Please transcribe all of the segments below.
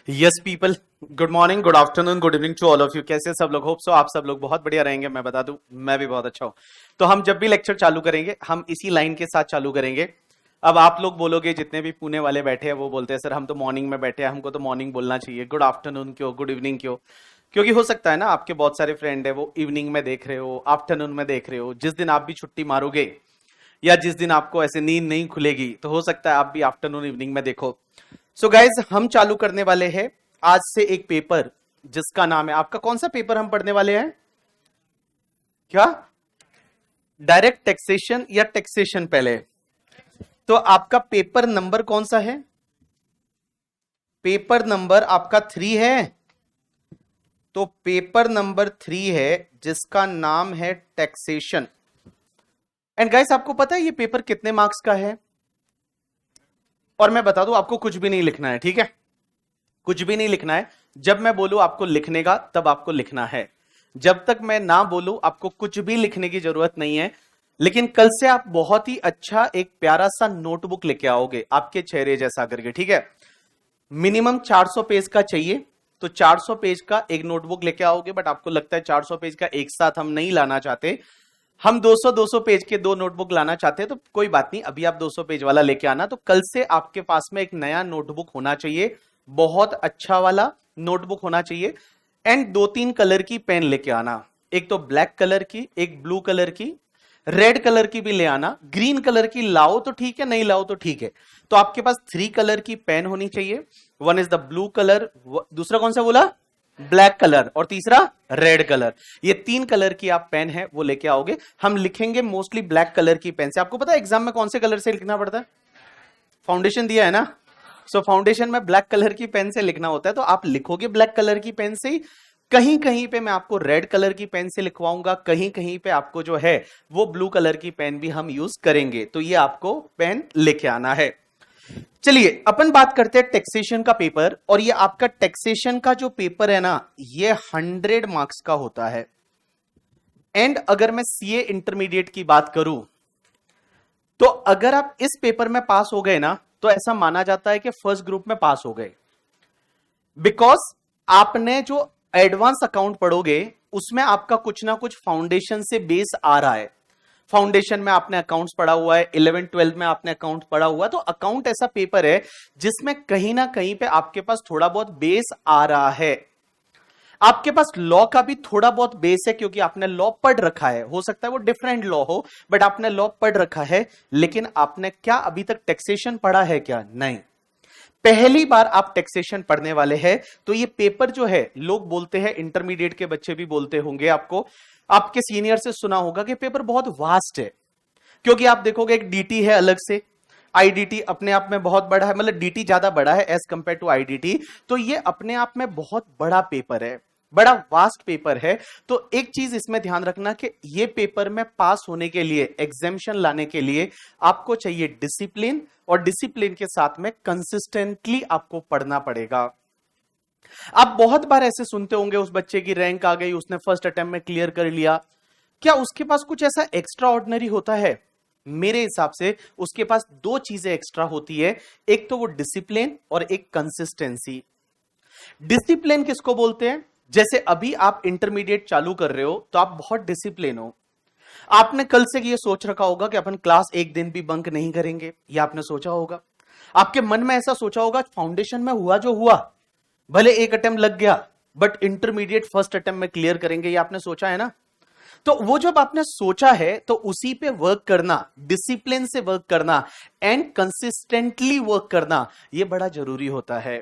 Yes people, good morning, good afternoon, good evening to all of you. कैसे सब लोग? Hope so आप सब लोग बहुत बढ़िया रहेंगे। मैं बता दूं, मैं भी बहुत अच्छा हूं। तो हम जब भी लेक्चर चालू करेंगे हम इसी लाइन के साथ चालू करेंगे। अब आप लोग बोलोगे, जितने भी पुणे वाले बैठे हैं वो बोलते हैं सर हम तो मॉर्निंग में बैठे हैं, हमको तो मॉर्निंग बोलना चाहिए, गुड आफ्टरनून क्यों, गुड इवनिंग क्यों? क्योंकि हो सकता है ना आपके बहुत सारे फ्रेंड है वो इवनिंग में देख रहे हो, आफ्टरनून में देख रहे हो। जिस दिन आप भी छुट्टी मारोगे या जिस दिन आपको ऐसे नींद नहीं खुलेगी तो हो सकता है आप भी आफ्टरनून इवनिंग में देखो। सो गाइज, हम चालू करने वाले हैं आज से एक पेपर जिसका नाम है, आपका कौन सा पेपर हम पढ़ने वाले हैं? क्या? डायरेक्ट टैक्सेशन या टैक्सेशन? पहले तो आपका पेपर नंबर कौन सा है? पेपर नंबर आपका 3 है। तो पेपर नंबर 3 है जिसका नाम है टैक्सेशन। एंड गाइस, आपको पता है ये पेपर कितने मार्क्स का है? और मैं बता दूं, आपको कुछ भी नहीं लिखना है, ठीक है? कुछ भी नहीं लिखना है। जब मैं बोलूं आपको लिखने का, तब आपको लिखना है। जब तक मैं ना बोलूं आपको कुछ भी लिखने की जरूरत नहीं है। लेकिन कल से आप बहुत ही अच्छा एक प्यारा सा नोटबुक लेके आओगे आपके चेहरे जैसा करके, ठीक है? मिनिमम 400 पेज का चाहिए। तो 400 पेज का एक नोटबुक लेके आओगे, बट आपको लगता है 400 पेज का एक साथ हम नहीं लाना चाहते, हम 200 पेज के दो नोटबुक लाना चाहते हैं। तो कोई बात नहीं, अभी आप 200 पेज वाला लेके आना। तो कल से आपके पास में एक नया नोटबुक होना चाहिए, बहुत अच्छा वाला नोटबुक होना चाहिए। एंड 2-3 कलर की पेन लेके आना, एक तो ब्लैक कलर की, एक ब्लू कलर की, रेड कलर की भी ले आना। ग्रीन कलर की लाओ तो ठीक है, नहीं लाओ तो ठीक है। तो आपके पास 3 कलर की पेन होनी चाहिए। One is the blue colour, दूसरा कौन सा बोला? ब्लैक कलर, और तीसरा रेड कलर। ये 3 कलर की आप पेन है वो लेके आओगे। हम लिखेंगे मोस्टली ब्लैक कलर की पेन से। आपको पता है एग्जाम में कौन से कलर से लिखना पड़ता है? फाउंडेशन दिया है ना, सो फाउंडेशन में ब्लैक कलर की पेन से लिखना होता है। तो आप लिखोगे ब्लैक कलर की पेन से ही। कहीं कहीं पे मैं आपको रेड कलर की पेन से लिखवाऊंगा, कहीं कहीं पे आपको जो है वो ब्लू कलर की पेन भी हम यूज करेंगे। तो ये आपको पेन लेके आना है। चलिए अपन बात करते हैं टैक्सेशन का पेपर। और ये आपका टैक्सेशन का जो पेपर है ना, ये 100 मार्क्स का होता है। एंड अगर मैं सीए इंटरमीडिएट की बात करूं, तो अगर आप इस पेपर में पास हो गए ना, तो ऐसा माना जाता है कि फर्स्ट ग्रुप में पास हो गए। बिकॉज आपने जो एडवांस अकाउंट पढ़ोगे उसमें आपका कुछ ना कुछ फाउंडेशन से बेस आ रहा है। फाउंडेशन में आपने अकाउंट्स पढ़ा हुआ है, 11-12 में आपने अकाउंट पढ़ा हुआ है। तो अकाउंट ऐसा पेपर है जिसमें कहीं ना कहीं पे आपके पास थोड़ा बहुत बेस आ रहा है। आपके पास लॉ का भी थोड़ा बहुत बेस है, क्योंकि आपने लॉ पढ़ रखा है। हो सकता है वो डिफरेंट लॉ हो, बट आपने लॉ पढ़ रखा है। लेकिन आपने क्या अभी तक टैक्सेशन पढ़ा है क्या? नहीं, पहली बार आप टैक्सेशन पढ़ने वाले हैं। तो ये पेपर जो है, लोग बोलते हैं, इंटरमीडिएट के बच्चे भी बोलते होंगे, आपको आपके सीनियर से सुना होगा कि पेपर बहुत वास्ट है। क्योंकि आप देखोगे एक डीटी है अलग से, आईडीटी अपने आप में बहुत बड़ा है, मतलब डीटी ज्यादा बड़ा है एज कंपेयर टू आईडीटी। तो ये अपने आप में बहुत बड़ा पेपर है, बड़ा वास्ट पेपर है। तो एक चीज इसमें ध्यान रखना कि ये पेपर में पास होने के लिए, एग्जामिशन लाने के लिए आपको चाहिए डिसिप्लिन, और डिसिप्लिन के साथ में कंसिस्टेंटली आपको पढ़ना पड़ेगा। आप बहुत बार ऐसे सुनते होंगे, उस बच्चे की रैंक आ गई, उसने फर्स्ट अटेम्प्ट में क्लियर कर लिया। क्या उसके पास कुछ ऐसा एक्स्ट्रा ऑर्डिनरी होता है? मेरे हिसाब से उसके पास 2 चीजें एक्स्ट्रा होती है, एक तो वो डिसिप्लिन और एक कंसिस्टेंसी। डिसिप्लिन किसको बोलते हैं? जैसे अभी आप इंटरमीडिएट चालू कर रहे हो तो आप बहुत डिसिप्लिन हो। आपने कल से ये सोच रखा होगा कि अपन क्लास एक दिन भी बंक नहीं करेंगे, ये आपने सोचा होगा। आपके मन में ऐसा सोचा होगा, फाउंडेशन में हुआ जो हुआ, भले एक अटेम्प्ट लग गया, बट इंटरमीडिएट फर्स्ट अटेम्प्ट में क्लियर करेंगे, ये आपने सोचा है ना। तो वो जब आपने सोचा है तो उसी पे वर्क करना, डिसिप्लिन से वर्क करना एंड कंसिस्टेंटली वर्क करना, ये बड़ा जरूरी होता है।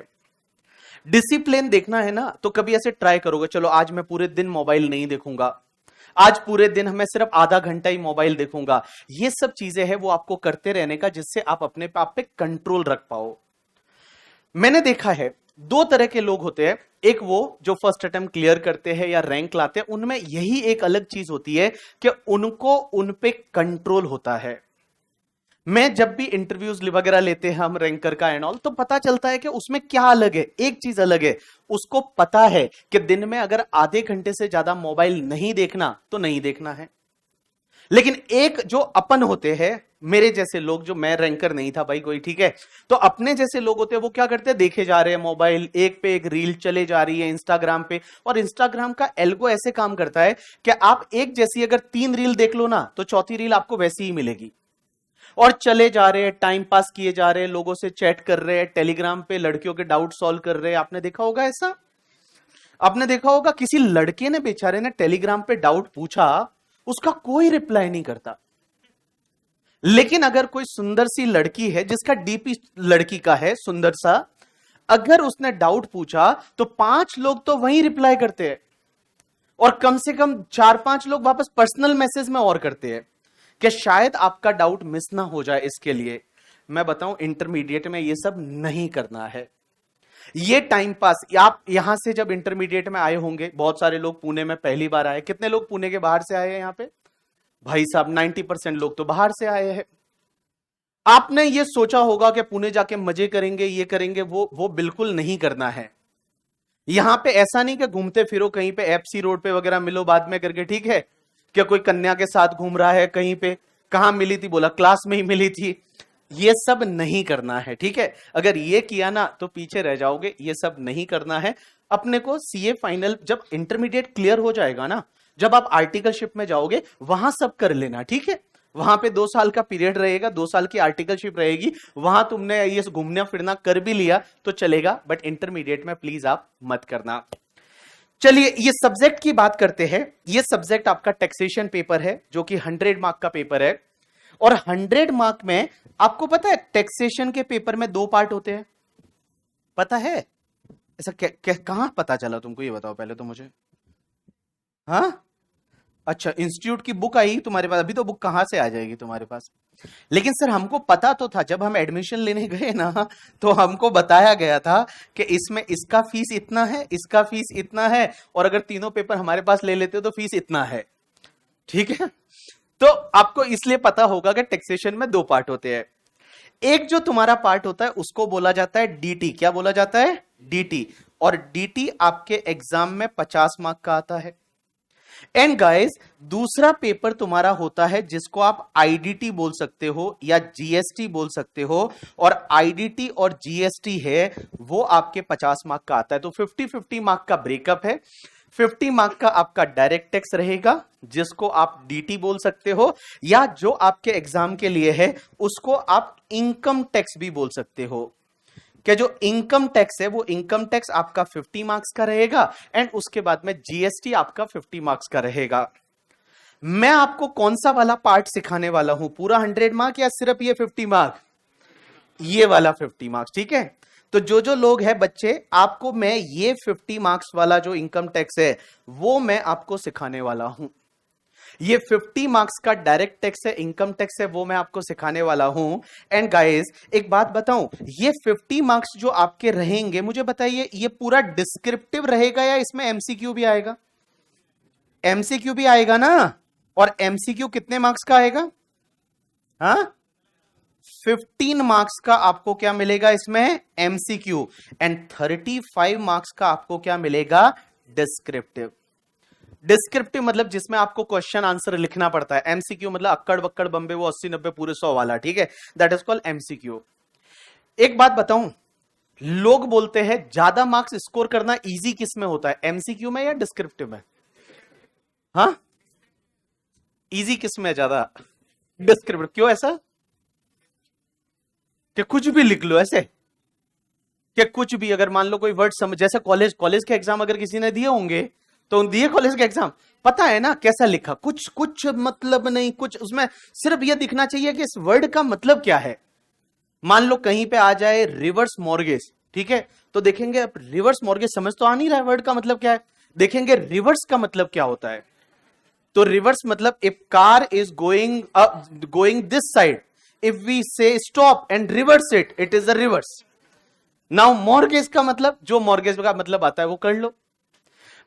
डिसिप्लिन देखना है ना, तो कभी ऐसे ट्राई करोगे, चलो आज मैं पूरे दिन मोबाइल नहीं देखूंगा, आज पूरे दिन मैं सिर्फ आधा घंटा ही मोबाइल देखूंगा। ये सब चीजें हैं वो आपको करते रहने का, जिससे आप अपने आप पे कंट्रोल रख पाओ। मैंने देखा है 2 तरह के लोग होते हैं, एक वो जो फर्स्ट अटेम्प्ट क्लियर करते हैं या रैंक लाते हैं, उनमें यही एक अलग चीज होती है कि उनको उन पे कंट्रोल होता है। मैं जब भी इंटरव्यूज वगैरह लेते हैं हम रैंकर का एंड ऑल, तो पता चलता है कि उसमें क्या अलग है। एक चीज अलग है, उसको पता है कि दिन में अगर आधे घंटे से ज्यादा मोबाइल नहीं देखना तो नहीं देखना है। लेकिन एक जो अपन होते हैं, मेरे जैसे लोग, जो मैं रैंकर नहीं था भाई कोई, ठीक है, तो अपने जैसे लोग होते हैं वो क्या करते हैं, देखे जा रहे हैं मोबाइल, एक पे एक रील चले जा रही है इंस्टाग्राम पे, और इंस्टाग्राम का एल्गो ऐसे काम करता है कि आप एक जैसी अगर 3 रील देख लो ना, तो चौथी रील आपको वैसी ही मिलेगी। और चले जा रहे हैं, टाइम पास किए जा रहे हैं, लोगों से चैट कर रहे हैं, टेलीग्राम पे लड़कियों के डाउट सॉल्व कर रहे हैं। आपने देखा होगा ऐसा, आपने देखा होगा किसी लड़के ने, बेचारे ने टेलीग्राम पे डाउट पूछा, उसका कोई रिप्लाई नहीं करता। लेकिन अगर कोई सुंदर सी लड़की है जिसका डीपी लड़की का है सुंदर सा, अगर उसने डाउट पूछा तो 5 लोग तो वहीं रिप्लाई करते हैं, और कम से कम 4-5 लोग वापस पर्सनल मैसेज में और करते हैं कि शायद आपका डाउट मिस ना हो जाए। इसके लिए मैं बताऊं, इंटरमीडिएट में ये सब नहीं करना है। ये टाइम पास, आप यहां से जब इंटरमीडिएट में आए होंगे, बहुत सारे लोग पुणे में पहली बार आए, कितने लोग पुणे के बाहर से आए हैं यहां पे? भाई साहब 90% लोग तो बाहर से आए हैं। आपने ये सोचा होगा कि पुणे जाके मजे करेंगे, ये करेंगे, वो बिल्कुल नहीं करना है। यहां पे ऐसा नहीं कि घूमते फिरो कहीं पे एफसी रोड पे वगैरह मिलो बाद में करके, ठीक है, क्या कोई कन्या के साथ घूम रहा है कहीं पे, कहां मिली थी, बोला क्लास में ही मिली थी। ये सब नहीं करना है, ठीक है। अगर ये किया ना तो पीछे रह जाओगे, ये सब नहीं करना है। अपने को सीए फाइनल जब इंटरमीडिएट क्लियर हो जाएगा ना, जब आप आर्टिकलशिप में जाओगे वहां सब कर लेना, ठीक है। वहां पे 2 साल का पीरियड रहेगा, 2 साल की आर्टिकलशिप रहेगी, वहां तुमने ये घूमना फिरना कर भी लिया तो चलेगा, बट इंटरमीडिएट में प्लीज आप मत करना। चलिए ये सब्जेक्ट की बात करते हैं। ये सब्जेक्ट आपका टैक्सेशन पेपर है, जो कि 100 मार्क का पेपर है। और 100 मार्क में आपको पता है टैक्सेशन के पेपर में 2 पार्ट होते हैं, पता है? ऐसा कहां पता चला तुमको, ये बताओ पहले तो मुझे। हाँ, अच्छा, इंस्टीट्यूट की बुक आई तुम्हारे पास? अभी तो बुक कहां से आ जाएगी तुम्हारे पास? लेकिन सर हमको पता तो था, जब हम एडमिशन लेने गए ना, तो हमको बताया गया था कि इसमें इसका फीस इतना है, इसका फीस इतना है, और अगर तीनों पेपर हमारे पास ले लेते हो तो फीस इतना है, ठीक है। तो आपको इसलिए पता होगा कि टैक्सेशन में 2 पार्ट होते हैं। एक जो तुम्हारा पार्ट होता है उसको बोला जाता है डीटी। क्या बोला जाता है? डीटी। और डीटी आपके एग्जाम में 50 मार्क का आता है। एंड गाइस, दूसरा पेपर तुम्हारा होता है जिसको आप आईडीटी बोल सकते हो या जीएसटी बोल सकते हो, और आईडीटी और जीएसटी है वो आपके 50 मार्क का आता है। तो 50-50 मार्क का ब्रेकअप है। 50 मार्क का आपका डायरेक्ट टैक्स रहेगा, जिसको आप डीटी बोल सकते हो, या जो आपके एग्जाम के लिए है उसको आप इनकम टैक्स भी बोल सकते हो। कि जो इनकम टैक्स है वो इनकम टैक्स आपका 50 मार्क्स का रहेगा, एंड उसके बाद में जीएसटी आपका 50 मार्क्स का रहेगा। मैं आपको कौन सा वाला पार्ट सिखाने वाला हूं, पूरा 100 मार्क या सिर्फ ये 50 मार्क? ये वाला 50 मार्क्स, ठीक है। तो जो जो लोग हैं बच्चे, आपको मैं ये 50 मार्क्स वाला जो इनकम टैक्स है वो मैं आपको सिखाने वाला हूं। ये 50 मार्क्स का डायरेक्ट टैक्स है, इनकम टैक्स है, वो मैं आपको सिखाने वाला हूं। एंड गाइस एक बात बताऊं, ये 50 मार्क्स जो आपके रहेंगे, मुझे बताइए ये पूरा डिस्क्रिप्टिव रहेगा या इसमें एमसीक्यू भी आएगा? एमसीक्यू भी आएगा ना। और एमसीक्यू कितने मार्क्स का आएगा? हाँ, 15 मार्क्स का आपको क्या मिलेगा इसमें? एमसीक्यू। एंड 35 मार्क्स का आपको क्या मिलेगा? डिस्क्रिप्टिव। डिस्क्रिप्टिव मतलब जिसमें आपको क्वेश्चन आंसर लिखना पड़ता है। एमसीक्यू मतलब अक्कड़ बक्कड़ बम्बे, वो 80-90 पूरे 100 वाला, ठीक है, दैट इज कॉल्ड एमसीक्यू। एक बात बताऊं, लोग बोलते हैं ज्यादा मार्क्स स्कोर करना इजी किस में होता है, एमसीक्यू में या डिस्क्रिप्टिव में? हाँ, इजी किस में ज्यादा? डिस्क्रिप्टिव। क्यों ऐसा? कि कुछ भी लिख लो ऐसे, कि कुछ भी, अगर मान लो कोई वर्ड समझ, जैसे कॉलेज के एग्जाम अगर किसी ने दिए होंगे, तो दिए कॉलेज के एग्जाम, पता है ना कैसा लिखा, कुछ कुछ मतलब नहीं, कुछ उसमें सिर्फ यह दिखना चाहिए कि इस वर्ड का मतलब क्या है। मान लो कहीं पे आ जाए रिवर्स मॉर्गेज, ठीक है, तो देखेंगे रिवर्स मॉर्गेज समझ तो आ नहीं रहा है, वर्ड का मतलब क्या है, देखेंगे रिवर्स का मतलब क्या होता है। तो रिवर्स मतलब if car is going this side, if we say stop and reverse it is a reverse. Now mortgage का मतलब, जो मॉर्गेज का मतलब आता है वो कर लो।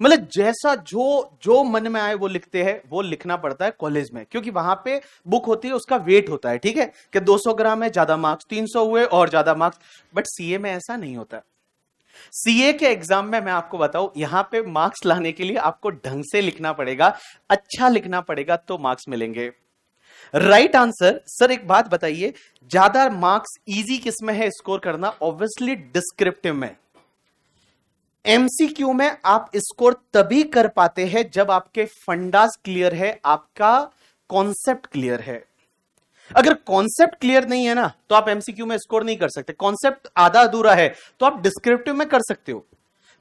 मतलब जैसा जो जो मन में आए वो लिखते हैं, वो लिखना पड़ता है कॉलेज में, क्योंकि वहां पे बुक होती है, उसका वेट होता है, ठीक है, कि 200 ग्राम है ज्यादा मार्क्स, 300 हुए और ज्यादा मार्क्स। बट सीए में ऐसा नहीं होता। सीए के एग्जाम में मैं आपको बताऊं, यहां पे मार्क्स लाने के लिए आपको ढंग से लिखना पड़ेगा, अच्छा लिखना पड़ेगा, तो मार्क्स मिलेंगे। Right answer. सर एक बात बताइए, ज्यादा मार्क्स इजी किस में है स्कोर करना? ऑब्वियसली डिस्क्रिप्टिव में। एमसीक्यू में आप स्कोर तभी कर पाते हैं जब आपके फंडास क्लियर है, आपका कॉन्सेप्ट क्लियर है। अगर कॉन्सेप्ट क्लियर नहीं है ना, तो आप एमसीक्यू में स्कोर नहीं कर सकते। कॉन्सेप्ट आधा अधूरा है तो आप डिस्क्रिप्टिव में कर सकते हो,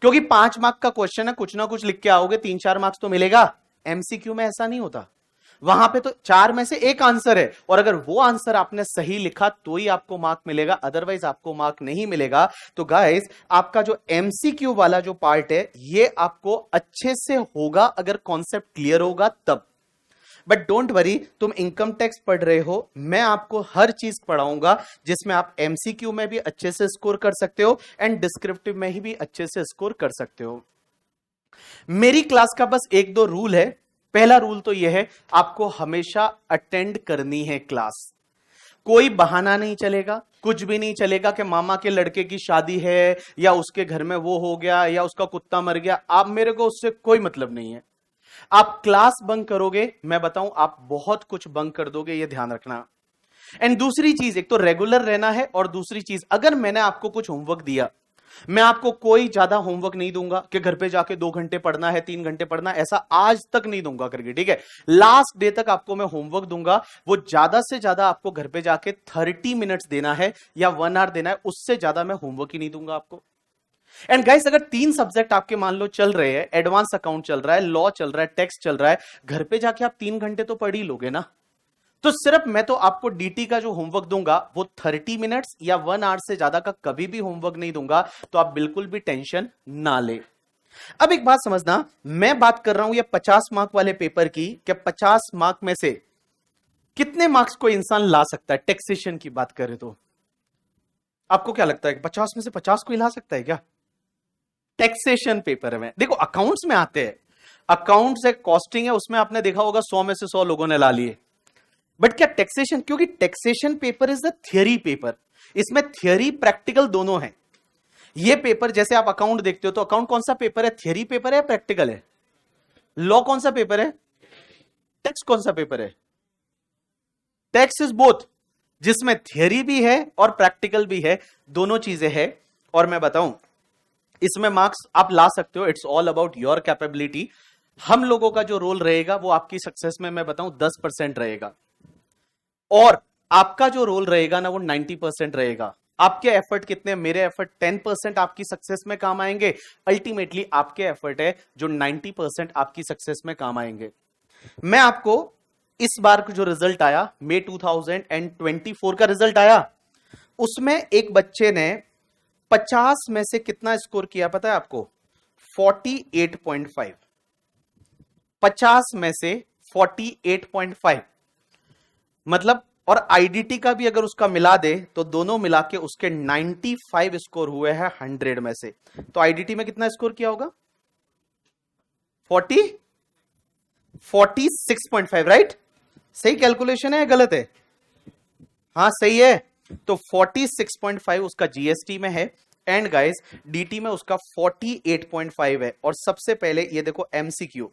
क्योंकि 5 मार्क का क्वेश्चन है, कुछ ना कुछ लिख के आओगे, 3-4 मार्क्स तो मिलेगा। एमसीक्यू में ऐसा नहीं होता, वहां पे तो 4 में से एक आंसर है, और अगर वो आंसर आपने सही लिखा तो ही आपको मार्क मिलेगा, अदरवाइज आपको मार्क नहीं मिलेगा। तो गाइस, आपका जो एमसीक्यू वाला जो पार्ट है, ये आपको अच्छे से होगा अगर कॉन्सेप्ट क्लियर होगा तब। बट डोंट वरी, तुम इनकम टैक्स पढ़ रहे हो, मैं आपको हर चीज पढ़ाऊंगा जिसमें आप एमसीक्यू में भी अच्छे से स्कोर कर सकते हो एंड डिस्क्रिप्टिव में ही भी अच्छे से स्कोर कर सकते हो। मेरी क्लास का बस 1-2 रूल है। पहला रूल तो यह है, आपको हमेशा अटेंड करनी है क्लास। कोई बहाना नहीं चलेगा, कुछ भी नहीं चलेगा कि मामा के लड़के की शादी है या उसके घर में वो हो गया या उसका कुत्ता मर गया। आप, मेरे को उससे कोई मतलब नहीं है। आप क्लास बंक करोगे, मैं बताऊं आप बहुत कुछ बंक कर दोगे, ये ध्यान रखना। एंड दूसरी चीज, एक तो रेगुलर रहना है, और दूसरी चीज, अगर मैंने आपको कुछ होमवर्क दिया, मैं आपको कोई ज्यादा होमवर्क नहीं दूंगा कि घर पे जाके 2 घंटे पढ़ना है, 3 घंटे पढ़ना है, ऐसा आज तक नहीं दूंगा करके, ठीक है। लास्ट डे तक आपको मैं होमवर्क दूंगा, वो ज्यादा से ज्यादा आपको घर पे जाके 30 मिनट्स देना है या 1 आवर देना है, उससे ज्यादा मैं होमवर्क ही नहीं दूंगा आपको। एंड गाइस, अगर 3 सब्जेक्ट आपके मान लो चल रहे हैं, एडवांस अकाउंट चल रहा है, लॉ चल रहा है, टैक्स चल रहा है, घर पे जाके आप 3 घंटे तो पढ़ ही लोगे ना। तो सिर्फ मैं तो आपको डीटी का जो होमवर्क दूंगा वो 30 मिनट्स या 1 आवर से ज्यादा का कभी भी होमवर्क नहीं दूंगा, तो आप बिल्कुल भी टेंशन ना ले। अब एक बात समझना, मैं बात कर रहा हूं ये 50 मार्क वाले पेपर की, कि 50 मार्क में से कितने मार्क्स कोई इंसान ला सकता है। टैक्सेशन की बात करें तो आपको क्या लगता है, 50 में से 50 कोई ला सकता है क्या? टैक्सेशन पेपर में देखो, अकाउंट्स में आते हैं, अकाउंट्स एक कॉस्टिंग है, उसमें आपने देखा होगा 100 में से 100 लोगों ने ला लिए। बट क्या टैक्सेशन, क्योंकि taxation paper is a theory paper, इसमें थियरी प्रैक्टिकल दोनों है। ये पेपर, जैसे आप अकाउंट देखते हो तो अकाउंट कौन सा पेपर है, थियरी पेपर है, प्रैक्टिकल है? लॉ कौन सा पेपर है? टैक्स कौन सा पेपर है? टैक्स इज बोथ, जिसमें थियरी भी है और प्रैक्टिकल भी है, दोनों चीजें हैं। और मैं बताऊं, इसमें मार्क्स आप ला सकते हो, it's all about your capability. हम लोगों का जो रोल रहेगा वो आपकी सक्सेस में, मैं बताऊं, 10% रहेगा, और आपका जो रोल रहेगा ना वो 90% रहेगा। आपके एफर्ट कितने, मेरे एफर्ट 10% आपकी सक्सेस में काम आएंगे, अल्टीमेटली आपके एफर्ट है जो 90% आपकी सक्सेस में काम आएंगे। मैं आपको इस बार जो रिजल्ट आया, मई 2024 का रिजल्ट आया, उसमें एक बच्चे ने 50 में से कितना स्कोर किया पता है आपको? 48.5। 50 में से 48.5 मतलब, और आईडीटी का भी अगर उसका मिला दे तो दोनों मिला के उसके 95 स्कोर हुए हैं 100 में से। तो आईडीटी में कितना स्कोर किया होगा? 46.5, राइट? सही कैलकुलेशन है या गलत है? हाँ सही है। तो 46.5 उसका जीएसटी में है, एंड गाइस डीटी में उसका 48.5 है। और सबसे पहले ये देखो एमसीक्यू,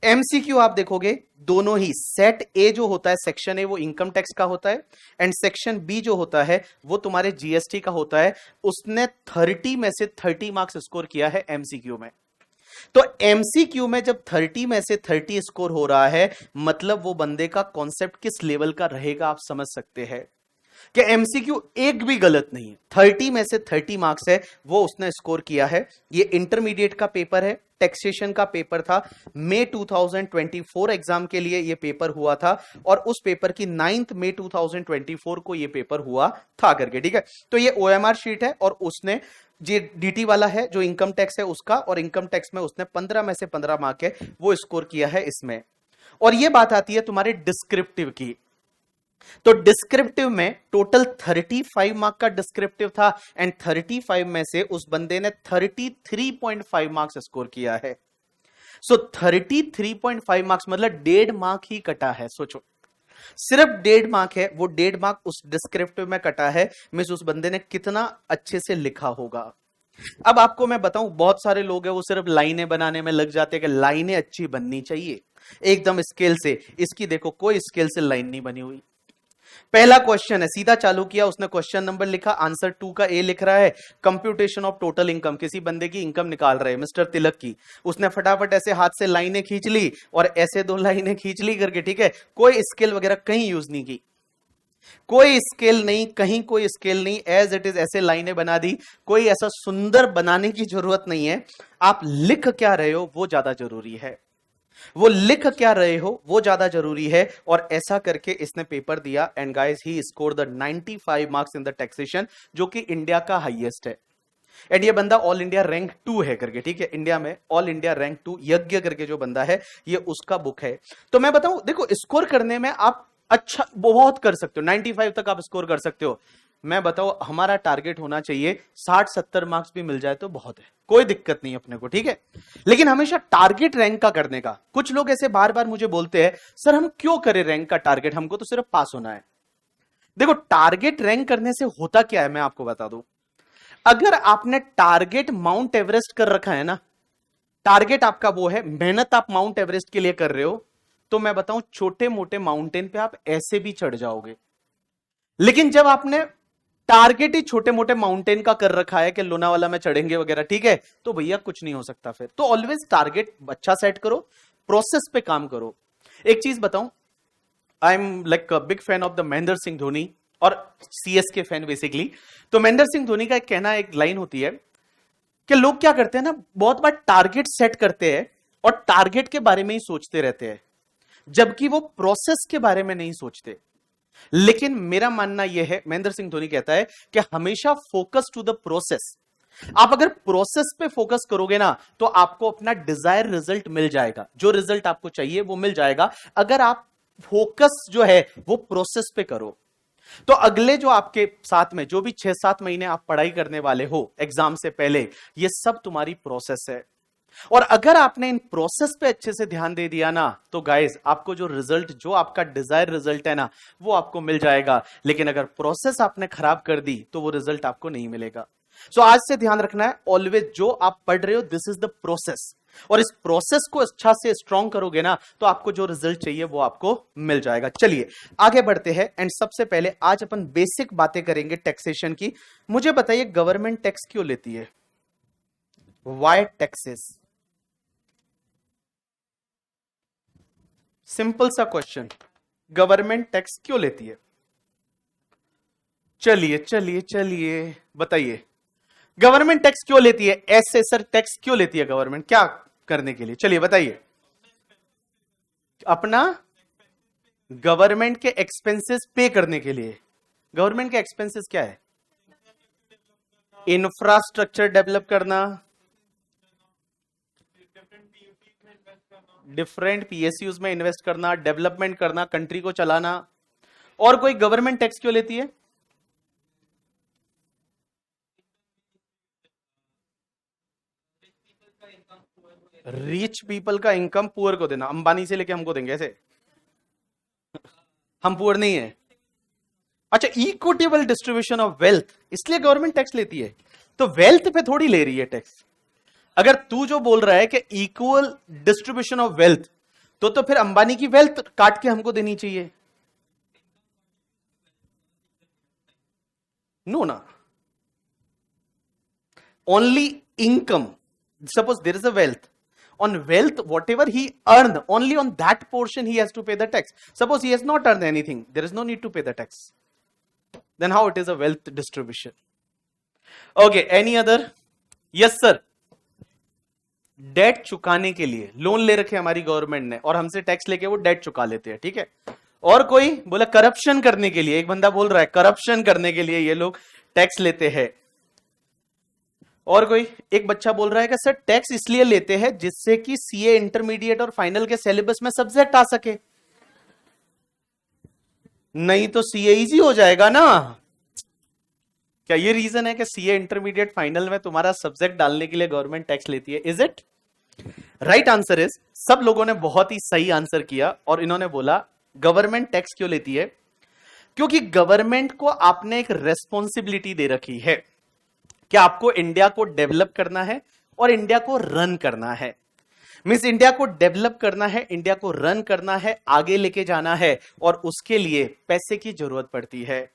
एमसीक्यू आप देखोगे दोनों ही, सेट ए जो होता है, सेक्शन ए, वो इनकम टैक्स का होता है, एंड सेक्शन बी जो होता है वो तुम्हारे जीएसटी का होता है। उसने 30 में से 30 मार्क्स स्कोर किया है एमसीक्यू में। तो एमसीक्यू में जब 30 में से 30 स्कोर हो रहा है, मतलब वो बंदे का कॉन्सेप्ट किस लेवल का रहेगा आप समझ सकते हैं कि एमसीक्यू एक भी गलत नहीं है। 30 में से 30 मार्क्स है वो उसने स्कोर किया है। ये इंटरमीडिएट का पेपर है, टैक्सेशन का पेपर था, मई 2024 एग्जाम के लिए ये पेपर हुआ था, और उस पेपर की 9 मई 2024 को ये पेपर हुआ था करके, ठीक है। तो ये ओएमआर शीट है, और उसने जी डीटी वाला है जो इनकम टैक्स है उसका, और इनकम टैक्स में उसने 15 में से 15 मार्क है वो स्कोर किया है इसमें। और ये बात आती है तुम्हारे डिस्क्रिप्टिव की। तो डिस्क्रिप्टिव में टोटल 35 मार्क का डिस्क्रिप्टिव था, एंड 35 में से उस बंदे ने 33.5 मार्क्स स्कोर किया है। सो 33.5 मार्क्स मतलब 1.5 मार्क ही कटा है। सोचो, सिर्फ 1.5 मार्क है, वो 1.5 मार्क उस डिस्क्रिप्टिव में कटा है। मिस उस बंदे ने कितना अच्छे से लिखा होगा। अब आपको मैं बताऊं, बहुत सारे लोग हैं वो सिर्फ लाइनें बनाने में लग जाते हैं कि लाइनें अच्छी बननी चाहिए एकदम स्केल से। इसकी देखो कोई स्केल से लाइन नहीं बनी हुई। पहला क्वेश्चन है, सीधा चालू किया उसने, क्वेश्चन नंबर लिखा, आंसर 2 का ए लिख रहा है, कंप्यूटेशन ऑफ टोटल इनकम, किसी बंदे की इनकम निकाल रहे हैं मिस्टर तिलक की। उसने फटाफट ऐसे हाथ से लाइनें खींच ली और ऐसे 2 लाइनें खींच ली करके, ठीक है, कोई स्केल वगैरह कहीं यूज नहीं की, कोई स्केल नहीं, कहीं कोई स्केल नहीं, एज इट इज ऐसे लाइनें बना दी। कोई ऐसा सुंदर बनाने की जरूरत नहीं है। आप लिख क्या रहे हो वो ज्यादा जरूरी है, वो लिख क्या रहे हो वो ज्यादा जरूरी है। और ऐसा करके इसने पेपर दिया and guys he score the 95 marks in the taxation, जो कि इंडिया का हाईएस्ट है। एंड ये बंदा ऑल इंडिया रैंक 2 है करके, ठीक है, इंडिया में ऑल इंडिया रैंक 2 यज्ञ करके जो बंदा है, ये उसका बुक है। तो मैं बताऊं, देखो स्कोर करने में आप अच्छा बहुत कर सकते हो, 95 तक आप स्कोर कर सकते हो। मैं बताऊं, हमारा टारगेट होना चाहिए 60-70 मार्क्स भी मिल जाए तो बहुत है, कोई दिक्कत नहीं अपने को, ठीक है। लेकिन हमेशा टारगेट रैंक का करने का। कुछ लोग ऐसे बार बार मुझे बोलते हैं, सर हम क्यों करें रैंक का टारगेट, हमको तो सिर्फ पास होना है। देखो टारगेट रैंक करने से होता क्या है मैं आपको बता दूं। अगर आपने टारगेट माउंट एवरेस्ट कर रखा है ना, टारगेट आपका वो है, मेहनत आप माउंट एवरेस्ट के लिए कर रहे हो, तो मैं बताऊं छोटे मोटे माउंटेन पे आप ऐसे भी चढ़ जाओगे। लेकिन जब आपने टारगेट ही छोटे मोटे माउंटेन का कर रखा है कि लोनावाला में चढ़ेंगे वगैरह, ठीक है, तो भैया कुछ नहीं हो सकता फिर। तो ऑलवेज टारगेट अच्छा सेट करो, प्रोसेस पे काम करो। एक चीज बताऊं, I am like a big fan of the Mahendra Singh Dhoni और सीएसके फैन बेसिकली। तो महेंद्र सिंह धोनी का एक कहना, एक लाइन होती है कि लोग क्या करते हैं ना, बहुत बार टारगेट सेट करते हैं और टारगेट के बारे में ही सोचते रहते हैं, जबकि वो प्रोसेस के बारे में नहीं सोचते। लेकिन मेरा मानना यह है, महेंद्र सिंह धोनी कहता है कि हमेशा फोकस टू द प्रोसेस। आप अगर प्रोसेस पे फोकस करोगे ना, तो आपको अपना डिजायर रिजल्ट मिल जाएगा, जो रिजल्ट आपको चाहिए वो मिल जाएगा, अगर आप फोकस जो है वो प्रोसेस पे करो। तो अगले जो आपके साथ में जो भी 6-7 महीने आप पढ़ाई करने वाले हो एग्जाम से पहले, ये सब तुम्हारी प्रोसेस है। और अगर आपने इन प्रोसेस पे अच्छे से ध्यान दे दिया ना, तो गाइस आपको जो रिजल्ट, जो आपका डिजायर रिजल्ट है ना, वो आपको मिल जाएगा। लेकिन अगर प्रोसेस आपने खराब कर दी तो वो रिजल्ट आपको नहीं मिलेगा। सो आज से ध्यान रखना है, ऑलवेज जो आप पढ़ रहे हो दिस इज द प्रोसेस, और इस प्रोसेस को अच्छा से स्ट्रॉन्ग करोगे ना, तो आपको जो रिजल्ट चाहिए वो आपको मिल जाएगा। चलिए आगे बढ़ते हैं। एंड सबसे पहले आज अपन बेसिक बातें करेंगे टैक्सेशन की। मुझे बताइए गवर्नमेंट टैक्स क्यों लेती है, वाई टैक्सेस? सिंपल सा क्वेश्चन, गवर्नमेंट टैक्स क्यों लेती है? चलिए चलिए चलिए बताइए, गवर्नमेंट टैक्स क्यों लेती है? ऐसे सर टैक्स क्यों लेती है गवर्नमेंट, क्या करने के लिए? चलिए बताइए। अपना गवर्नमेंट के एक्सपेंसेस पे करने के लिए। गवर्नमेंट के एक्सपेंसेस क्या है? इंफ्रास्ट्रक्चर डेवलप करना, डिफरेंट पीएसयूज में इन्वेस्ट करना, डेवलपमेंट करना, कंट्री को चलाना। और कोई गवर्नमेंट टैक्स क्यों लेती है? रिच पीपल का इनकम पुअर को देना, अंबानी से लेके हमको देंगे ऐसे? हम पुअर नहीं है। अच्छा, इक्विटेबल डिस्ट्रीब्यूशन ऑफ वेल्थ, इसलिए गवर्नमेंट टैक्स लेती है। तो वेल्थ पे थोड़ी ले रही है टैक्स। अगर तू जो बोल रहा है कि इक्वल डिस्ट्रीब्यूशन ऑफ वेल्थ, तो फिर अंबानी की वेल्थ काट के हमको देनी चाहिए। नो ना, only income. Suppose there is a wealth, on wealth whatever he earned, only on that portion he has to pay the tax. Suppose he has not earned anything, there is no need to pay the tax. Then how it is a wealth distribution? Okay, any other? Yes sir. Debt चुकाने के लिए loan ले रखे हमारी government ने, और हमसे tax लेके वो डेट चुका लेते हैं, ठीक है। और कोई बोला करप्शन करने के लिए, एक बंदा बोल रहा है करप्शन करने के लिए ये लोग टैक्स लेते हैं। और कोई, एक बच्चा बोल रहा है कि सर टैक्स इसलिए लेते हैं जिससे कि सीए इंटरमीडिएट और फाइनल के सिलेबस में सब्जेक्ट आ सके। नहीं तो सीए इजी हो जाएगा ना। क्या ये रीजन है कि सीए इंटरमीडिएट फाइनल में तुम्हारा सब्जेक्ट डालने के लिए गवर्नमेंट टैक्स लेती है? Is it? Right answer is, सब लोगों ने बहुत ही सही आंसर किया, और इन्होंने बोला गवर्नमेंट टैक्स क्यों लेती है? क्योंकि गवर्नमेंट को आपने एक रेस्पॉन्सिबिलिटी दे रखी है। कि आपको इंडिया को डेवलप करना है और इंडिया को रन करना है। मींस इंडिया को डेवलप करना है, इंडिया को रन करना है, आगे लेके जाना है, और उसके लिए पैसे की जरूरत पड़ती है।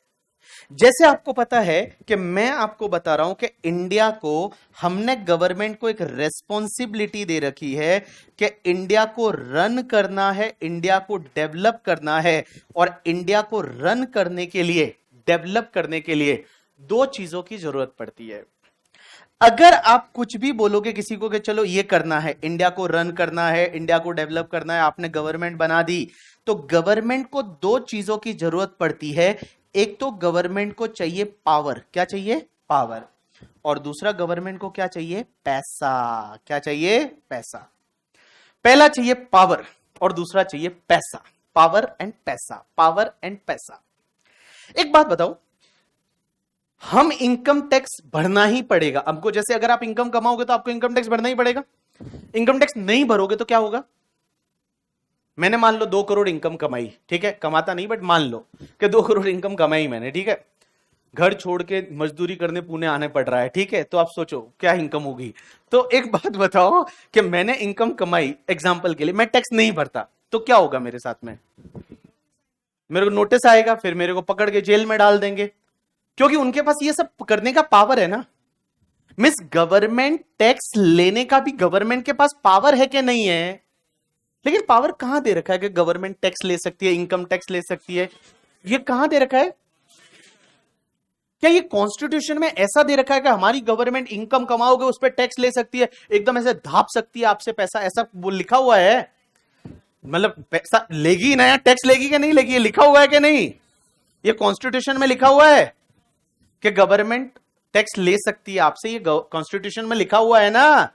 जैसे आपको पता है कि मैं आपको बता रहा हूं कि इंडिया को हमने गवर्नमेंट को एक रेस्पॉन्सिबिलिटी दे रखी है कि इंडिया को रन करना है, इंडिया को डेवलप करना है, और इंडिया को रन करने के लिए, डेवलप करने के लिए दो चीजों की जरूरत पड़ती है। अगर आप कुछ भी बोलोगे किसी को कि चलो ये करना है, इंडिया को रन करना है, इंडिया को डेवलप करना है, आपने गवर्नमेंट बना दी, तो गवर्नमेंट को दो चीजों की जरूरत पड़ती है। एक तो गवर्नमेंट को चाहिए पावर, क्या चाहिए? पावर। और दूसरा गवर्नमेंट को क्या चाहिए? पैसा। क्या चाहिए? पैसा। पहला चाहिए पावर और दूसरा चाहिए पैसा। पावर एंड पैसा, पावर एंड पैसा। एक बात बताओ, हम इनकम टैक्स भरना ही पड़ेगा हमको। जैसे अगर आप इनकम कमाओगे तो आपको इनकम टैक्स भरना ही पड़ेगा। इनकम टैक्स नहीं भरोगे तो क्या होगा? मैंने मान लो 2 करोड़ इनकम कमाई, ठीक है, कमाता नहीं बट मान लो कि 2 करोड़ इनकम कमाई मैंने, ठीक है, घर छोड़ के मजदूरी करने पुणे आने पड़ रहा है, ठीक है, तो आप सोचो क्या इनकम होगी। तो एक बात बताओ कि मैंने इनकम कमाई, एग्जाम्पल के लिए मैं टैक्स नहीं भरता, तो क्या होगा मेरे साथ में? मेरे को नोटिस आएगा, फिर मेरे को पकड़ के जेल में डाल देंगे, क्योंकि उनके पास ये सब करने का पावर है ना। मिस गवर्नमेंट टैक्स लेने का भी गवर्नमेंट के पास पावर है कि नहीं है? लेकिन पावर कहां दे रखा है कि गवर्नमेंट टैक्स ले सकती है, इनकम टैक्स ले सकती है? ये कहां दे रखा है? क्या ये कॉन्स्टिट्यूशन में ऐसा दे रखा है कि हमारी गवर्नमेंट इनकम कमाओगे उस पर टैक्स ले सकती है, एकदम ऐसे धाप सकती है आपसे पैसा, ऐसा वो लिखा हुआ है? मतलब पैसा लेगी ना, टैक्स लेगी कि नहीं लेगी, ये लिखा हुआ है कि नहीं? ये कॉन्स्टिट्यूशन में लिखा हुआ है कि गवर्नमेंट टैक्स ले सकती है आपसे, ये कॉन्स्टिट्यूशन में लिखा हुआ है ना।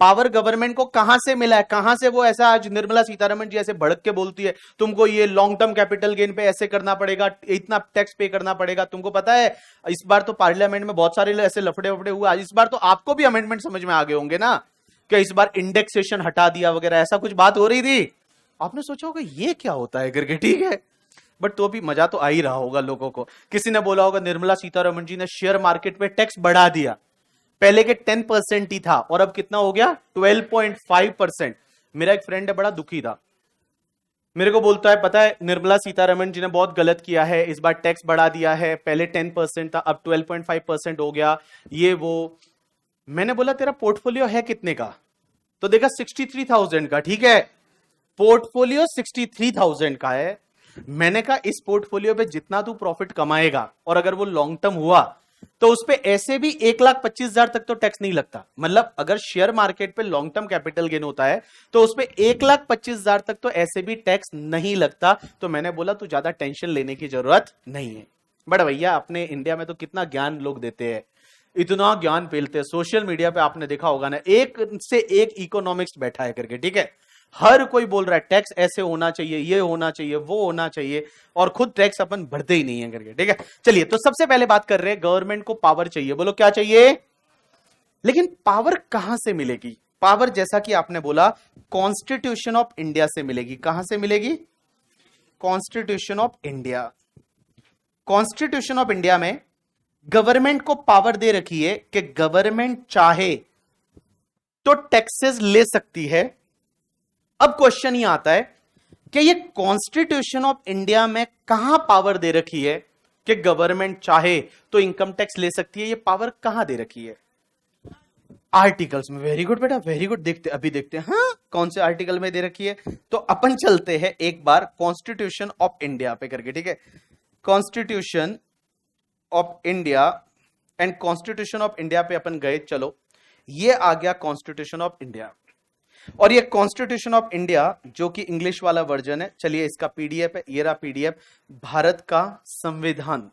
पावर गवर्नमेंट को कहां से मिला है? कहां से वो ऐसा आज निर्मला सीतारमण जी ऐसे भड़क के बोलती है तुमको ये लॉन्ग टर्म कैपिटल गेन पे ऐसे करना पड़ेगा, इतना टैक्स पे करना पड़ेगा? तुमको पता है इस बार तो पार्लियामेंट में बहुत सारे ऐसे लफड़े वफड़े हुए, आज इस बार तो आपको भी अमेंडमेंट समझ में आ गए होंगे ना कि इस बार इंडेक्सेशन हटा दिया वगैरह, ऐसा कुछ बात हो रही थी। आपने सोचा होगा ये क्या होता है करके, ठीक है, बट तो भी मजा तो आ ही रहा होगा लोगों को। किसी ने बोला होगा निर्मला सीतारमण जी ने शेयर मार्केट पे टैक्स बढ़ा दिया, पहले के 10% ही था और अब कितना हो गया? 12.5%। मेरा एक फ्रेंड है, बड़ा दुखी था, मेरे को बोलता है पता है निर्मला सीतारमण जी ने बहुत गलत किया है, इस बार टैक्स बढ़ा दिया है, पहले 10% था अब 12.5% हो गया, ये वो। मैंने बोला तेरा पोर्टफोलियो है कितने का? तो देखा 63,000 का, ठीक है, पोर्टफोलियो 63,000 का है। मैंने कहा इस पोर्टफोलियो पे जितना तू प्रॉफिट कमाएगा और अगर वो लॉन्ग टर्म हुआ तो उस पे ऐसे भी 1,25,000 तक तो टैक्स नहीं लगता। मतलब अगर शेयर मार्केट पे लॉन्ग टर्म कैपिटल गेन होता है तो उस पे 1,25,000 तक तो ऐसे भी टैक्स नहीं लगता। तो मैंने बोला तू ज्यादा टेंशन लेने की जरूरत नहीं है। बट भैया अपने इंडिया में तो कितना ज्ञान लोग देते हैं, इतना ज्ञान फैलते हैं। सोशल मीडिया पे आपने देखा होगा ना, एक से एक इकोनॉमिक्स बैठा है करके, ठीक है, हर कोई बोल रहा है टैक्स ऐसे होना चाहिए, ये होना चाहिए, वो होना चाहिए, और खुद टैक्स अपन भरते ही नहीं है करके, ठीक है। चलिए तो सबसे पहले बात कर रहे हैं, गवर्नमेंट को पावर चाहिए, बोलो क्या चाहिए? लेकिन पावर कहां से मिलेगी? पावर जैसा कि आपने बोला कॉन्स्टिट्यूशन ऑफ इंडिया से मिलेगी। कहां से मिलेगी? Constitution of India. Constitution of India में गवर्नमेंट को पावर दे रखी है कि गवर्नमेंट चाहे तो टैक्सेस ले सकती है। अब क्वेश्चन ये आता है कि ये कॉन्स्टिट्यूशन ऑफ इंडिया में कहां पावर दे रखी है कि गवर्नमेंट चाहे तो इनकम टैक्स ले सकती है? ये पावर कहां दे रखी है? आर्टिकल्स में। वेरी गुड बेटा, वेरी गुड। देखते अभी देखते हैं हाँ कौन से आर्टिकल में दे रखी है। तो अपन चलते हैं एक बार कॉन्स्टिट्यूशन ऑफ इंडिया पे करके, ठीक है, constitution of India. And constitution of India पे अपन गए, चलो ये आ गया कॉन्स्टिट्यूशन ऑफ इंडिया। और ये कॉन्स्टिट्यूशन ऑफ इंडिया जो कि इंग्लिश वाला वर्जन है, चलिए इसका पीडीएफ है, ये रहा पीडीएफ, भारत का संविधान,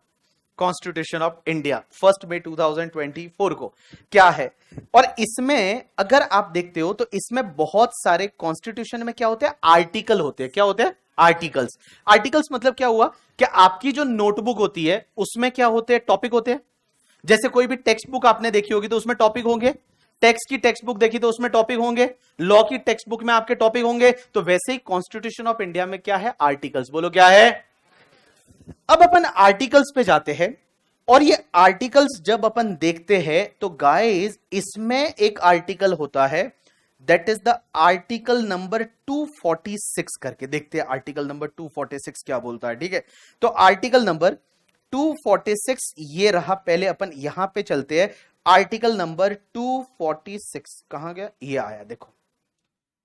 कॉन्स्टिट्यूशन ऑफ इंडिया 1 मई 2024 को क्या है। और इसमें अगर आप देखते हो तो इसमें बहुत सारे कॉन्स्टिट्यूशन में क्या होते हैं? आर्टिकल होते हैं। क्या होते हैं? आर्टिकल्स। आर्टिकल्स मतलब क्या हुआ कि आपकी जो नोटबुक होती है उसमें क्या होते हैं? टॉपिक होते हैं। जैसे कोई भी टेक्स्ट बुक आपने देखी होगी तो उसमें टॉपिक होंगे, टैक्स की टेक्स्ट बुक देखी तो उसमें टॉपिक होंगे, लॉ की टेक्स्ट बुक में आपके टॉपिक होंगे। तो वैसे ही कॉन्स्टिट्यूशन ऑफ इंडिया में क्या है? आर्टिकल्स। बोलो क्या है? अब अपन आर्टिकल्स पे जाते हैं और ये आर्टिकल्स जब अपन देखते हैं तो गाइस इसमें एक आर्टिकल होता है, that is the article number 246 करके। देखते हैं आर्टिकल नंबर 246 क्या बोलता है। ठीक है, तो आर्टिकल नंबर 246 ये रहा। पहले अपन यहां पे चलते हैं। आर्टिकल नंबर 246 कहां गया, ये आया, देखो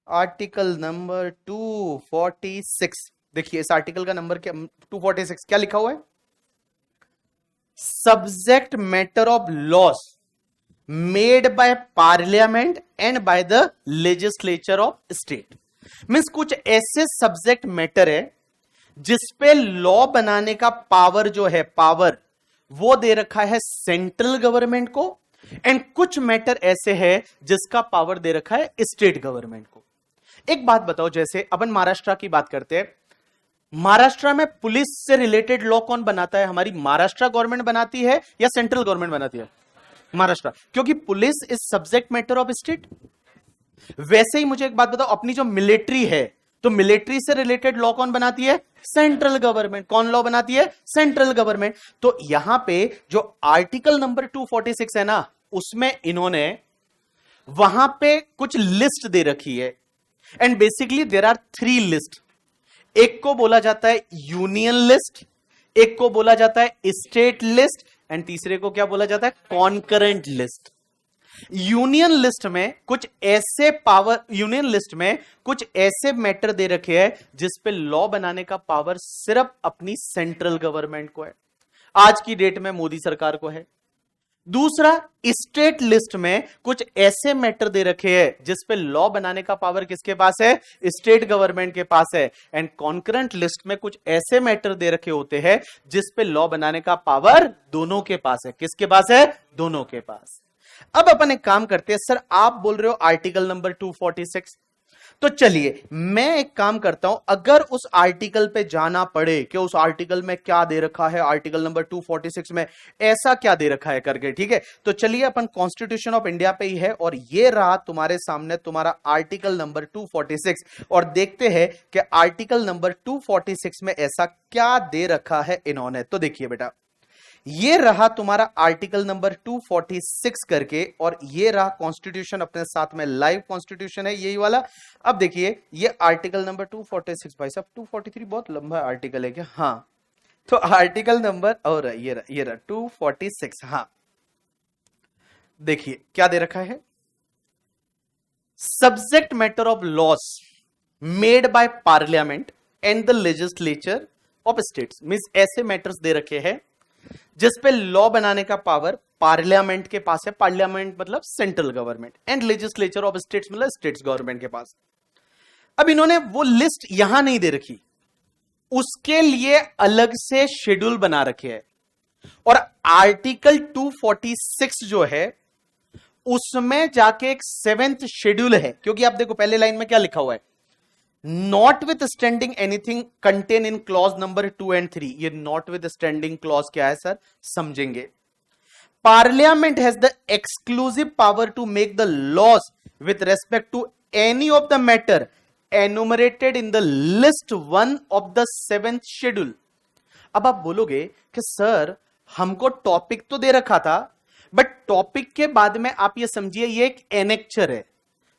आर्टिकल नंबर 246। देखिए इस आर्टिकल का नंबर क्या, 246 क्या लिखा हुआ है, subject matter of loss made by parliament and by the legislature of state. Means कुछ ऐसे सब्जेक्ट मैटर है जिसपे लॉ बनाने का पावर जो है, पावर वो दे रखा है सेंट्रल गवर्नमेंट को, एंड कुछ मैटर ऐसे है जिसका पावर दे रखा है स्टेट गवर्नमेंट को। एक बात बताओ, जैसे अपन महाराष्ट्र की बात करते हैं, महाराष्ट्र में पुलिस से रिलेटेड लॉ कौन बनाता है, हमारी महाराष्ट्र गवर्नमेंट बनाती है या सेंट्रल गवर्नमेंट बनाती है, महाराष्ट्र, क्योंकि police is subject matter of state. वैसे ही मुझे एक बात बताओ, अपनी जो मिलिट्री है, तो मिलिट्री से रिलेटेड लॉ कौन बनाती है, सेंट्रल गवर्नमेंट। कौन लॉ बनाती है, सेंट्रल गवर्नमेंट। तो यहां पे जो आर्टिकल नंबर 246 है ना, उसमें इन्होंने वहां पे कुछ लिस्ट दे रखी है, and basically there are 3 list. एक को बोला जाता है यूनियन लिस्ट, एक को बोला जाता है स्टेट लिस्ट, एंड तीसरे को क्या बोला जाता है, कॉन्करेंट लिस्ट। यूनियन लिस्ट में कुछ ऐसे पावर, यूनियन लिस्ट में कुछ ऐसे मैटर दे रखे हैं जिस पे लॉ बनाने का पावर सिर्फ अपनी सेंट्रल गवर्नमेंट को है, आज की डेट में मोदी सरकार को है। दूसरा, स्टेट लिस्ट में कुछ ऐसे मैटर दे रखे हैं जिस पे लॉ बनाने का पावर किसके पास है, स्टेट गवर्नमेंट के पास है। एंड कॉन्करेंट लिस्ट में कुछ ऐसे मैटर दे रखे होते हैं जिस पे लॉ बनाने का पावर दोनों के पास है। किसके पास है, दोनों के पास। अब अपन एक काम करते हैं, सर आप बोल रहे हो आर्टिकल नंबर 246, तो चलिए मैं एक काम करता हूं, अगर उस आर्टिकल पे जाना पड़े कि उस आर्टिकल में क्या दे रखा है, आर्टिकल नंबर 246 में ऐसा क्या दे रखा है करके, ठीक है, तो चलिए अपन कॉन्स्टिट्यूशन ऑफ इंडिया पे ही है, और ये रहा तुम्हारे सामने तुम्हारा आर्टिकल नंबर 246, और देखते हैं कि आर्टिकल नंबर 246 में ऐसा क्या दे रखा है इन्होंने। तो देखिए बेटा, ये रहा तुम्हारा आर्टिकल नंबर 246 करके, और ये रहा कॉन्स्टिट्यूशन अपने साथ में, लाइव कॉन्स्टिट्यूशन है यही वाला। अब देखिए ये आर्टिकल नंबर 246, भाई साहब 243 बहुत लंबा आर्टिकल है क्या, हाँ, तो आर्टिकल नंबर, और ये रहा 246, हाँ, देखिए क्या दे रखा है, subject matter of loss made by parliament and the legislature of states. Means ऐसे मैटर्स दे रखे हैं जिस पे लॉ बनाने का पावर पार्लियामेंट के पास है, पार्लियामेंट मतलब central government, and legislature of states मतलब स्टेट्स गवर्नमेंट के पास। अब इन्होंने वो लिस्ट यहां नहीं दे रखी, उसके लिए अलग से शेड्यूल बना रखे हैं, और आर्टिकल 246 जो है उसमें जाके एक 7th शेड्यूल है, क्योंकि आप देखो पहले लाइन में क्या लिखा हुआ है, not with standing anything contain in clause number 2 and 3। ये नॉट विथ स्टैंडिंग क्लॉज क्या है सर, समझेंगे। Parliament has the exclusive power to make the laws with respect to any of the matter enumerated in the list 1 of the 7th schedule. अब आप बोलोगे कि sir हमको topic तो दे रखा था, बट टॉपिक के बाद में आप ये समझिए ये एक एनेक्चर है,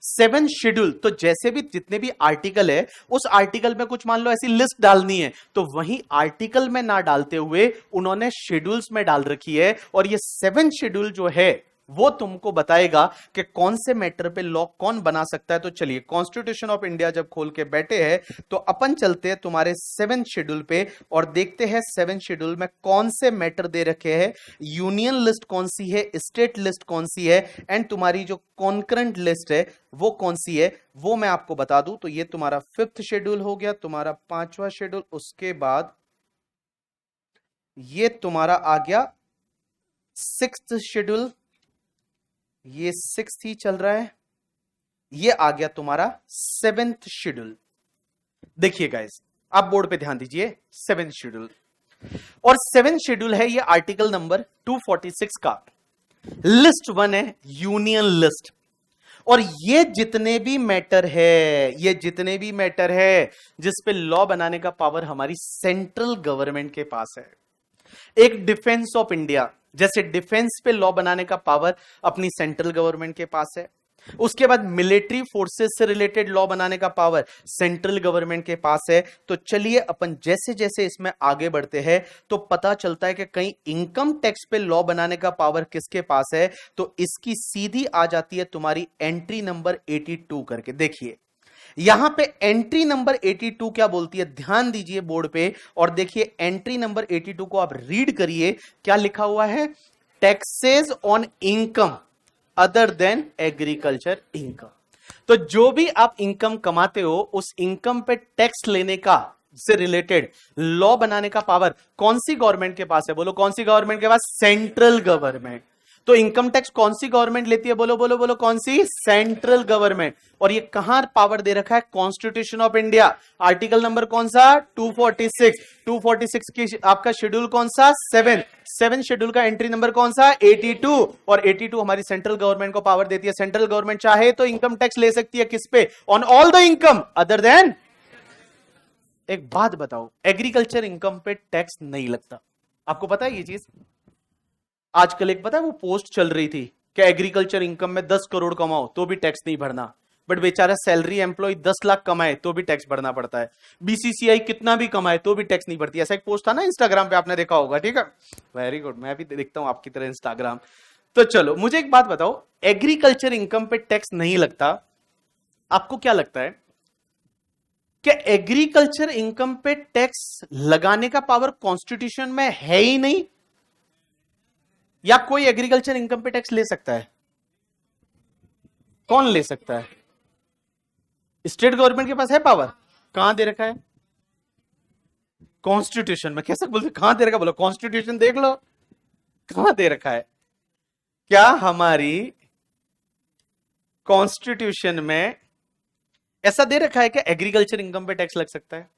7 शेड्यूल। तो जैसे भी जितने भी आर्टिकल है, उस आर्टिकल में कुछ मान लो ऐसी लिस्ट डालनी है, तो वही आर्टिकल में ना डालते हुए उन्होंने शेड्यूल्स में डाल रखी है, और ये 7 शेड्यूल जो है वो तुमको बताएगा कि कौन से मैटर पे लॉ कौन बना सकता है। तो चलिए कॉन्स्टिट्यूशन ऑफ इंडिया जब खोल के बैठे हैं तो अपन चलते हैं तुम्हारे 7 शेड्यूल पे, और देखते हैं 7 शेड्यूल में कौन से मैटर दे रखे हैं, यूनियन लिस्ट कौन सी है, स्टेट लिस्ट कौन सी है, एंड तुम्हारी जो कॉन्करेंट लिस्ट है वो कौन सी है, वो मैं आपको बता दूं। तो ये तुम्हारा 5th शेड्यूल हो गया, तुम्हारा 5वां शेड्यूल, उसके बाद ये तुम्हारा आ गया 6th शेड्यूल, ये 6th ही चल रहा है, ये आ गया तुम्हारा 7th शेड्यूल। देखिए गाइस आप बोर्ड पे ध्यान दीजिए, 7th शेड्यूल, और 7th शेड्यूल है ये आर्टिकल नंबर 246 का। लिस्ट 1 है यूनियन लिस्ट, और ये जितने भी मैटर है, ये जितने भी मैटर है जिस पे लॉ बनाने का पावर हमारी सेंट्रल गवर्नमेंट के पास है, एक डिफेंस ऑफ इंडिया, जैसे डिफेंस पे लॉ बनाने का पावर अपनी सेंट्रल गवर्नमेंट के पास है। उसके बाद मिलिट्री फोर्सेस से रिलेटेड लॉ बनाने का पावर सेंट्रल गवर्नमेंट के पास है। तो चलिए अपन जैसे जैसे इसमें आगे बढ़ते हैं तो पता चलता है कि कहीं इनकम टैक्स पे लॉ बनाने का पावर किसके पास है। तो इसकी सीधी आ जाती है तुम्हारी एंट्री नंबर 82 करके। देखिए यहां पे एंट्री नंबर 82 क्या बोलती है, ध्यान दीजिए बोर्ड पे और देखिए एंट्री नंबर 82 को आप रीड करिए। क्या लिखा हुआ है, taxes on income other than agriculture income. तो जो भी आप इनकम कमाते हो उस इनकम पे टैक्स लेने का से रिलेटेड लॉ बनाने का पावर कौन सी गवर्नमेंट के पास है, बोलो कौन सी गवर्नमेंट के पास, सेंट्रल गवर्नमेंट। तो इनकम टैक्स कौन सी गवर्नमेंट लेती है, बोलो बोलो बोलो कौन सी, सेंट्रल गवर्नमेंट। और ये कहां पावर दे रखा है, constitution of India article number कौन सा, 246। 246 की आपका शेड्यूल कौन सा, 7 शेड्यूल का एंट्री नंबर कौन सा, 82। और 82 हमारी सेंट्रल गवर्नमेंट को पावर देती है। सेंट्रल गवर्नमेंट चाहे तो इनकम टैक्स ले सकती है किस पे, on all the income other than. एक बात बताओ, एग्रीकल्चर इनकम पे टैक्स नहीं लगता, आपको पता है ये चीज। आजकल एक पता है वो पोस्ट चल रही थी कि एग्रीकल्चर इनकम में 10 करोड़ कमाओ तो भी टैक्स नहीं भरना। बट बेचारा सैलरी एम्प्लॉय 10 लाख कमाए तो भी टैक्स भरना पड़ता है। बीसीसीआई कितना भी कमाए तो भी टैक्स नहीं भरती। ऐसा एक पोस्ट था ना इंस्टाग्राम पे, आपने देखा होगा, ठीक है, वेरी गुड, मैं भी देखता हूं आपकी तरह इंस्टाग्राम। तो चलो मुझे एक बात बताओ, एग्रीकल्चर इनकम पे टैक्स नहीं लगता, आपको क्या लगता है कि एग्रीकल्चर इनकम पे टैक्स लगाने का पावर कॉन्स्टिट्यूशन में है ही नहीं, या कोई एग्रीकल्चर इनकम पे टैक्स ले सकता है, कौन ले सकता है, स्टेट गवर्नमेंट के पास है पावर, कहां दे रखा है, कॉन्स्टिट्यूशन में। कैसे बोलते कहां दे रखा, बोलो कॉन्स्टिट्यूशन देख लो कहां दे रखा है। क्या हमारी कॉन्स्टिट्यूशन में ऐसा दे रखा है कि एग्रीकल्चर इनकम पे टैक्स लग सकता है,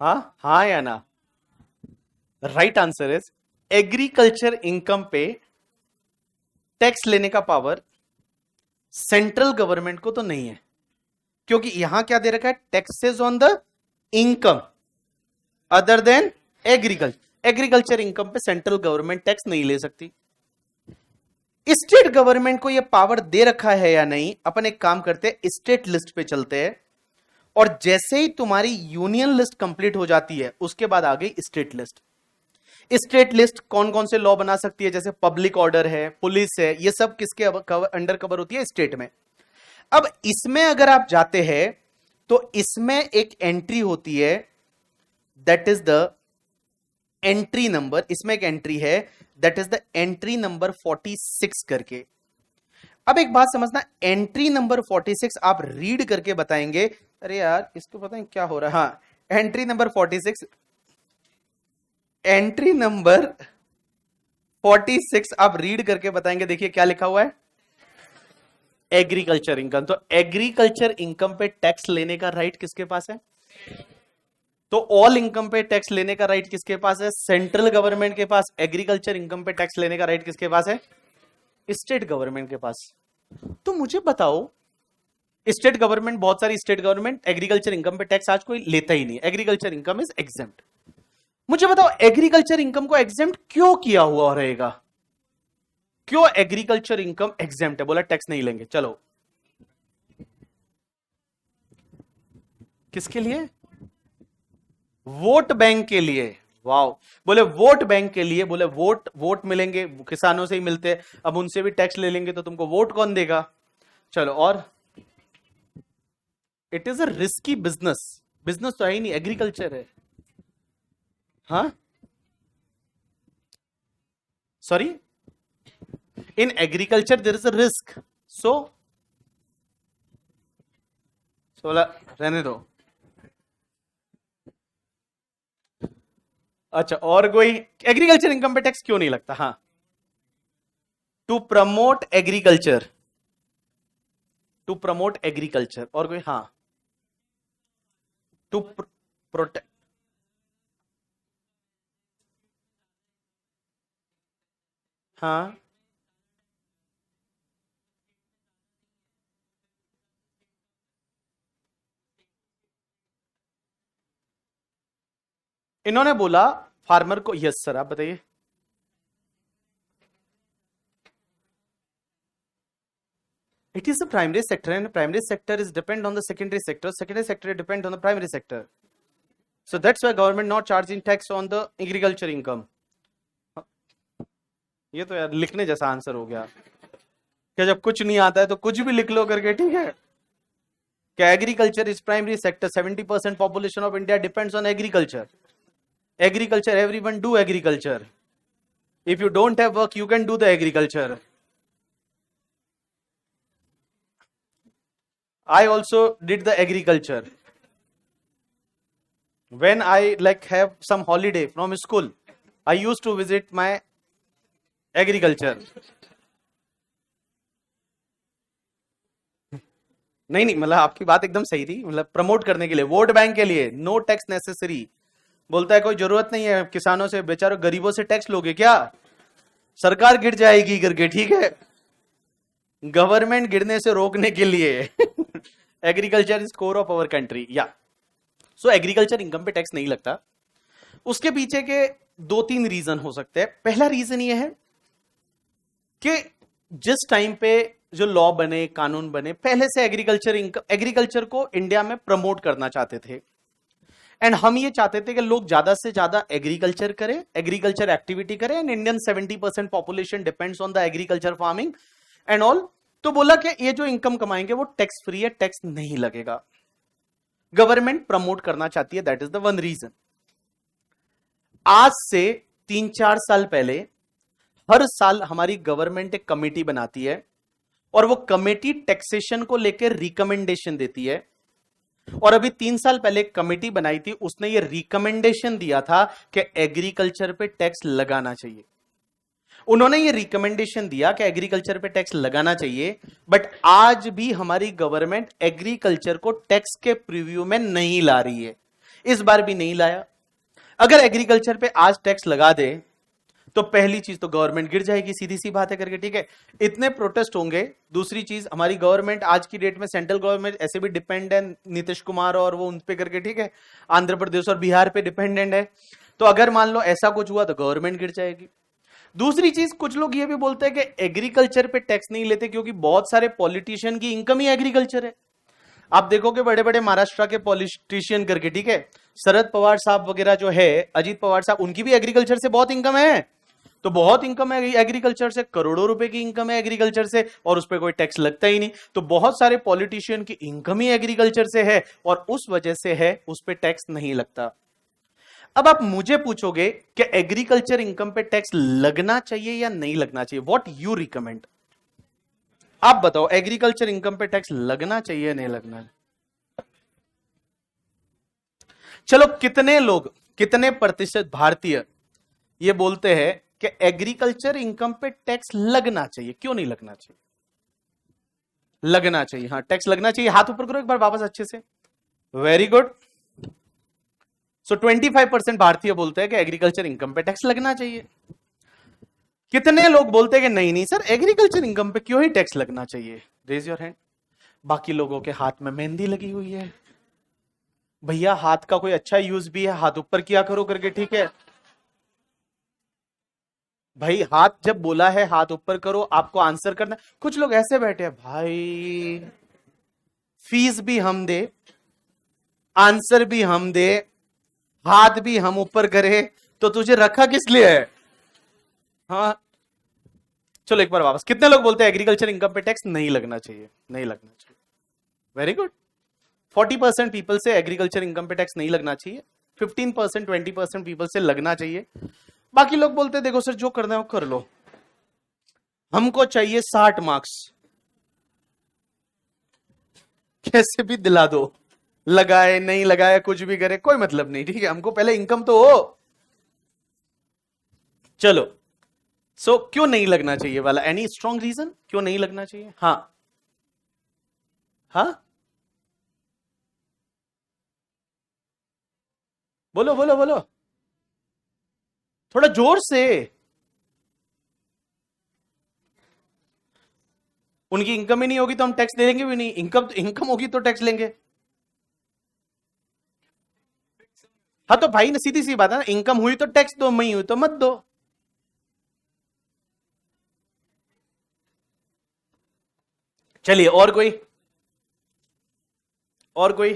हाँ या ना। Right answer is agriculture income पे टैक्स लेने का पावर सेंट्रल गवर्नमेंट को तो नहीं है, क्योंकि यहां क्या दे रखा है, taxes on the income other than agriculture. Agriculture income पे सेंट्रल गवर्नमेंट टैक्स नहीं ले सकती। स्टेट गवर्नमेंट को यह पावर दे रखा है या नहीं, अपन एक काम करते हैं, स्टेट लिस्ट पे चलते हैं और जैसे ही तुम्हारी यूनियन लिस्ट कंप्लीट हो जाती है उसके बाद आ गई स्टेट लिस्ट। स्टेट लिस्ट कौन कौन से लॉ बना सकती है, जैसे पब्लिक ऑर्डर है, पुलिस है, ये सब किसके अंडर कवर होती है, स्टेट में। अब इसमें अगर आप जाते हैं तो इसमें एक एंट्री होती है, that is the entry number, इसमें एक एंट्री है that is the entry number 46 करके। अब एक बात समझना, एंट्री नंबर 46 आप रीड करके बताएंगे, अरे यार इसको पता है क्या हो रहा है, हाँ एंट्री नंबर 46, एंट्री नंबर 46 आप रीड करके बताएंगे। देखिए क्या लिखा हुआ है, एग्रीकल्चर इनकम। तो एग्रीकल्चर इनकम पे टैक्स लेने का राइट किसके पास है, तो ऑल इनकम पे टैक्स लेने का राइट किसके पास है, सेंट्रल गवर्नमेंट के पास। एग्रीकल्चर इनकम पे टैक्स लेने का राइट किसके पास है, स्टेट गवर्नमेंट के पास। तो मुझे बताओ, स्टेट गवर्नमेंट, बहुत सारी स्टेट गवर्नमेंट एग्रीकल्चर इनकम पे टैक्स आज कोई लेता ही नहीं, एग्रीकल्चर इनकम इज एग्जेम्प्ट। मुझे बताओ एग्रीकल्चर इनकम को एग्जेम्प्ट क्यों किया हुआ रहेगा, क्यों एग्रीकल्चर इनकम एग्जेम्प्ट है, बोला टैक्स नहीं लेंगे। चलो किसके लिए, वोट बैंक के लिए। वाओ, बोले वोट बैंक के लिए, बोले वोट वोट मिलेंगे, किसानों से ही मिलते हैं, अब उनसे भी टैक्स ले लेंगे तो तुमको वोट कौन देगा। चलो, और it is a risky business, business तो है ही नहीं, एग्रीकल्चर है। हाँ sorry, in agriculture there is a risk, so बोला रहने दो। अच्छा, और कोई, एग्रीकल्चर इनकम पे टैक्स क्यों नहीं लगता, हाँ, to promote agriculture, to promote agriculture, और कोई, हाँ, टू प्रोटेक्ट, हाँ, इन्होंने बोला फार्मर को, यस सर आप बताइए। It is the primary sector, and primary sector is depend on the secondary sector. Secondary sector depend on the primary sector. So that's why government not charging tax on the agriculture income. ये तो यार लिखने जैसा answer हो गया कि जब कुछ नहीं आता है तो कुछ भी लिख लो करके, ठीक है। कि agriculture is primary sector, 70% population of India depends on agriculture. Agriculture, everyone do agriculture. If you don't have work you can do the agriculture. I also did the agriculture. When I like have some holiday from school, I used to visit my agriculture. नहीं मतलब आपकी बात एकदम सही थी, मतलब promote करने के लिए, वोट बैंक के लिए, नो टैक्स नेसेसरी। बोलता है कोई जरूरत नहीं है किसानों से, बेचारों गरीबों से टैक्स लोगे क्या, सरकार गिर जाएगी करके, ठीक है। गवर्नमेंट गिरने से रोकने के लिए agriculture is core of our country, या सो एग्रीकल्चर इनकम पे टैक्स नहीं लगता। उसके पीछे के 2-3 रीजन हो सकते हैं। पहला रीजन ये है कि जिस टाइम पे जो लॉ बने, कानून बने, पहले से एग्रीकल्चर को इंडिया में प्रमोट करना चाहते थे। एंड हम ये चाहते थे कि लोग ज्यादा से ज्यादा एग्रीकल्चर करें, एग्रीकल्चर एक्टिविटी करें। And Indian 70% population depends on the agriculture farming and all. तो बोला कि ये जो इनकम कमाएंगे वो टैक्स फ्री है, टैक्स नहीं लगेगा। गवर्नमेंट प्रमोट करना चाहती है, that is the one reason. आज से 3-4 साल पहले हर साल हमारी गवर्नमेंट एक कमेटी बनाती है और वो कमेटी टैक्सेशन को लेकर रिकमेंडेशन देती है। और अभी 3 साल पहले एक कमेटी बनाई थी, उसने ये रिकमेंडेशन दिया था कि एग्रीकल्चर पे टैक्स लगाना चाहिए। उन्होंने ये रिकमेंडेशन दिया कि एग्रीकल्चर पे टैक्स लगाना चाहिए, बट आज भी हमारी गवर्नमेंट एग्रीकल्चर को टैक्स के प्रीव्यू में नहीं ला रही है। इस बार भी नहीं लाया। अगर एग्रीकल्चर पे आज टैक्स लगा दे तो पहली चीज तो गवर्नमेंट गिर जाएगी, सीधी सी बात है करके, ठीक है। इतने प्रोटेस्ट होंगे। दूसरी चीज, हमारी गवर्नमेंट आज की डेट में, सेंट्रल गवर्नमेंट ऐसे भी डिपेंड है नीतीश कुमार और वो उन पे करके, ठीक है, आंध्र प्रदेश और बिहार पे डिपेंडेंट है। तो अगर मान लो ऐसा कुछ हुआ तो गवर्नमेंट गिर जाएगी। दूसरी चीज, कुछ लोग ये भी बोलते हैं कि एग्रीकल्चर पे टैक्स नहीं लेते क्योंकि बहुत सारे पॉलिटिशियन की इनकम ही एग्रीकल्चर है। आप देखोगे बड़े बड़े महाराष्ट्र के पॉलिटिशियन करके, ठीक है, शरद पवार साहब वगैरह जो है, अजीत पवार साहब, उनकी भी एग्रीकल्चर से बहुत इनकम है। तो बहुत इनकम है एग्रीकल्चर से, करोड़ों रुपए की इनकम है एग्रीकल्चर से, और उस पर कोई टैक्स लगता ही नहीं। तो बहुत सारे पॉलिटिशियन की इनकम ही एग्रीकल्चर से है और उस वजह से है, उस पर टैक्स नहीं लगता। अब आप मुझे पूछोगे कि एग्रीकल्चर इनकम पे टैक्स लगना चाहिए या नहीं लगना चाहिए, व्हाट यू रिकमेंड? आप बताओ, एग्रीकल्चर इनकम पे टैक्स लगना चाहिए या नहीं लगना? चलो, कितने लोग, कितने प्रतिशत भारतीय ये बोलते हैं कि एग्रीकल्चर इनकम पे टैक्स लगना चाहिए? क्यों नहीं लगना चाहिए? लगना चाहिए, हाँ टैक्स लगना चाहिए। हाथ ऊपर करो एक बार वापस अच्छे से। Very good. सो 25% भारतीय बोलते हैं कि एग्रीकल्चर इनकम पे टैक्स लगना चाहिए। कितने लोग बोलते हैं कि नहीं नहीं सर, एग्रीकल्चर इनकम पे क्यों ही टैक्स लगना चाहिए? Raise your hand. बाकी लोगों के हाथ में मेहंदी लगी हुई है। भैया हाथ का कोई अच्छा यूज भी है, हाथ ऊपर किया करो करके, ठीक है भाई। हाथ जब बोला है हाथ ऊपर करो, आपको आंसर करना। कुछ लोग ऐसे बैठे हैं, भाई फीस भी हम दे, आंसर भी हम दे, हाथ भी हम ऊपर करे, तो तुझे रखा किस लिए है? हाँ चलो एक बार वापस। कितने लोग बोलते हैं एग्रीकल्चर इनकम पे टैक्स नहीं लगना चाहिए? नहीं लगना चाहिए। Very good. 40% पीपल से एग्रीकल्चर इनकम पे टैक्स नहीं लगना चाहिए, 15% 20% पीपल से लगना चाहिए। बाकी लोग बोलते हैं देखो सर जो करना है वो कर लो, हमको चाहिए 60 मार्क्स, कैसे भी दिला दो, लगाए नहीं लगाए कुछ भी करे कोई मतलब नहीं, ठीक है, हमको पहले इनकम तो हो। चलो, सो क्यों नहीं लगना चाहिए वाला, एनी स्ट्रॉन्ग रीजन क्यों नहीं लगना चाहिए? हाँ हाँ बोलो बोलो बोलो, थोड़ा जोर से। उनकी इनकम ही नहीं होगी तो हम टैक्स दे देंगे भी नहीं। इनकम होगी तो टैक्स लेंगे। हाँ तो भाई, सीधी सी बात है ना, इनकम हुई तो टैक्स दो, नहीं हुई तो मत दो। चलिए, और कोई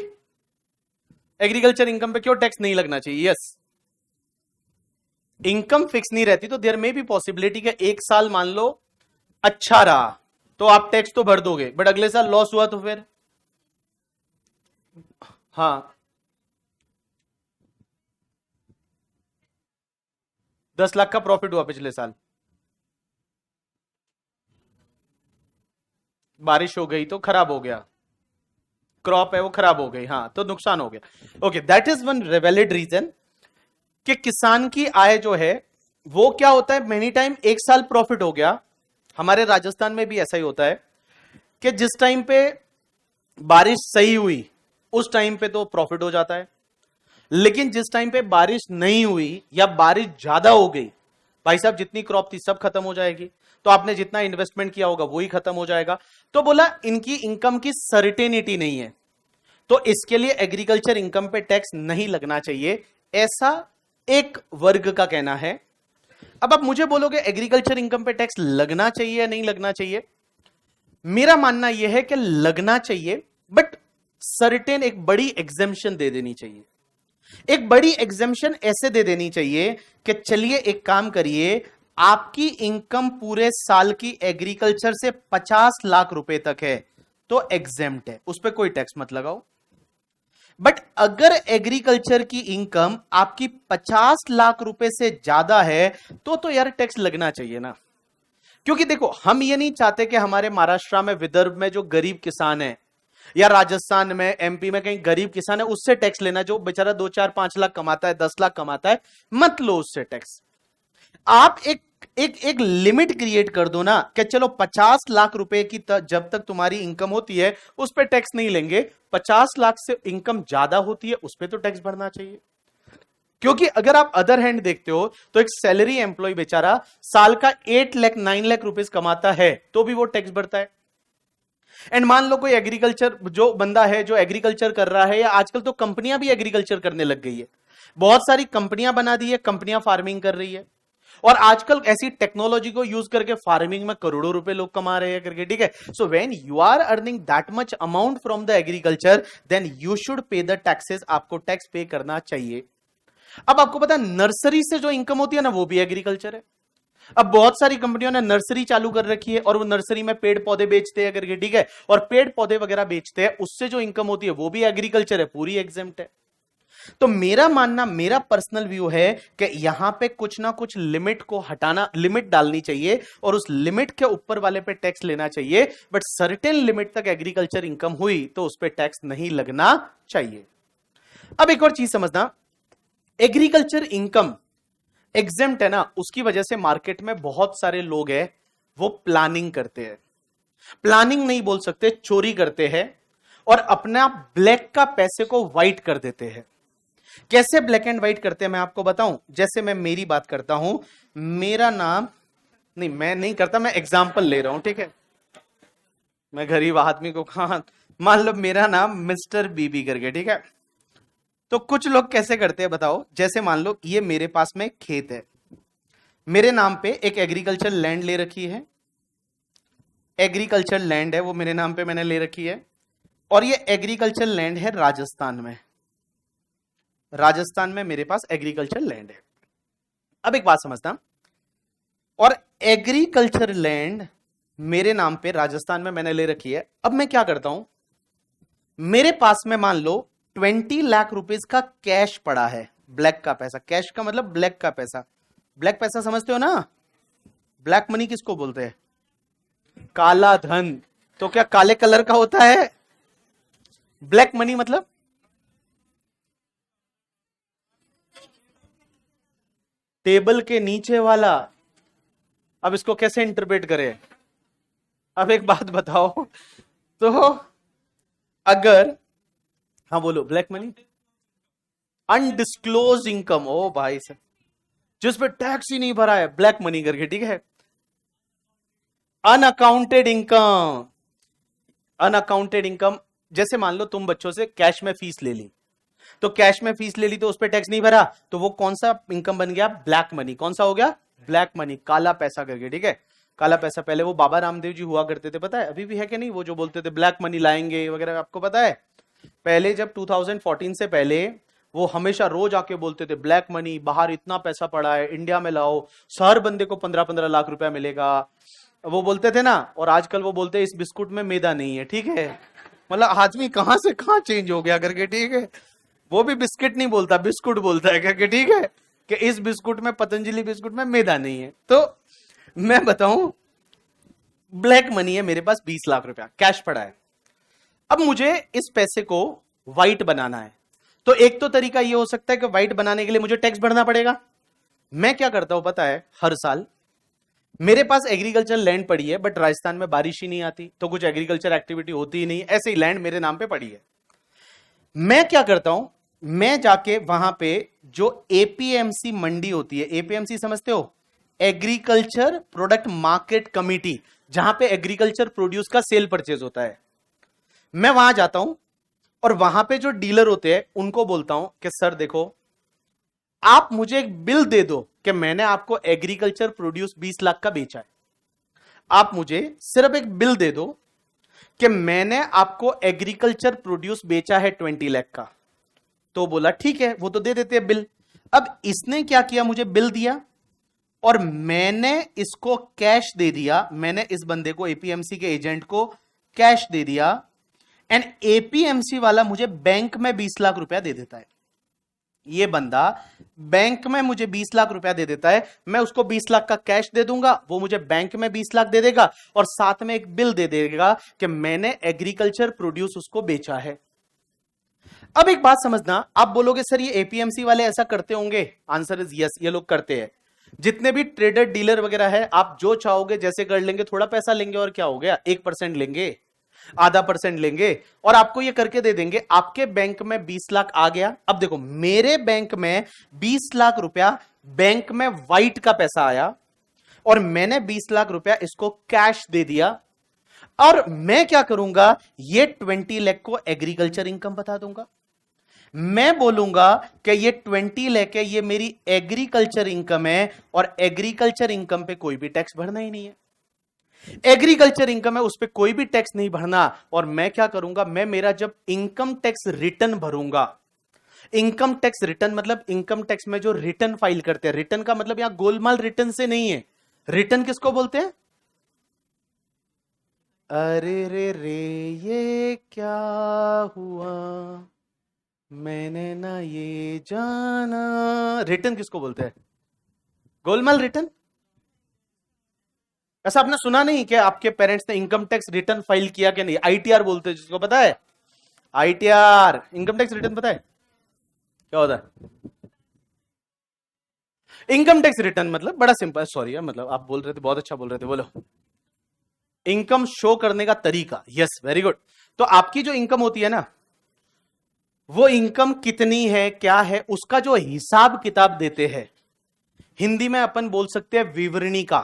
एग्रीकल्चर इनकम पे क्यों टैक्स नहीं लगना चाहिए? यस, इनकम फिक्स नहीं रहती तो देयर में भी पॉसिबिलिटी कि एक साल मान लो अच्छा रहा तो आप टैक्स तो भर दोगे, बट अगले साल लॉस हुआ तो फिर? हाँ, 10 लाख का प्रॉफिट हुआ पिछले साल, बारिश हो गई तो खराब हो गया, क्रॉप है वो खराब हो गई, हाँ तो नुकसान हो गया। Okay, that is one valid reason कि किसान की आय जो है वो क्या होता है, मेनी टाइम एक साल प्रॉफिट हो गया। हमारे राजस्थान में भी ऐसा ही होता है कि जिस टाइम पे बारिश सही हुई उस टाइम पे तो प्रॉफिट हो जाता है, लेकिन जिस टाइम पे बारिश नहीं हुई या बारिश ज्यादा हो गई, भाई साहब जितनी क्रॉप थी सब खत्म हो जाएगी, तो आपने जितना इन्वेस्टमेंट किया होगा वही खत्म हो जाएगा। तो बोला इनकी इनकम की सर्टेनिटी नहीं है, तो इसके लिए एग्रीकल्चर इनकम पे टैक्स नहीं लगना चाहिए, ऐसा एक वर्ग का कहना है। अब आप मुझे बोलोगे एग्रीकल्चर इनकम पे टैक्स लगना चाहिए या नहीं लगना चाहिए? मेरा मानना यह है कि लगना चाहिए, बट सर्टेन एक बड़ी एग्जेम्पशन दे देनी चाहिए। एक बड़ी एग्जेम्पशन ऐसे दे देनी चाहिए कि चलिए एक काम करिए, आपकी इनकम पूरे साल की एग्रीकल्चर से 50 लाख रुपए तक है तो एग्जेम्प्ट है, उस पर कोई टैक्स मत लगाओ। बट अगर एग्रीकल्चर की इनकम आपकी 50 लाख रुपए से ज्यादा है तो यार टैक्स लगना चाहिए ना। क्योंकि देखो, हम ये नहीं चाहते कि हमारे महाराष्ट्र में, विदर्भ में जो गरीब किसान है, या राजस्थान में, एमपी में कहीं गरीब किसान है उससे टैक्स लेना, जो बेचारा 2 4 5 लाख कमाता है, 10 लाख कमाता है, मत लो उससे टैक्स। आप एक एक एक लिमिट क्रिएट कर दो ना कि चलो 50 लाख रुपए की जब तक तुम्हारी इनकम होती है उस पर टैक्स नहीं लेंगे, 50 लाख से इनकम ज्यादा होती है उस पर तो टैक्स भरना चाहिए। क्योंकि अगर आप अदर हैंड देखते हो तो एक सैलरी एम्प्लॉय बेचारा साल का 8 लाख 9 लाख रुपीस कमाता है तो भी वो टैक्स भरता है। एंड मान लो कोई एग्रीकल्चर जो बंदा है जो एग्रीकल्चर कर रहा है, या आजकल तो कंपनियां भी एग्रीकल्चर करने लग गई है, बहुत सारी कंपनियां बना दी है, कंपनियां फार्मिंग कर रही है, और आजकल ऐसी टेक्नोलॉजी को यूज करके फार्मिंग में करोड़ों रुपए लोग कमा रहे हैं करके, ठीक है। So when you are earning that much amount from the agriculture then you should pay the taxes, आपको टैक्स पे करना चाहिए। अब आपको पता है नर्सरी से जो इनकम होती है ना वो भी एग्रीकल्चर है। अब बहुत सारी कंपनियों ने नर्सरी चालू कर रखी है और वो नर्सरी में पेड़ पौधे बेचते हैं करके, ठीक है, और पेड़ पौधे वगैरह बेचते हैं, उससे जो इनकम होती है वो भी एग्रीकल्चर है, पूरी एग्जेम्प्ट है। तो मेरा मानना, मेरा पर्सनल व्यू है कि यहां पे कुछ ना कुछ लिमिट को हटाना, लिमिट डालनी चाहिए और उस लिमिट के ऊपर वाले पे टैक्स लेना चाहिए, बट सर्टेन लिमिट तक एग्रीकल्चर इनकम हुई तो उस पर टैक्स नहीं लगना चाहिए। अब एक और चीज समझना, एग्रीकल्चर इनकम एग्जेम्प्ट है ना, उसकी वजह से मार्केट में बहुत सारे लोग हैं वो प्लानिंग करते हैं, प्लानिंग नहीं बोल सकते, चोरी करते हैं और अपना ब्लैक का पैसे को व्हाइट कर देते हैं। कैसे ब्लैक एंड व्हाइट करते हैं मैं आपको बताऊं। जैसे मैं मेरी बात करता हूं, मेरा नाम, नहीं मैं नहीं करता, मैं एग्जांपल ले रहा हूं, ठीक है, मैं गरीब आदमी को कहा, मान लो मेरा नाम मिस्टर बीबी करके, ठीक है, तो कुछ लोग कैसे करते हैं बताओ। जैसे मान लो ये मेरे पास में खेत है, मेरे नाम पे एक एग्रीकल्चर लैंड ले रखी है, एग्रीकल्चर लैंड है वो मेरे नाम पे मैंने ले रखी है, और ये एग्रीकल्चर लैंड है राजस्थान में, राजस्थान में मेरे पास एग्रीकल्चर लैंड है। अब एक बात समझना, और एग्रीकल्चर लैंड मेरे नाम पे राजस्थान में मैंने ले रखी है। अब मैं क्या करता हूं, मेरे पास में मान लो 20 लाख रुपीस का कैश पड़ा है, ब्लैक का पैसा, कैश का मतलब ब्लैक का पैसा, ब्लैक पैसा समझते हो ना, ब्लैक मनी किसको बोलते हैं, काला धन। तो क्या काले कलर का होता है ब्लैक मनी मतलब? टेबल के नीचे वाला। अब इसको कैसे इंटरप्रेट करें? अब एक बात बताओ, तो अगर, हाँ बोलो, ब्लैक मनी, अनडिस्क्लोज इनकम, ओ भाई साहब जिस पे टैक्स ही नहीं भरा है, ब्लैक मनी करके, ठीक है। अनअकाउंटेड इनकम, अनअकाउंटेड इनकम, जैसे मान लो तुम बच्चों से कैश में फीस ले ली, तो कैश में फीस ले ली तो उस पर टैक्स नहीं भरा, तो वो कौन सा इनकम बन गया? Black money. कौन सा हो गया? ब्लैक मनी, काला पैसा करके, ठीक है। काला पैसा, पहले वो बाबा रामदेव जी हुआ करते थे, पता है अभी भी है कि नहीं, वो जो बोलते थे ब्लैक मनी लाएंगे वगैरह, आपको पता है? पहले जब 2014 से पहले वो हमेशा रोज आके बोलते थे ब्लैक मनी, बाहर इतना पैसा पड़ा है, इंडिया में लाओ, हर बंदे को 15-15 लाख रुपया मिलेगा, वो बोलते थे ना। और आजकल वो बोलते हैं इस बिस्कुट में मैदा नहीं है, ठीक है। मतलब आदमी कहां से कहां चेंज हो गया करके, ठीक है। वो भी बिस्किट नहीं बोलता, बिस्कुट बोलता है करके, ठीक है, कि इस बिस्कुट में, पतंजलि बिस्कुट में मैदा नहीं है। तो मैं बताऊं, ब्लैक मनी है मेरे पास 20 लाख रुपया कैश पड़ा है। अब मुझे इस पैसे को व्हाइट बनाना है, तो एक तो तरीका यह हो सकता है कि व्हाइट बनाने के लिए मुझे टैक्स भरना पड़ेगा। मैं क्या करता हूं पता है? हर साल मेरे पास एग्रीकल्चर लैंड पड़ी है, बट राजस्थान में बारिश ही नहीं आती, तो कुछ एग्रीकल्चर एक्टिविटी होती ही नहीं, ऐसे ही लैंड मेरे नाम पे पड़ी है। मैं क्या करता हूं, मैं जाके वहां पे जो एपीएमसी मंडी होती है, एपीएमसी समझते हो? एग्रीकल्चर प्रोडक्ट मार्केट कमिटी, जहां पे एग्रीकल्चर प्रोड्यूस का सेल परचेज होता है, मैं वहां जाता हूं और वहां पे जो डीलर होते हैं उनको बोलता हूं कि सर देखो, आप मुझे एक बिल दे दो कि मैंने आपको एग्रीकल्चर प्रोड्यूस 20 लाख का बेचा है। आप मुझे सिर्फ एक बिल दे दो कि मैंने आपको एग्रीकल्चर प्रोड्यूस बेचा है 20 लाख का। तो बोला ठीक है, वो तो दे देते हैं बिल। अब इसने क्या किया, मुझे बिल दिया और मैंने इसको कैश दे दिया, मैंने इस बंदे को, एपीएमसी के एजेंट को कैश दे दिया, एंड एपीएमसी वाला मुझे बैंक में 20 लाख रुपया दे देता है। ये बंदा बैंक में मुझे 20 लाख रुपया दे देता है, मैं उसको 20 लाख का कैश दे दूंगा, वो मुझे बैंक में 20 लाख दे देगा और साथ में एक बिल दे देगा कि मैंने एग्रीकल्चर प्रोड्यूस उसको बेचा है। अब एक बात समझना, आप बोलोगे सर ये एपीएमसी वाले ऐसा करते होंगे? आंसर इज यस, ये लोग करते हैं। जितने भी ट्रेडर डीलर वगैरह है, आप जो चाहोगे जैसे कर लेंगे, थोड़ा पैसा लेंगे और क्या हो गया, 1% लेंगे, आधा % लेंगे और आपको ये करके दे देंगे। आपके बैंक में 20 लाख आ गया। अब देखो, मेरे बैंक में 20 लाख रुपया बैंक में व्हाइट का पैसा आया और मैंने 20 लाख रुपया इसको कैश दे दिया, और मैं क्या करूंगा, ये 20 लाख को एग्रीकल्चर इनकम बता दूंगा। मैं बोलूंगा कि ये 20 लाख है, ये मेरी एग्रीकल्चर इनकम है और एग्रीकल्चर इनकम पे कोई भी टैक्स भरना ही नहीं है। एग्रीकल्चर इनकम है, उस पर कोई भी टैक्स नहीं भरना। और मैं क्या करूंगा, मैं मेरा जब इनकम टैक्स रिटर्न भरूंगा, इनकम टैक्स रिटर्न मतलब इनकम टैक्स में जो रिटर्न फाइल करते हैं, रिटर्न का मतलब यहां गोलमाल रिटर्न से नहीं है। रिटर्न किसको बोलते हैं? अरे रे रे ये क्या हुआ, मैंने ना ये जाना। रिटर्न किसको बोलते हैं? गोलमाल रिटर्न। ऐसा आपने सुना नहीं कि आपके पेरेंट्स ने इनकम टैक्स रिटर्न फाइल किया कि नहीं? आईटीआर बोलते हैं जिसको, पता है? आईटीआर, इनकम टैक्स रिटर्न, पता है क्या होता है? इनकम टैक्स रिटर्न मतलब बड़ा सिंपल, सॉरी मतलब आप बोल रहे थे, बहुत अच्छा बोल रहे थे, बोलो। इनकम शो करने का तरीका, यस वेरी गुड। तो आपकी जो इनकम होती है ना, वो इनकम कितनी है, क्या है, उसका जो हिसाब किताब देते हैं, हिंदी में अपन बोल सकते हैं विवरणी का,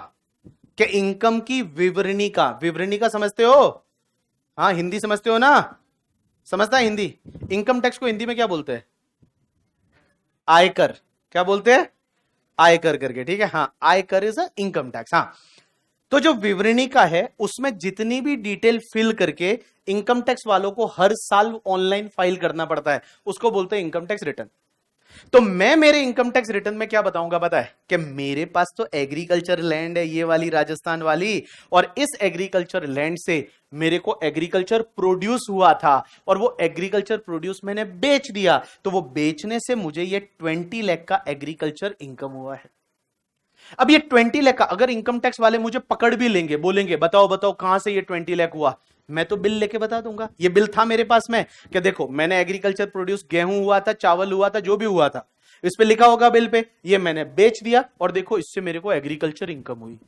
कि इनकम की विवरणी का। विवरणी का समझते हो? हाँ, हिंदी समझते हो ना? समझता है हिंदी? इनकम टैक्स को हिंदी में क्या बोलते हैं? आयकर। क्या बोलते हैं? आयकर करके, ठीक है। हाँ, आयकर इज अ इनकम टैक्स। हाँ, तो जो विवरणी का है उसमें जितनी भी डिटेल फिल करके इनकम टैक्स वालों को हर साल ऑनलाइन फाइल करना पड़ता है, उसको बोलते हैं इनकम टैक्स रिटर्न। तो मैं मेरे इनकम टैक्स रिटर्न में क्या बताऊंगा पता है? कि मेरे पास तो एग्रीकल्चर लैंड है, ये वाली राजस्थान वाली, और इस एग्रीकल्चर लैंड से मेरे को एग्रीकल्चर प्रोड्यूस हुआ था और वो एग्रीकल्चर प्रोड्यूस मैंने बेच दिया, तो वो बेचने से मुझे ये 20 लाख का एग्रीकल्चर इनकम हुआ है। अब ये 20 लाख का अगर इनकम टैक्स वाले मुझे पकड़ भी लेंगे, बोलेंगे बताओ बताओ कहां से ये 20 लाख हुआ, मैं तो बिल लेके बता दूंगा। ये बिल था मेरे पास में कि देखो मैंने एग्रीकल्चर प्रोड्यूस, गेहूं हुआ था, चावल हुआ था, जो भी हुआ था, इस पे लिखा होगा बिल पे, ये मैंने बेच दिया और देखो इससे मेरे को एग्रीकल्चर इनकम हुई।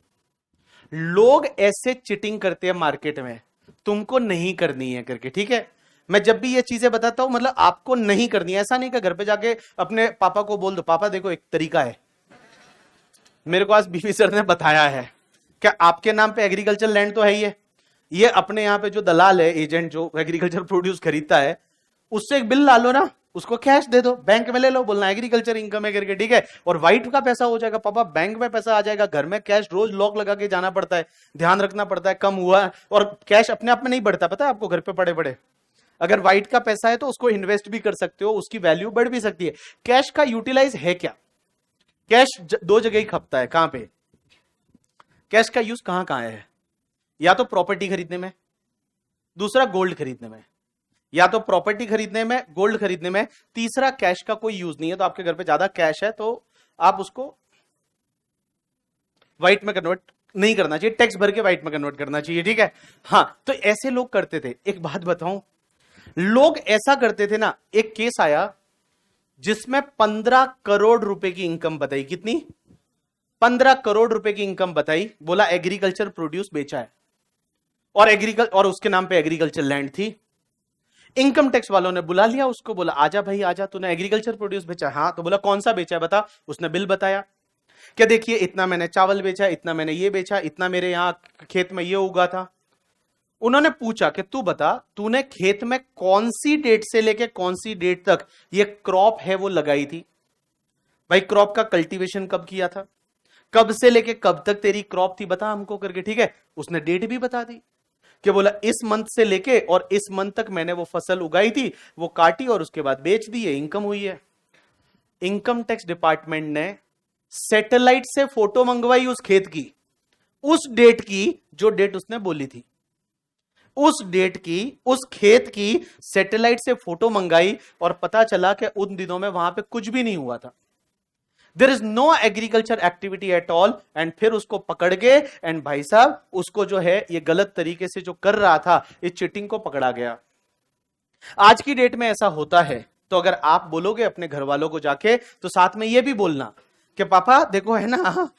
लोग ऐसे चिटिंग करते हैं मार्केट में, तुमको नहीं करनी है करके, ठीक है। मैं जब भी ये चीजें बताता हूं, मतलब आपको नहीं करनी है। ऐसा नहीं कि घर पे जाके अपने पापा को बोल दो, पापा देखो एक तरीका है, मेरे को आज बीवी सर ने बताया है, क्या आपके नाम पे एग्रीकल्चर लैंड तो है ही है, ये अपने यहां पे जो दलाल है, एजेंट जो एग्रीकल्चर प्रोड्यूस खरीदता है, उससे एक बिल ला लो ना, उसको कैश दे दो, बैंक में ले लो, बोलना एग्रीकल्चर इनकम है करके, ठीक है। और व्हाइट का पैसा हो जाएगा, पापा बैंक में पैसा आ जाएगा, घर में कैश रोज लॉक लगा के जाना पड़ता है, ध्यान रखना पड़ता है, कम हुआ। और कैश अपने आप में नहीं बढ़ता, पता है आपको, घर पे पड़े पड़े। अगर व्हाइट का पैसा है तो उसको इन्वेस्ट भी कर सकते हो, उसकी वैल्यू बढ़ भी सकती है। कैश का यूटिलाइज है क्या? कैश दो जगह ही खपता है, कहां पे? कैश का यूज कहां कहां है? या तो प्रॉपर्टी खरीदने में, दूसरा गोल्ड खरीदने में। या तो प्रॉपर्टी खरीदने में, गोल्ड खरीदने में, तीसरा कैश का कोई यूज नहीं है। तो आपके घर पे ज्यादा कैश है तो आप उसको व्हाइट में कन्वर्ट नहीं करना चाहिए, टैक्स भर के व्हाइट में कन्वर्ट करना चाहिए, ठीक है। हाँ, तो ऐसे लोग करते थे। एक बात बताऊं, लोग ऐसा करते थे ना, एक केस आया जिसमें 15 करोड़ रुपए की इनकम बताई। कितनी? 15 करोड़ रुपए की इनकम बताई। बोला एग्रीकल्चर प्रोड्यूस बेचा है, और उसके नाम पे एग्रीकल्चर लैंड थी। इनकम टैक्स वालों ने बुला लिया उसको, बोला आजा भाई आजा, तूने एग्रीकल्चर प्रोड्यूस बेचा? हाँ। तो बोला कौन सा बेचा है बता। उसने बिल बताया, क्या देखिए इतना मैंने चावल बेचा, इतना मैंने ये बेचा, इतना मेरे यहां खेत में ये उगा था। उन्होंने पूछा कि तू बता, तूने खेत में कौन सी डेट से लेके कौन सी डेट तक ये क्रॉप है वो लगाई थी? भाई क्रॉप का कल्टीवेशन कब किया था, कब से लेके कब तक तेरी क्रॉप थी, बता हमको करके, ठीक है। उसने डेट भी बता दी कि बोला इस मंथ से लेके और इस मंथ तक मैंने वो फसल उगाई थी, वो काटी और उसके बाद बेच दी है, इनकम हुई है। इनकम टैक्स डिपार्टमेंट ने सैटेलाइट से फोटो मंगवाई उस खेत की, उस डेट की जो डेट उसने बोली थी, उस डेट की, उस खेत की सैटेलाइट से फोटो मंगाई, और पता चला कि उन दिनों में वहां पे कुछ भी नहीं हुआ था। There is no agriculture activity at all. And फिर उसको पकड़ के, एंड भाई साहब उसको जो है ये गलत तरीके से जो कर रहा था, इस चीटिंग को पकड़ा गया। आज की डेट में ऐसा होता है तो अगर आप बोलोगे अपने घर वालों को जाके, तो साथ में ये भी बोलना कि पापा देखो है ना,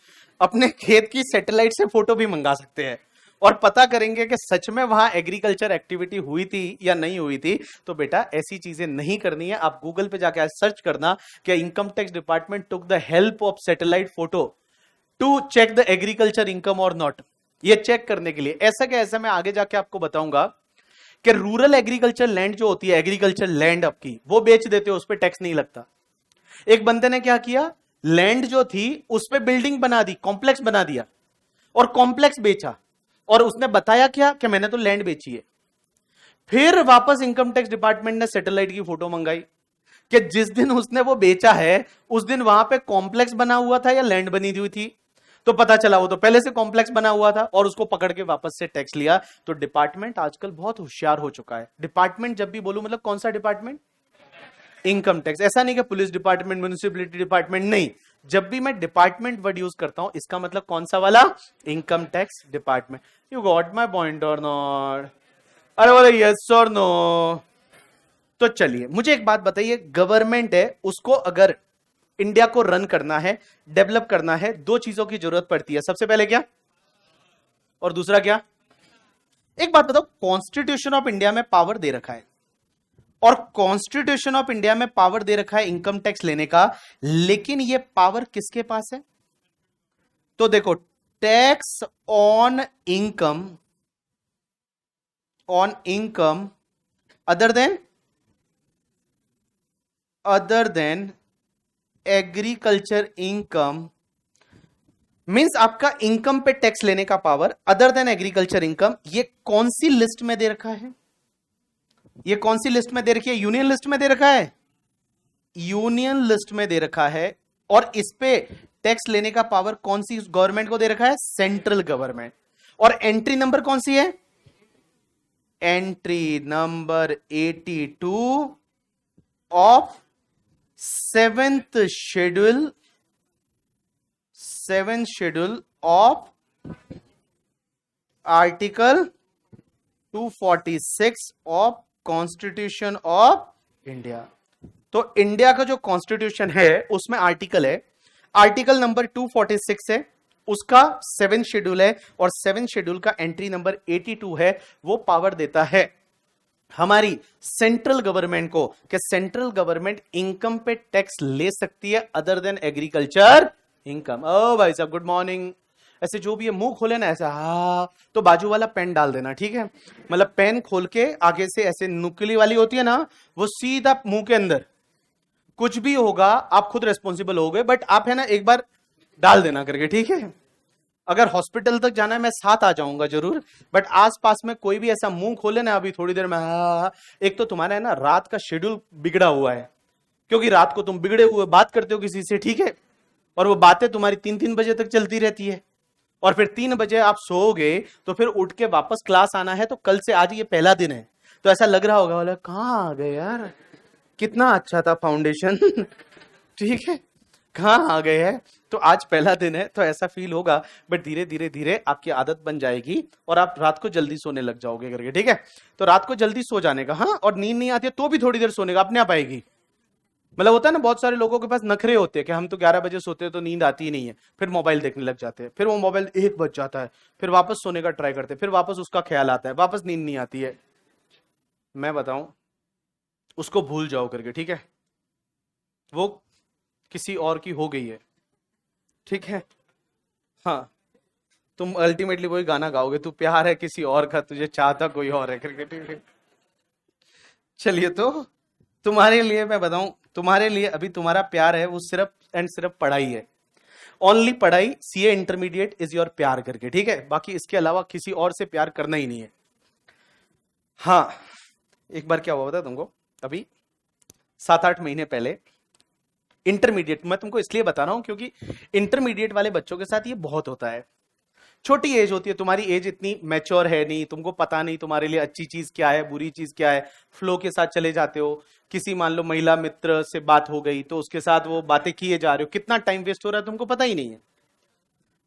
अपने खेत की सैटेलाइट से फोटो भी मंगा सकते हैं, और पता करेंगे कि सच में वहां एग्रीकल्चर एक्टिविटी हुई थी या नहीं हुई थी। तो बेटा ऐसी चीजें नहीं करनी है। आप गूगल पे जाके सर्च करना कि income tax department took the help of satellite photo to check the agriculture income or not. ये चेक करने के लिए ऐसा क्या, ऐसा मैं आगे जाके आपको बताऊंगा कि रूरल एग्रीकल्चर लैंड जो होती है, एग्रीकल्चर लैंड आपकी वो बेच देते हो, उस पर टैक्स नहीं लगता। एक बंदे ने क्या किया, लैंड जो थी उस पर बिल्डिंग बना दी, कॉम्प्लेक्स बना दिया, और कॉम्प्लेक्स बेचा, और उसने बताया क्या कि मैंने तो लैंड बेची है। फिर वापस इनकम टैक्स डिपार्टमेंट ने सैटेलाइट की फोटो मंगाई कि जिस दिन उसने वो बेचा है उस दिन वहां पे कॉम्प्लेक्स बना हुआ था या लैंड बनी हुई थी। तो पता चला वो तो पहले से कॉम्प्लेक्स बना हुआ था, और उसको पकड़ के वापस से टैक्स लिया। तो डिपार्टमेंट आजकल बहुत होशियार हो चुका है। डिपार्टमेंट जब भी बोलूं मतलब कौन सा डिपार्टमेंट? Income tax. ऐसा नहीं कि पुलिस डिपार्टमेंट, म्युनिसिपलिटी डिपार्टमेंट, नहीं। जब भी मैं डिपार्टमेंट वर्ड यूज करता हूं इसका मतलब कौन सा वाला? Income tax department. You got my point और नॉट? अरे बोले यस और नो। तो चलिए मुझे एक बात बताइए, गवर्नमेंट है उसको अगर इंडिया को रन करना है, डेवलप करना है, दो चीजों की जरूरत पड़ती है। सबसे पहले क्या, और दूसरा क्या? एक बात बताओ, कॉन्स्टिट्यूशन ऑफ इंडिया में पावर दे रखा है, और कॉन्स्टिट्यूशन ऑफ इंडिया में पावर दे रखा है इनकम टैक्स लेने का, लेकिन ये पावर किसके पास है? तो देखो, tax on income other than agriculture income means आपका इनकम पे टैक्स लेने का power other than agriculture income. ये कौन सी लिस्ट में दे रखा है? ये कौन सी लिस्ट में दे रखी है? यूनियन लिस्ट में दे रखा है, यूनियन लिस्ट में दे रखा है। और इस पे टैक्स लेने का पावर कौन सी गवर्नमेंट को दे रखा है? Central government. और एंट्री नंबर कौन सी है? Entry number 82 of seventh schedule of article 246 of constitution of India. तो इंडिया का जो कॉन्स्टिट्यूशन है उसमें आर्टिकल है, आर्टिकल नंबर 246 है, उसका 7th शेड्यूल है, और 7th शेड्यूल का एंट्री नंबर 82 है। वो पावर देता है हमारी सेंट्रल गवर्नमेंट को कि सेंट्रल गवर्नमेंट इनकम पे टैक्स ले सकती है अदर देन एग्रीकल्चर इनकम। ओ भाई साहब गुड मॉर्निंग। ऐसे जो भी है मुंह खोले ना ऐसा, हा तो बाजू वाला पेन डाल देना, ठीक है। मतलब पेन खोल के आगे से ऐसे नुकीली वाली होती है ना, वो सीधा मुंह के अंदर, कुछ भी होगा आप खुद रेस्पॉन्सिबल हो गए, बट आप है ना एक बार डाल देना करके, ठीक है। अगर हॉस्पिटल तक जाना है मैं साथ आ जाऊंगा जरूर, बट आस पास में कोई भी ऐसा मुंह खोले ना अभी थोड़ी देर में, एक तो तुम्हारा है ना रात का शेड्यूल बिगड़ा हुआ है, क्योंकि रात को तुम बिगड़े हुए बात करते हो किसी से, ठीक है, और वो बातें तुम्हारी 3-3 बजे तक चलती रहती है, और फिर 3 बजे आप सोओगे तो फिर उठ के वापस क्लास आना है, तो कल से आज ये पहला दिन है, तो ऐसा लग रहा होगा बोला कहाँ आ गए यार, कितना अच्छा था फाउंडेशन ठीक है, कहाँ आ गए हैं, तो आज पहला दिन है तो ऐसा फील होगा, बट धीरे धीरे धीरे आपकी आदत बन जाएगी और आप रात को जल्दी सोने लग जाओगे करके, ठीक है। तो रात को जल्दी सो जाने का, हाँ, और नींद नहीं आती है तो भी थोड़ी देर सोने का, अपने आप आएगी। मतलब होता है ना बहुत सारे लोगों के पास नखरे होते हैं कि हम तो 11 बजे सोते हैं तो नींद आती ही नहीं है, फिर मोबाइल देखने लग जाते हैं, फिर वो मोबाइल 1 बज जाता है, फिर वापस सोने का ट्राई करते हैं, फिर वापस उसका ख्याल आता है, वापस नींद नहीं आती है। मैं बताऊं, उसको भूल जाओ करके, ठीक है, वो किसी और की हो गई है, ठीक है। हाँ, तुम अल्टीमेटली वही गाना गाओगे, तू प्यार है किसी और का, तुझे चाहता कोई और है करके, ठीक है। चलिए, तो तुम्हारे लिए मैं बताऊं, तुम्हारे लिए अभी तुम्हारा प्यार है वो सिर्फ एंड सिर्फ पढ़ाई है, ओनली पढ़ाई, सीए इंटरमीडिएट इज योर प्यार करके, ठीक है, बाकी इसके अलावा किसी और से प्यार करना ही नहीं है। हाँ, एक बार क्या हुआ था तुमको, अभी 7-8 महीने पहले इंटरमीडिएट, मैं तुमको इसलिए बता रहा हूं क्योंकि इंटरमीडिएट वाले बच्चों के साथ ये बहुत होता है, छोटी एज होती है, तुम्हारी एज इतनी मैच्योर है नहीं, तुमको पता नहीं तुम्हारे लिए अच्छी चीज क्या है बुरी चीज क्या है, फ्लो के साथ चले जाते हो, किसी मान लो महिला मित्र से बात हो गई तो उसके साथ वो बातें किए जा रहे हो, कितना टाइम वेस्ट हो रहा है तुमको पता ही नहीं है,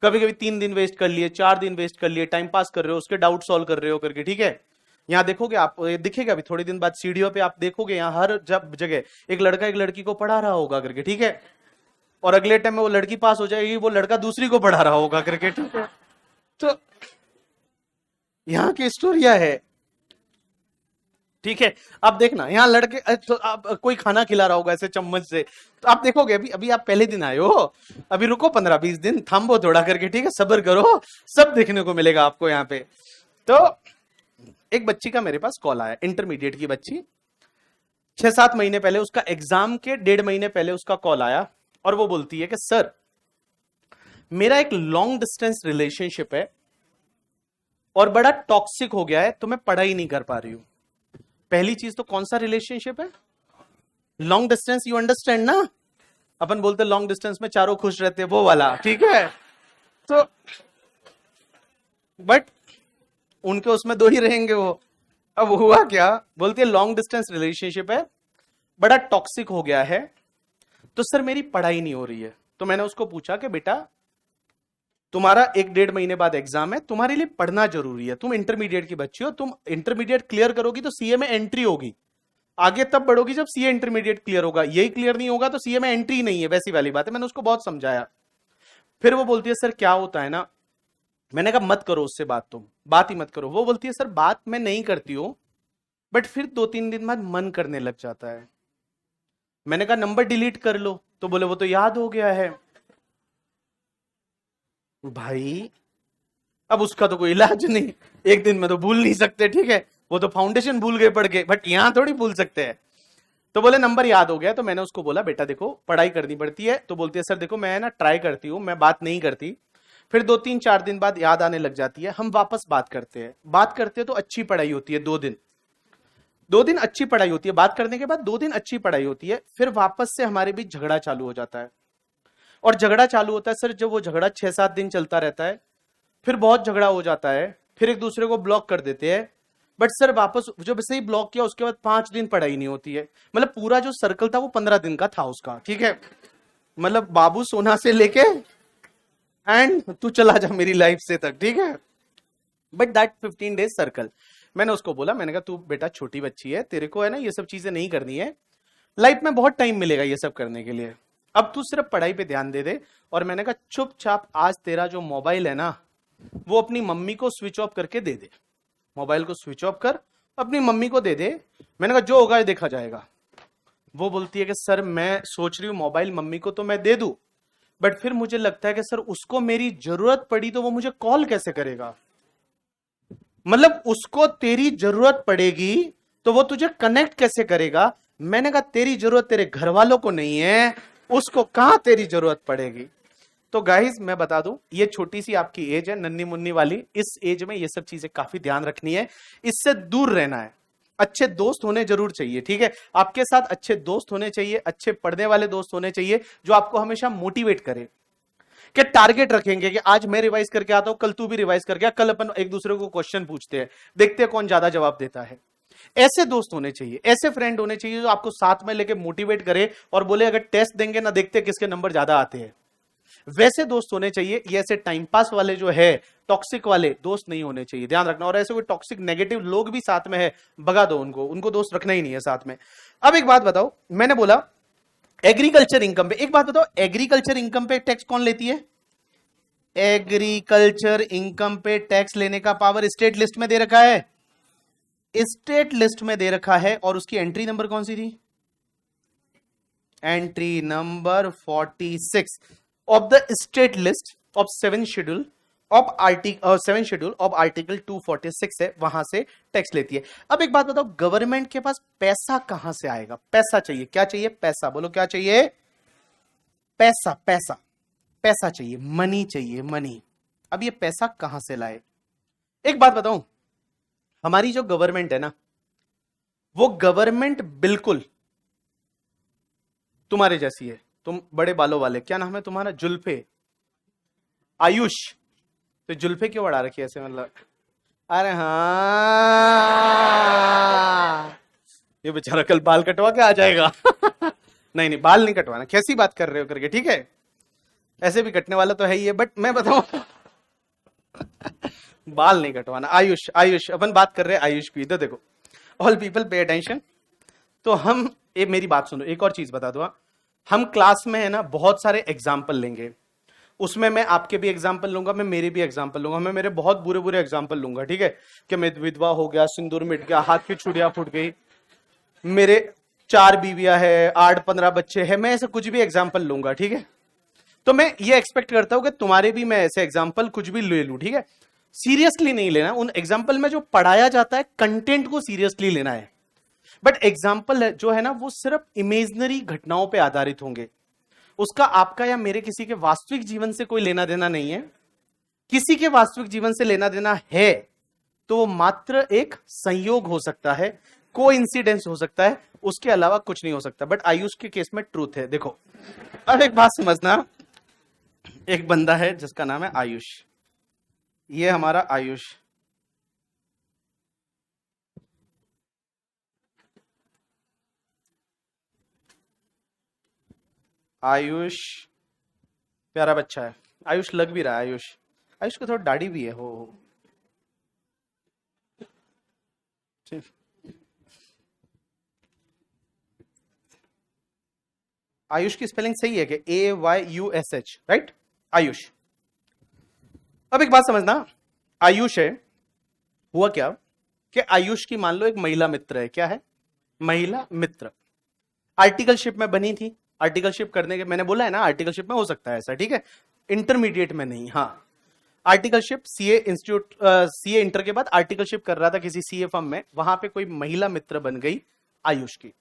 कभी कभी 3 दिन वेस्ट कर लिए, 4 दिन वेस्ट कर लिए, टाइम पास कर रहे हो, उसके डाउट सॉल्व कर रहे हो करके, ठीक है। यहाँ देखोगे आप, दिखेगा अभी थोड़े दिन बाद सीढ़ियों पे आप देखोगे, यहाँ हर जगह एक लड़का एक लड़की को पढ़ा रहा होगा करके, ठीक है, और अगले टाइम में वो लड़की पास हो जाएगी, वो लड़का दूसरी को पढ़ा रहा होगा करके, ठीक है। तो यहाँ की स्टोरिया है, ठीक है। अब देखना यहाँ लड़के, तो आप कोई खाना खिला रहा होगा ऐसे चम्मच से, तो आप देखोगे अभी अभी आप पहले दिन आए हो, अभी रुको 15-20 दिन, थाम्बो थोड़ा करके, ठीक है, सब्र करो, सब देखने को मिलेगा आपको यहाँ पे। तो एक बच्ची का मेरे पास कॉल आया, इंटरमीडिएट की बच्ची, 6-7 महीने पहले, उसका एग्जाम के 1.5 महीने पहले उसका कॉल आया, और वो बोलती है कि सर मेरा एक लॉन्ग डिस्टेंस रिलेशनशिप है और बड़ा टॉक्सिक हो गया है, तो मैं पढ़ाई नहीं कर पा रही हूं। पहली चीज तो कौन सा रिलेशनशिप है, लॉन्ग डिस्टेंस, यू अंडरस्टैंड ना, अपन बोलते लॉन्ग डिस्टेंस में चारों खुश रहते हैं, वो वाला, ठीक है। तो बट उनके उसमें 2 ही रहेंगे वो। अब हुआ क्या, बोलती है लॉन्ग डिस्टेंस रिलेशनशिप है, बड़ा टॉक्सिक हो गया है, तो सर मेरी पढ़ाई नहीं हो रही है। तो मैंने उसको पूछा कि बेटा तुम्हारा 1-1.5 महीने बाद एग्जाम है, तुम्हारे लिए पढ़ना जरूरी है, तुम इंटरमीडिएट की बच्ची हो, तुम इंटरमीडिएट क्लियर करोगी तो सीए में एंट्री होगी, आगे तब बढ़ोगी जब सीए इंटरमीडिएट क्लियर होगा, यही क्लियर नहीं होगा तो सीए में एंट्री नहीं है, वैसी वाली बात है। मैंने उसको बहुत समझाया, फिर वो बोलती है सर क्या होता है ना, मैंने कहा मत करो उससे बात, तुम बात ही मत करो। वो बोलती है सर बात मैं नहीं करती हूं, बट फिर 2-3 दिन बाद मन करने लग जाता है। मैंने कहा नंबर डिलीट कर लो, तो बोले वो तो याद हो गया है। भाई अब उसका तो कोई इलाज नहीं, एक दिन में तो भूल नहीं सकते, ठीक है, वो तो फाउंडेशन भूल गए पढ़ के, बट यहां थोड़ी भूल सकते हैं। तो बोले नंबर याद हो गया। तो मैंने उसको बोला बेटा देखो पढ़ाई करनी पड़ती है, तो बोलती है सर देखो मैं ना ट्राई करती हूं, मैं बात नहीं करती, फिर 2-3-4 दिन बाद याद आने लग जाती है, हम वापस बात करते हैं, बात करते हैं तो अच्छी पढ़ाई होती है, 2 दिन अच्छी पढ़ाई होती है, बात करने के बाद 2 दिन अच्छी पढ़ाई होती है, फिर वापस से हमारे बीच झगड़ा चालू हो जाता है। और झगड़ा चालू होता है सर जब वो झगड़ा 6-7 दिन चलता रहता है, फिर बहुत झगड़ा हो जाता है, फिर एक दूसरे को ब्लॉक कर देते हैं, बट सर वापस जब से ही ब्लॉक किया उसके बाद 5 दिन पढ़ाई नहीं होती है। मतलब पूरा जो सर्कल था वो 15 दिन का था उसका, ठीक है, मतलब बाबू सोना से लेके एंड तू चला जा मेरी लाइफ से तक, ठीक है, बट दैट 15 डेज सर्कल। मैंने उसको बोला, मैंने कहा तू बेटा छोटी बच्ची है, तेरे को है ना ये सब चीजें नहीं करनी है, लाइफ में बहुत टाइम मिलेगा ये सब करने के लिए, अब तू सिर्फ पढ़ाई पे ध्यान दे दे। और मैंने कहा चुपचाप आज तेरा जो मोबाइल है ना वो अपनी मम्मी को स्विच ऑफ करके दे दे, मोबाइल को स्विच ऑफ कर अपनी मम्मी को दे दे। मैंने कहा जो होगा ये देखा जाएगा। वो बोलती है कि सर मैं सोच रही हूँ मोबाइल मम्मी को तो मैं दे दूं, बट फिर मुझे लगता है कि सर उसको मेरी जरूरत पड़ी तो वो मुझे कॉल कैसे करेगा, मतलब उसको तेरी जरूरत पड़ेगी तो वो तुझे कनेक्ट कैसे करेगा, मैंने कहा तेरी जरूरत तेरे घर वालों को नहीं है, उसको कहां तेरी जरूरत पड़ेगी। तो गाइस मैं बता दूं, ये छोटी सी आपकी एज है, नन्नी मुन्नी वाली, इस एज में ये सब चीजें काफी ध्यान रखनी है, इससे दूर रहना है। अच्छे दोस्त होने जरूर चाहिए, ठीक है, आपके साथ अच्छे दोस्त होने चाहिए, अच्छे पढ़ने वाले दोस्त होने चाहिए, जो आपको हमेशा मोटिवेट करे, कि टारगेट रखेंगे कि आज मैं रिवाइज करके आता हूं, कल तू भी रिवाइज करके आ, कल अपन एक दूसरे को क्वेश्चन पूछते हैं, देखते हैं कौन ज्यादा जवाब देता है। ऐसे दोस्त होने चाहिए, ऐसे फ्रेंड होने चाहिए जो आपको साथ में लेके मोटिवेट करे और बोले अगर टेस्ट देंगे ना, देखते किसके नंबर ज्यादा आते हैं। वैसे दोस्त होने चाहिए, ये ऐसे टाइम पास वाले जो है, टॉक्सिक वाले दोस्त नहीं होने चाहिए, ध्यान रखना। और ऐसे कोई टॉक्सिक नेगेटिव लोग भी साथ में है, भगा दो उनको, उनको दोस्त रखना ही नहीं है साथ में। अब एक बात बताओ, मैंने बोला एग्रीकल्चर इनकम पे, एक बात बताओ, एग्रीकल्चर इनकम पे टैक्स कौन लेती है? एग्रीकल्चर इनकम पे टैक्स लेने का पावर स्टेट लिस्ट में दे रखा है, स्टेट लिस्ट में दे रखा है। और उसकी एंट्री नंबर कौन सी थी? Entry number 46 of the state list of 7 schedule of article 246 है, वहां से टैक्स लेती है। अब एक बात बताओ, गवर्नमेंट के पास पैसा कहां से आएगा? पैसा चाहिए, क्या चाहिए? पैसा, बोलो क्या चाहिए? पैसा, पैसा, पैसा चाहिए, मनी चाहिए, मनी। अब ये पैसा कहां से लाए? एक बात बताऊं, हमारी जो गवर्नमेंट है ना, वो गवर्नमेंट बिल्कुल तुम्हारे जैसी है। तुम बड़े बालों वाले, क्या नाम है तुम्हारा? जुल्फे, आयुष। तो जुल्फे क्यों बढ़ा रखी है ऐसे, मतलब? अरे हाँ, ये बेचारा कल बाल कटवा के आ जाएगा। नहीं नहीं, बाल नहीं कटवाना, कैसी बात कर रहे हो करके, ठीक है, ऐसे भी कटने वाला तो है ही है, बट मैं बताऊं बाल नहीं कटवाना। आयुष, आयुष, अपन बात कर रहे हैं आयुष की। इधर देखो, ऑल पीपल पे अटेंशन। तो हम, ये मेरी बात सुनो, एक और चीज बता दो, हम क्लास में है ना बहुत सारे एग्जाम्पल लेंगे, उसमें मैं आपके भी एग्जाम्पल लूंगा, मैं मेरे भी एग्जाम्पल लूंगा, मैं मेरे बहुत बुरे बुरे एग्जाम्पल लूंगा, ठीक है, कि मैं विधवा हो गया, सिंदूर मिट गया, हाथ की चूड़ियां फूट गई, मेरे 4 बीवियां है, 8-15 बच्चे हैं, मैं ऐसे कुछ भी एग्जाम्पल लूंगा, ठीक है। तो मैं ये एक्सपेक्ट करता हूं कि तुम्हारे भी मैं ऐसे एग्जाम्पल कुछ भी ले लूं, ठीक है। सीरियसली नहीं लेना उन एग्जाम्पल में, जो पढ़ाया जाता है कंटेंट को सीरियसली लेना है। बट एग्जाम्पल जो है ना, वो सिर्फ इमेजिनरी घटनाओं पे आधारित होंगे, उसका आपका या मेरे किसी के वास्तविक जीवन से कोई लेना देना नहीं है। किसी के वास्तविक जीवन से लेना देना है तो वो मात्र एक संयोग हो सकता है, कोइंसिडेंस हो सकता है, उसके अलावा कुछ नहीं हो सकता। बट आयुष के केस में ट्रूथ है। देखो, अब एक बात समझना, एक बंदा है जिसका नाम है आयुष, ये हमारा आयुष, आयुष प्यारा बच्चा है, आयुष लग भी रहा है, आयुष, आयुष को थोड़ा दाढ़ी भी है, हो ठीक। आयुष की स्पेलिंग सही है कि AYUSH, राइट? आयुष। अब एक बात समझना, आयुष है, हुआ क्या कि आयुष की मान लो एक महिला मित्र है। क्या है? महिला मित्र। आर्टिकलशिप में बनी थी, आर्टिकलशिप करने के, मैंने बोला है ना आर्टिकलशिप में हो सकता है ऐसा, ठीक है, इंटरमीडिएट में नहीं। हाँ, articleship CA institute, CA inter के बाद आर्टिकलशिप कर रहा था किसी सीए फर्म में, वहां पे कोई महिला मित्र बन गई आयुष की।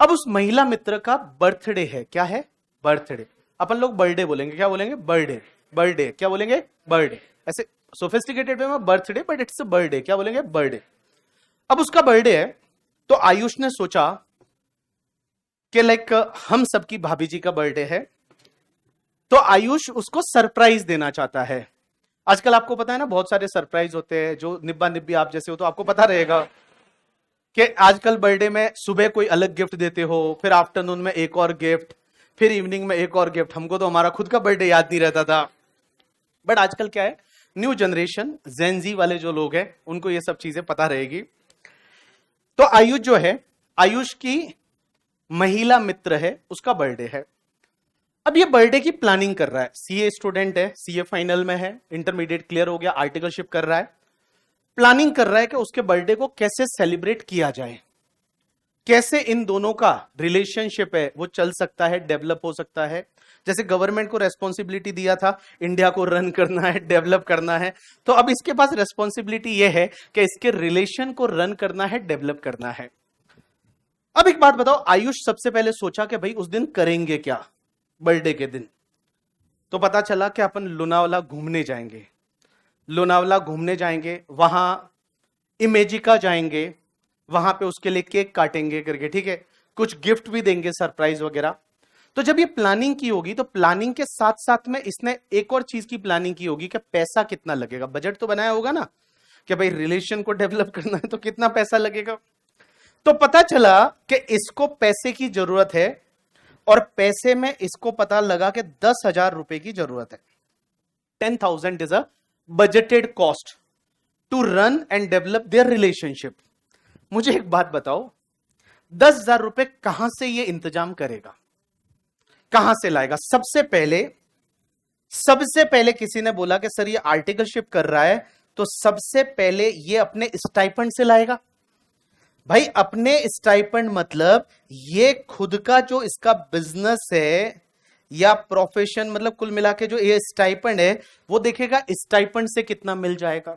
अब उस महिला मित्र का बर्थडे है। क्या है? बर्थडे। अपन लोग बर्थडे बोलेंगे, क्या बोलेंगे? बर्थडे, बर्थडे, क्या बोलेंगे? बर्थडे। ऐसे सोफिस्टिकेटेड वे में बर्थडे, बट इट्स बर्थडे, क्या बोलेंगे? बर्थडे। अब उसका बर्थडे है, तो आयुष ने सोचा कि लाइक हम सबकी भाभी जी का बर्थडे है, तो आयुष उसको सरप्राइज देना चाहता है। आजकल आपको पता है ना, बहुत सारे सरप्राइज होते हैं, जो निब्बा निब्बी आप जैसे हो तो आपको पता रहेगा कि आजकल बर्थडे में सुबह कोई अलग गिफ्ट देते हो, फिर आफ्टरनून में एक और गिफ्ट, फिर इवनिंग में एक और गिफ्ट। हमको तो हमारा खुद का बर्थडे याद नहीं रहता था, बट आजकल क्या है, न्यू जनरेशन जेनजी वाले जो लोग हैं उनको ये सब चीजें पता रहेगी। तो आयुष जो है, आयुष की महिला मित्र है, उसका बर्थडे है। अब ये बर्थडे की प्लानिंग कर रहा है, सीए स्टूडेंट है, सीए फाइनल में है, इंटरमीडिएट क्लियर हो गया, आर्टिकलशिप कर रहा है, प्लानिंग कर रहा है कि उसके बर्थडे को कैसे सेलिब्रेट किया जाए, कैसे इन दोनों का रिलेशनशिप है वो चल सकता है, डेवलप हो सकता है। जैसे गवर्नमेंट को रेस्पॉन्सिबिलिटी दिया था इंडिया को रन करना है, डेवलप करना है, तो अब इसके पास रेस्पॉन्सिबिलिटी ये है कि इसके रिलेशन को रन करना है, डेवलप करना है। अब एक बात बताओ, आयुष सबसे पहले सोचा कि भाई उस दिन करेंगे क्या, बर्थडे के दिन। तो पता चला कि अपन लोनावाला घूमने जाएंगे, लोनावाला घूमने जाएंगे, वहां इमेजिका जाएंगे, वहां पे उसके लिए केक काटेंगे करके, ठीक है, कुछ गिफ्ट भी देंगे, सरप्राइज वगैरह। तो जब ये प्लानिंग की होगी तो प्लानिंग के साथ साथ में इसने एक और चीज की प्लानिंग की होगी कि पैसा कितना लगेगा, बजट तो बनाया होगा ना कि भाई रिलेशन को डेवलप करना है तो कितना पैसा लगेगा। तो पता चला कि इसको पैसे की जरूरत है और पैसे में इसको पता लगा कि 10,000 रुपए की जरूरत है। 10,000 is a budgeted cost to run and develop their relationship. मुझे एक बात बताओ, 10,000 रुपए कहां से ये इंतजाम करेगा, कहां से लाएगा? सबसे पहले किसी ने बोला कि सर ये आर्टिकलशिप कर रहा है, तो सबसे पहले ये अपने स्टाइपेंड से लाएगा। भाई अपने स्टाइपेंड मतलब ये खुद का जो इसका बिजनेस है या प्रोफेशन, मतलब कुल मिला के जो ये स्टाइपेंड है वो देखेगा स्टाइपेंड से कितना मिल जाएगा।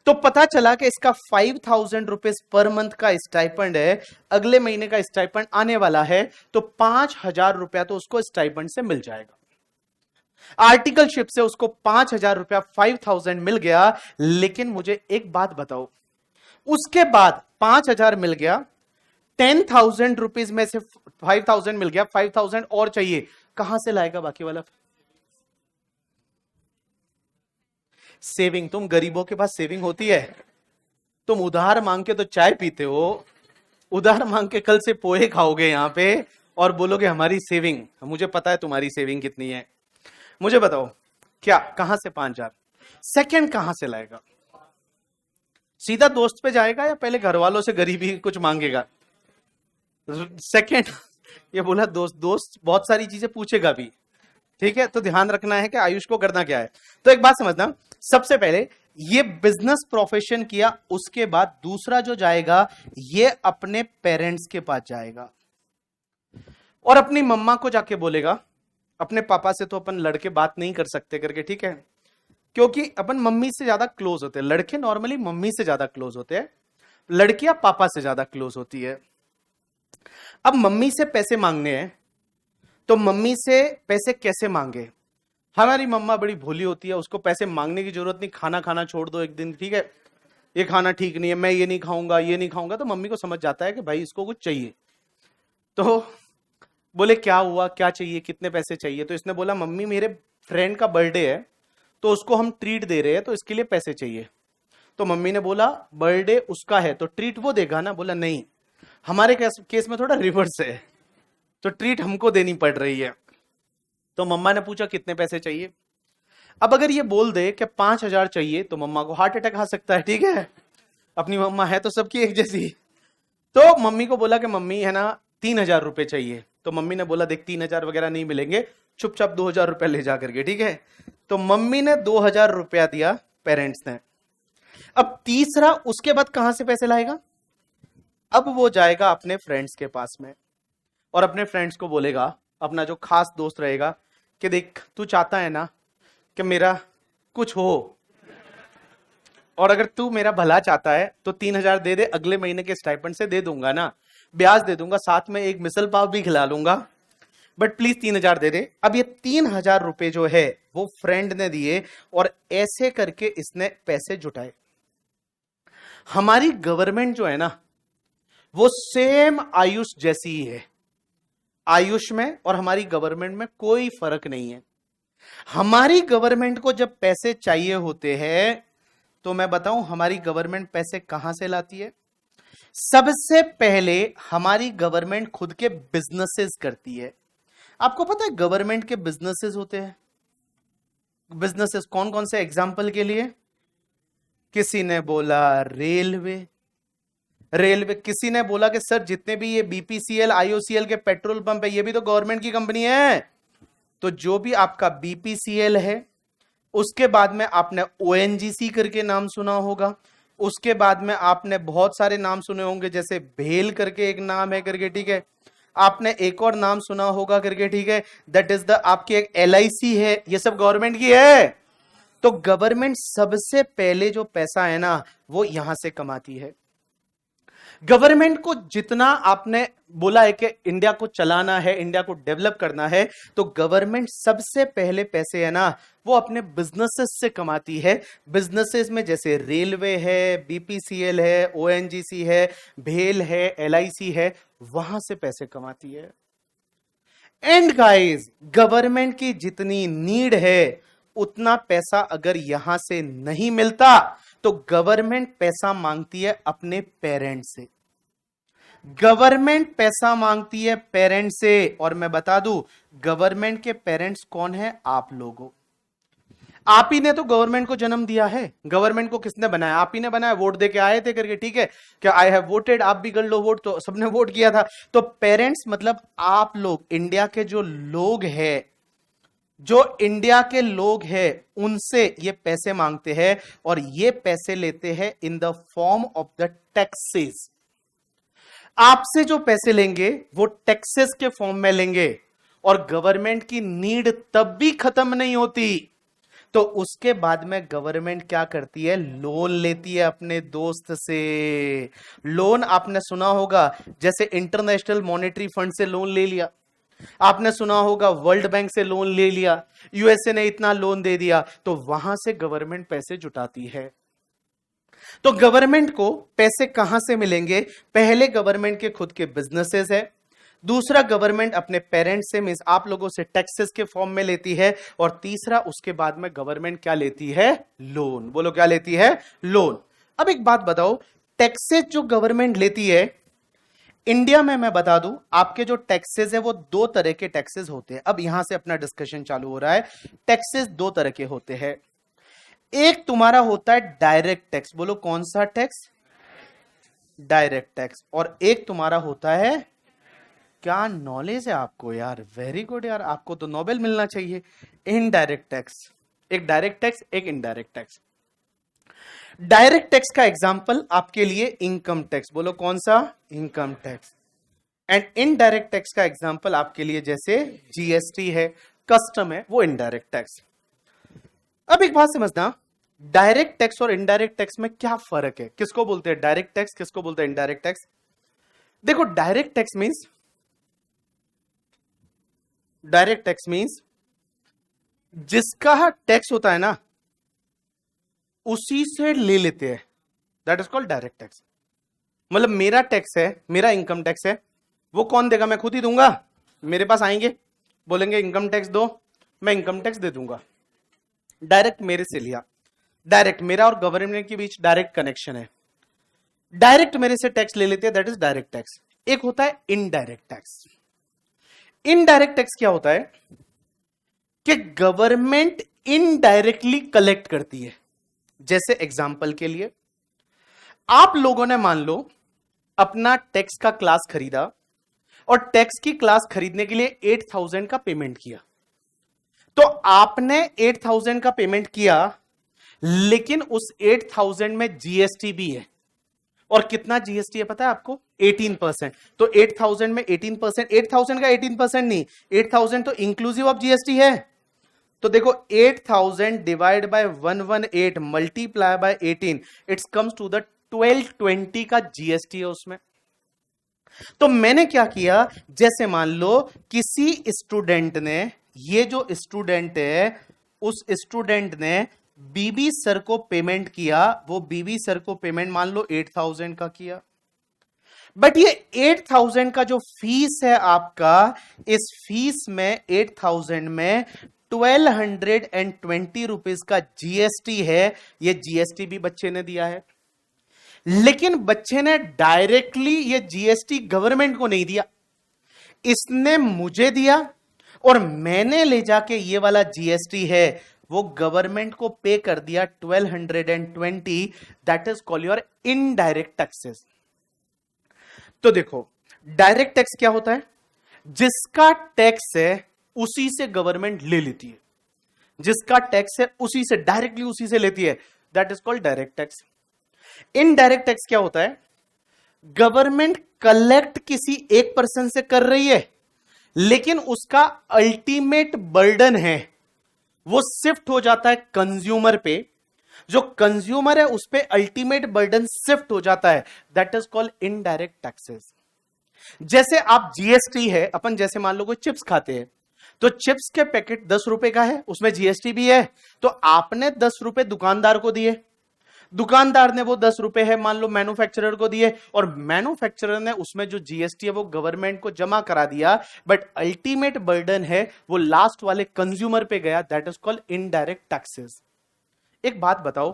तो पता चला कि इसका 5,000 रुपीज पर मंथ का स्टाइपेंड है, अगले महीने का स्टाइपेंड आने वाला है, तो 5,000 रुपया तो उसको स्टाइपेंड से मिल जाएगा। आर्टिकलशिप से उसको 5,000 रुपया 5,000 मिल गया। लेकिन मुझे एक बात बताओ, उसके बाद 5,000 मिल गया, 10,000 रुपीज में से 5,000 मिल गया, 5,000 और चाहिए, कहां से लाएगा बाकी वाला? सेविंग। तुम गरीबों के पास सेविंग होती है? तुम उधार मांग के तो चाय पीते हो, उधार मांग के कल से पोहे खाओगे यहां पे और बोलोगे हमारी सेविंग। मुझे पता है तुम्हारी सेविंग कितनी है। मुझे बताओ क्या, कहां से 5,000? सेकंड कहां से लाएगा? सीधा दोस्त पे जाएगा या पहले घर वालों से गरीबी कुछ मांगेगा? सेकंड ये बोला दोस्त, दोस्त बहुत सारी चीजें पूछेगा भी, ठीक है। तो ध्यान रखना है कि आयुष को करना क्या है। तो एक बात समझना, सबसे पहले ये बिजनेस प्रोफेशन किया, उसके बाद दूसरा जो जाएगा ये अपने पेरेंट्स के पास जाएगा और अपनी मम्मा को जाके बोलेगा, अपने पापा से तो अपन लड़के बात नहीं कर सकते करके, ठीक है, क्योंकि अपन मम्मी से ज्यादा क्लोज होते हैं। लड़के नॉर्मली मम्मी से ज्यादा क्लोज होते हैं, लड़कियां पापा से ज्यादा क्लोज होती है। अब मम्मी से पैसे मांगने हैं तो मम्मी से पैसे कैसे मांगे? हमारी मम्मा बड़ी भोली होती है, उसको पैसे मांगने की जरूरत नहीं, खाना खाना छोड़ दो एक दिन, ठीक है, ये खाना ठीक नहीं है, मैं ये नहीं खाऊंगा, ये नहीं खाऊंगा, तो मम्मी को समझ जाता है कि भाई इसको कुछ चाहिए। तो बोले क्या हुआ, क्या चाहिए, कितने पैसे चाहिए? तो इसने बोला मम्मी मेरे फ्रेंड का बर्थडे है तो उसको हम ट्रीट दे रहे हैं, तो इसके लिए पैसे चाहिए। तो मम्मी ने बोला बर्थडे उसका है तो ट्रीट वो देगा ना? बोला नहीं, हमारे केस में थोड़ा रिवर्स है, तो ट्रीट हमको देनी पड़ रही है। तो मम्मा ने पूछा कितने पैसे चाहिए? अब अगर ये बोल दे कि 5,000 चाहिए तो मम्मा को हार्ट अटैक आ सकता है, ठीक है, अपनी मम्मा है तो सबकी एक जैसी। तो मम्मी को बोला कि मम्मी है ना 3,000 रुपए चाहिए। तो मम्मी ने बोला देख 3,000 वगैरह नहीं मिलेंगे, चुपचाप 2,000 रुपया ले जा करके, ठीक है। तो मम्मी ने 2,000 रुपया दिया पेरेंट्स ने। अब तीसरा उसके बाद कहां से पैसे लाएगा? अब वो जाएगा अपने फ्रेंड्स के पास में और अपने फ्रेंड्स को बोलेगा, अपना जो खास दोस्त रहेगा, कि देख तू चाहता है ना कि मेरा कुछ हो, और अगर तू मेरा भला चाहता है तो 3,000 दे दे, अगले महीने के स्टाइपेंड से दे दूंगा ना, ब्याज दे दूंगा, साथ में एक मिसल पाव भी खिला लूंगा, बट प्लीज 3,000 दे दे। अब ये 3,000 रुपए जो है वो फ्रेंड ने दिए और ऐसे करके इसने पैसे जुटाए। हमारी गवर्नमेंट जो है ना वो सेम आयुष जैसी ही है। आयुष में और हमारी गवर्नमेंट में कोई फर्क नहीं है। हमारी गवर्नमेंट को जब पैसे चाहिए होते हैं तो मैं बताऊं हमारी गवर्नमेंट पैसे कहां से लाती है? सबसे पहले हमारी गवर्नमेंट खुद के बिजनेसेस करती है। आपको पता है गवर्नमेंट के बिजनेसेस होते हैं? बिजनेसेस कौन कौन से? एग्जांपल के लिए किसी ने बोला रेलवे, किसी ने बोला कि सर जितने भी ये बीपीसीएल आईओसीएल के पेट्रोल पंप है ये भी तो गवर्नमेंट की कंपनी है। तो जो भी आपका बीपीसीएल है, उसके बाद में आपने ओएनजीसी करके नाम सुना होगा, उसके बाद में आपने बहुत सारे नाम सुने होंगे, जैसे भेल करके एक नाम है करके, ठीक है, आपने एक और नाम सुना होगा करके, ठीक है, दैट इज द आपकी एक एलआईसी है, ये सब गवर्नमेंट की है। तो गवर्नमेंट सबसे पहले जो पैसा है ना वो यहां से कमाती है। गवर्नमेंट को जितना आपने बोला है कि इंडिया को चलाना है, इंडिया को डेवलप करना है, तो गवर्नमेंट सबसे पहले पैसे है ना वो अपने बिजनेसेस से कमाती है। बिजनेसेस में जैसे रेलवे है, बीपीसीएल है, ओएनजीसी है, भेल है, एलआईसी है, वहां से पैसे कमाती है। एंड गाइस, गवर्नमेंट की जितनी नीड है उतना पैसा अगर यहां से नहीं मिलता तो गवर्नमेंट पैसा मांगती है अपने पेरेंट्स से। गवर्नमेंट पैसा मांगती है पेरेंट्स से, और मैं बता दूं गवर्नमेंट के पेरेंट्स कौन है? आप लोगों। आप ही ने तो गवर्नमेंट को जन्म दिया है। गवर्नमेंट को किसने बनाया? आप ही ने बनाया, वोट दे के आए थे करके, ठीक है? क्या आई हैव वोटेड, आप भी कर लो वोट, तो सबने वोट किया था। तो पेरेंट्स मतलब आप लोग, इंडिया के जो लोग हैं, जो इंडिया के लोग हैं उनसे ये पैसे मांगते हैं, और ये पैसे लेते हैं in the form of the taxes. आपसे जो पैसे लेंगे वो टैक्सेस के फॉर्म में लेंगे, और गवर्नमेंट की नीड तब भी खत्म नहीं होती। तो उसके बाद में गवर्नमेंट क्या करती है? लोन लेती है अपने दोस्त से। लोन आपने सुना होगा, जैसे इंटरनेशनल मॉनेटरी फंड से लोन ले लिया, आपने सुना होगा वर्ल्ड बैंक से लोन ले लिया, यूएसए ने इतना लोन दे दिया, तो वहां से गवर्नमेंट पैसे जुटाती है। तो गवर्नमेंट को पैसे कहां से मिलेंगे? पहले गवर्नमेंट के खुद के बिजनेसेस है, दूसरा गवर्नमेंट अपने पेरेंट्स से, मींस आप लोगों से टैक्सेस के फॉर्म में लेती है, और तीसरा उसके बाद में गवर्नमेंट क्या लेती है? लोन। बोलो क्या लेती है? लोन। अब एक बात बताओ, टैक्सेस जो गवर्नमेंट लेती है इंडिया में, मैं बता दूं आपके जो टैक्सेस है वो दो तरह के टैक्सेस होते हैं। अब यहां से अपना डिस्कशन चालू हो रहा है। टैक्सेस दो तरह के होते हैं। एक तुम्हारा होता है डायरेक्ट टैक्स। बोलो कौन सा टैक्स? Direct tax. और एक तुम्हारा होता है, क्या नॉलेज है आपको यार, वेरी गुड यार, आपको तो नोबेल मिलना चाहिए। Indirect tax. एक डायरेक्ट टैक्स, एक इनडायरेक्ट टैक्स। डायरेक्ट टैक्स का एग्जांपल आपके लिए इनकम टैक्स। बोलो कौन सा? Income tax. And indirect tax का एग्जांपल आपके लिए जैसे जीएसटी है, कस्टम है, वो इनडायरेक्ट टैक्स। अब एक बात समझना, डायरेक्ट टैक्स और इनडायरेक्ट टैक्स में क्या फर्क है? किसको बोलते हैं डायरेक्ट टैक्स, किसको बोलते हैं इनडायरेक्ट टैक्स? देखो, डायरेक्ट टैक्स मींस जिसका टैक्स होता है ना उसी से ले लेते हैं, that is called direct tax. मतलब मेरा टैक्स है, मेरा इनकम टैक्स है, वो कौन देगा? मैं खुद ही दूंगा। मेरे पास आएंगे, बोलेंगे इनकम टैक्स दो, मैं इनकम टैक्स दे दूंगा। डायरेक्ट मेरे से लिया, डायरेक्ट मेरा और गवर्नमेंट के बीच डायरेक्ट कनेक्शन है, डायरेक्ट मेरे से टैक्स ले लेते हैं, दैट इज डायरेक्ट टैक्स। एक होता है इनडायरेक्ट टैक्स। इनडायरेक्ट टैक्स क्या होता है कि गवर्नमेंट इनडायरेक्टली कलेक्ट करती है। जैसे एग्जांपल के लिए, आप लोगों ने मान लो अपना टैक्स का क्लास खरीदा, और टैक्स की क्लास खरीदने के लिए 8,000 का पेमेंट किया। तो आपने 8,000 का पेमेंट किया, लेकिन उस 8,000 में जीएसटी भी है। और कितना जीएसटी है पता है आपको? 18%। तो 8,000 में 18%, 8,000 का 18% नहीं, 8,000 तो इंक्लूसिव ऑफ जीएसटी है। तो देखो 8,000 divide by 118 multiply by 18, it's comes to the 1220 का जीएसटी है उसमें। तो मैंने क्या किया, जैसे मान लो किसी स्टूडेंट ने, ये जो स्टूडेंट है उस स्टूडेंट ने बीबी सर को पेमेंट किया, वो बीबी सर को पेमेंट मान लो 8,000 का किया, बट ये 8,000 का जो फीस है आपका, इस फीस में 8,000 में 1,220 रुपीज का जीएसटी है। ये जीएसटी भी बच्चे ने दिया है, लेकिन बच्चे ने डायरेक्टली ये जीएसटी गवर्नमेंट को नहीं दिया, इसने मुझे दिया, और मैंने ले जाके ये वाला जीएसटी है वो गवर्नमेंट को पे कर दिया 1,220। That is called your indirect taxes. तो देखो, डायरेक्ट टैक्स क्या होता है? जिसका टैक्स है उसी से गवर्नमेंट ले लेती है, जिसका टैक्स है उसी से, डायरेक्टली उसी से लेती है, that is called direct tax. Indirect tax क्या होता है? गवर्नमेंट कलेक्ट किसी एक पर्सन से कर रही है, लेकिन उसका अल्टीमेट बर्डन है वो शिफ्ट हो जाता है कंज्यूमर पे, जो कंज्यूमर है उस पे अल्टीमेट बर्डन शिफ्ट हो जाता है, that is called indirect taxes. जैसे आप जीएसटी है, अपन जैसे मान लो कोई चिप्स खाते हैं, तो चिप्स के पैकेट 10 रुपए का है, उसमें जीएसटी भी है, तो आपने 10 रुपए दुकानदार को दिए, दुकानदार ने वो 10 रुपए है मान लो मैन्युफैक्चरर को दिए, और मैन्युफैक्चरर ने उसमें जो जीएसटी है वो गवर्नमेंट को जमा करा दिया, बट अल्टीमेट बर्डन है वो लास्ट वाले कंज्यूमर पे गया, that is called indirect taxes. एक बात बताओ,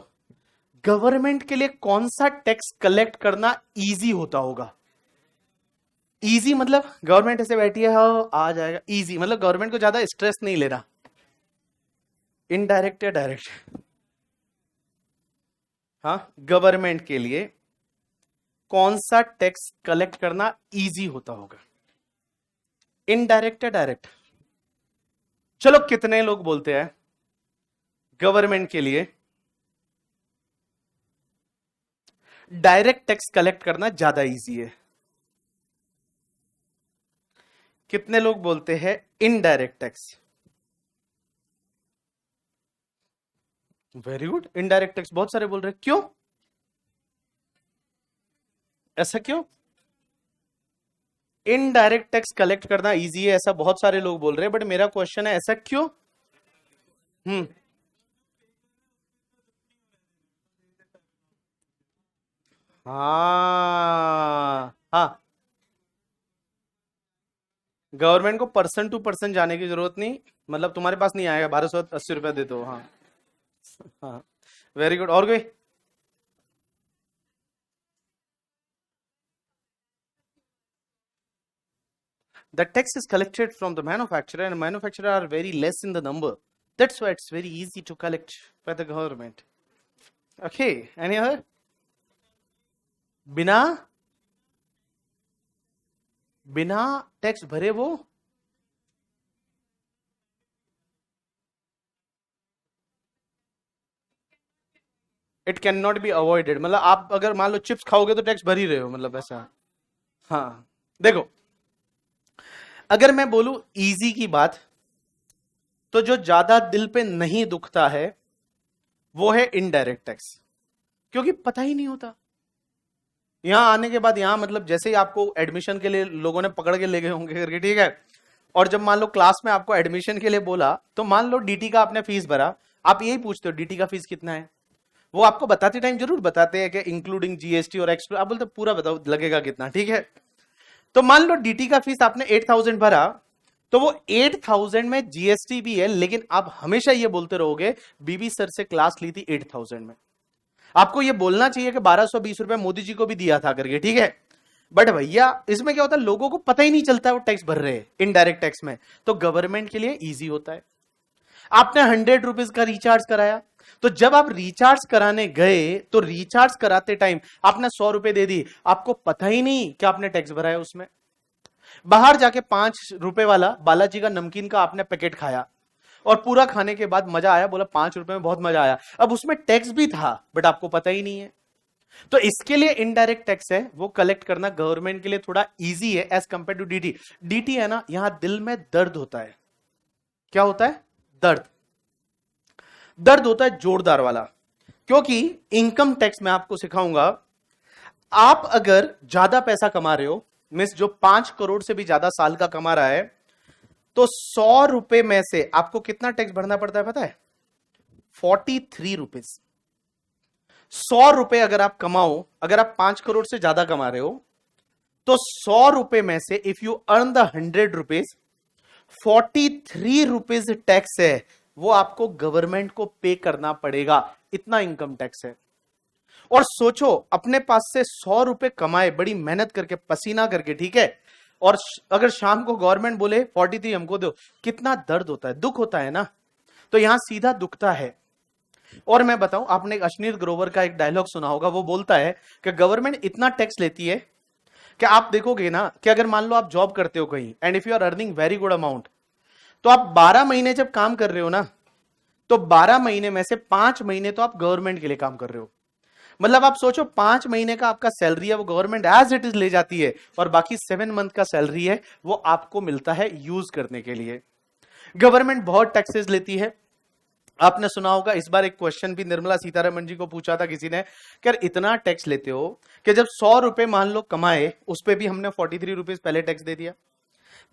गवर्नमेंट के लिए कौन सा टैक्स कलेक्ट करना इजी होता होगा? इजी मतलब गवर्नमेंट ऐसे बैठी है, हाँ आ जाएगा, इजी मतलब गवर्नमेंट को ज्यादा स्ट्रेस नहीं लेना। इनडायरेक्ट या डायरेक्ट? हाँ, गवर्नमेंट के लिए कौन सा टैक्स कलेक्ट करना इजी होता होगा? इनडायरेक्ट या डायरेक्ट? चलो कितने लोग बोलते हैं गवर्नमेंट के लिए डायरेक्ट टैक्स कलेक्ट करना ज्यादा इजी है? कितने लोग बोलते हैं indirect tax? Very good, indirect tax बहुत सारे बोल रहे हैं। क्यों, ऐसा क्यों? इनडायरेक्ट टैक्स कलेक्ट करना इजी है ऐसा बहुत सारे लोग बोल रहे हैं, बट मेरा क्वेश्चन है ऐसा क्यों? हम्म, हाँ हाँ, गवर्नमेंट को पर्सन टू पर्सन जाने की जरूरत नहीं, मतलब तुम्हारे पास नहीं आएगा 1280 रुपया दे दो। हाँ हाँ, वेरी गुड। और कोई? The tax is collected from the manufacturer, and manufacturer are very less in the number. That's why it's very easy to collect by the government. Okay, any other? बिना बिना टैक्स भरे वो it can not be avoided, मतलब आप अगर मान लो chips खाओगे तो टैक्स भर ही रहे हो, मतलब ऐसा। हाँ देखो, अगर मैं बोलूं इजी की बात, तो जो ज्यादा दिल पे नहीं दुखता है वो है इनडायरेक्ट टैक्स, क्योंकि पता ही नहीं होता। यहां आने के बाद यहां मतलब जैसे ही आपको एडमिशन के लिए लोगों ने पकड़ के ले गए होंगे करके, ठीक है, और जब मान लो क्लास में आपको एडमिशन के लिए बोला, तो मान लो डीटी का आपने फीस भरा, आप यही पूछते हो डीटी का फीस कितना है, वो आपको बताते टाइम जरूर बताते हैं कि इंक्लूडिंग जीएसटी और एक्सक्लूड, आप बोलते पूरा बताओ लगेगा कितना, ठीक है। तो मान लो डीटी का फीस आपने 8000 भरा, तो वो 8000 में जीएसटी भी है, लेकिन आप हमेशा ये बोलते रहोगे बीबी सर से क्लास ली थी 8000 में। आपको ये बोलना चाहिए कि 1220 रुपए मोदी जी को भी दिया था करके, ठीक है, बट भैया इसमें क्या होता है, लोगों को पता ही नहीं चलता वो टैक्स भर रहे हैं इनडायरेक्ट टैक्स में, तो गवर्नमेंट के लिए इजी होता है। आपने 100 रुपीज का रिचार्ज कराया, तो जब आप रिचार्ज कराने गए तो रिचार्ज कराते टाइम आपने 100 रुपए दे दी, आपको पता ही नहीं कि आपने टैक्स भरा है उसमें। बाहर जाके 5 रुपए वाला बालाजी का नमकीन का आपने पैकेट खाया, और पूरा खाने के बाद मजा आया, बोला 5 रुपए में बहुत मजा आया, अब उसमें टैक्स भी था बट आपको पता ही नहीं है। तो इसके लिए इनडायरेक्ट टैक्स है वो कलेक्ट करना गवर्नमेंट के लिए थोड़ा इजी है as compare to DT. DT है ना, यहां दिल में दर्द होता है। क्या होता है? दर्द। दर्द होता है जोरदार वाला, क्योंकि इनकम टैक्स में आपको सिखाऊंगा, आप अगर ज्यादा पैसा कमा रहे हो, मीन्स जो 5 करोड़ से भी ज्यादा साल का कमा रहा है, तो 100 रुपए में से आपको कितना टैक्स भरना पड़ता है पता है? 43 रुपीज। 100 रुपए अगर आप कमाओ, अगर आप 5 करोड़ से ज्यादा कमा रहे हो, तो 100 रुपए में से if you earn the 100 rupees, 43 rupees tax है वो आपको गवर्नमेंट को पे करना पड़ेगा। इतना इनकम टैक्स है। और सोचो, अपने पास से 100 रुपए कमाए बड़ी मेहनत करके, पसीना करके, ठीक है, और अगर शाम को गवर्नमेंट बोले 43 हमको दो, कितना दर्द होता है, दुख होता है ना। तो यहां सीधा दुखता है। और मैं बताऊं, आपने एक अश्नीर ग्रोवर का एक डायलॉग सुना होगा, वो बोलता है कि गवर्नमेंट इतना टैक्स लेती है कि आप देखोगे ना कि अगर मान लो आप जॉब करते हो कहीं, and if you are earning very good amount, तो आप 12 महीने जब काम कर रहे हो ना, तो 12 महीने में से 5 महीने तो आप गवर्नमेंट के लिए काम कर रहे हो। मतलब आप सोचो, 5 महीने का आपका सैलरी है वो गवर्नमेंट एज इट इज ले जाती है, और बाकी 7 मंथ का सैलरी है वो आपको मिलता है यूज करने के लिए। गवर्नमेंट बहुत टैक्सेस लेती है। आपने सुना होगा, इस बार एक क्वेश्चन भी निर्मला सीतारमण जी को पूछा था किसी ने कि यार इतना टैक्स लेते हो कि जब 100 रुपए मान लो कमाए उस पे भी हमने 43 रुपीज पहले टैक्स दे दिया,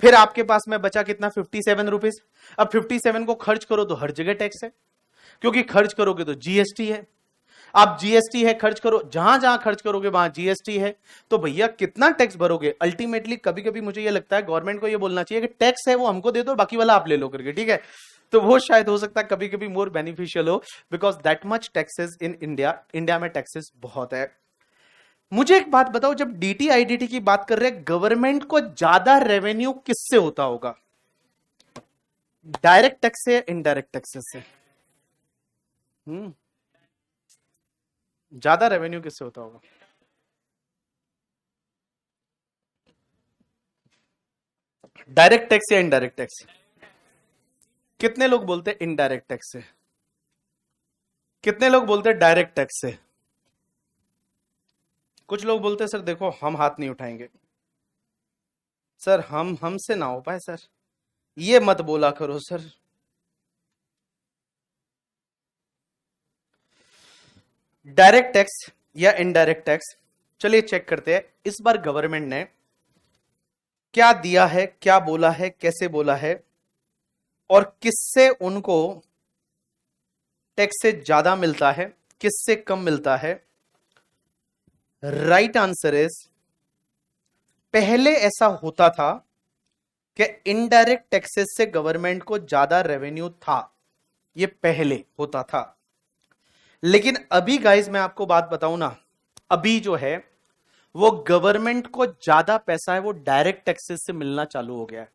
फिर आपके पास में बचा कितना 57 रुपीज। अब 57 को खर्च करो तो हर जगह टैक्स है, क्योंकि खर्च करोगे तो जीएसटी है। आप जीएसटी है खर्च करो, जहां जहां खर्च करोगे वहां जीएसटी है, तो भैया कितना टैक्स भरोगे। अल्टीमेटली कभी कभी मुझे ये लगता है गवर्नमेंट को ये बोलना चाहिए कि टैक्स है वो हमको दे दो, बाकी वाला आप ले लो करके, ठीक है। तो वो शायद हो सकता है कभी कभी मोर बेनिफिशियल हो, because that much taxes in India, India में टैक्सेस बहुत है। मुझे एक बात बताओ, जब डीटी आईडीटी की बात कर रहे हैं, गवर्नमेंट को ज्यादा रेवेन्यू किससे होता होगा, डायरेक्ट टैक्स से या इनडायरेक्ट टैक्सेस से? ज्यादा रेवेन्यू किससे होता होगा? डायरेक्ट टैक्स या इनडायरेक्ट टैक्स? कितने लोग बोलते हैं इनडायरेक्ट टैक्स से, कितने लोग बोलते हैं डायरेक्ट टैक्स से? कुछ लोग बोलते हैं सर देखो हम हाथ नहीं उठाएंगे, सर हमसे ना हो पाए सर, ये मत बोला करो सर। डायरेक्ट टैक्स या इनडायरेक्ट टैक्स, चलिए चेक करते हैं इस बार गवर्नमेंट ने क्या दिया है, क्या बोला है, कैसे बोला है, और किससे उनको टैक्स से ज्यादा मिलता है, किससे कम मिलता है। राइट आंसर इज, पहले ऐसा होता था कि इनडायरेक्ट टैक्सेस से गवर्नमेंट को ज्यादा रेवेन्यू था, ये पहले होता था। लेकिन अभी गाइस मैं आपको बात बताऊं ना, अभी जो है वो गवर्नमेंट को ज्यादा पैसा है वो डायरेक्ट टैक्सेस से मिलना चालू हो गया है।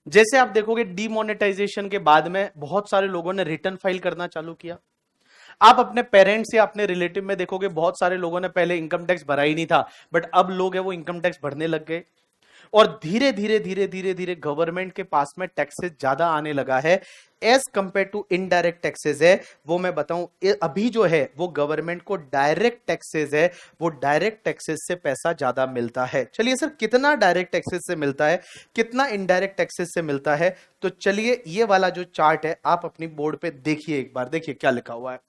जैसे आप देखोगे डीमोनेटाइजेशन के बाद में बहुत सारे लोगों ने रिटर्न फाइल करना चालू किया। आप अपने पेरेंट्स या अपने रिलेटिव में देखोगे बहुत सारे लोगों ने पहले इनकम टैक्स भरा ही नहीं था, बट अब लोग है वो इनकम टैक्स भरने लग गए, और धीरे धीरे धीरे धीरे धीरे गवर्नमेंट के पास में टैक्सेस ज्यादा आने लगा है as compare to indirect taxes है। वो मैं बताऊं, अभी जो है वो गवर्नमेंट को डायरेक्ट टैक्सेस है, वो डायरेक्ट टैक्सेस से पैसा ज्यादा मिलता है। चलिए सर कितना डायरेक्ट टैक्सेस से मिलता है, कितना इनडायरेक्ट टैक्सेस से मिलता है, तो चलिए ये वाला जो चार्ट है आप अपनी बोर्ड पे देखिए, एक बार देखिए क्या लिखा हुआ है।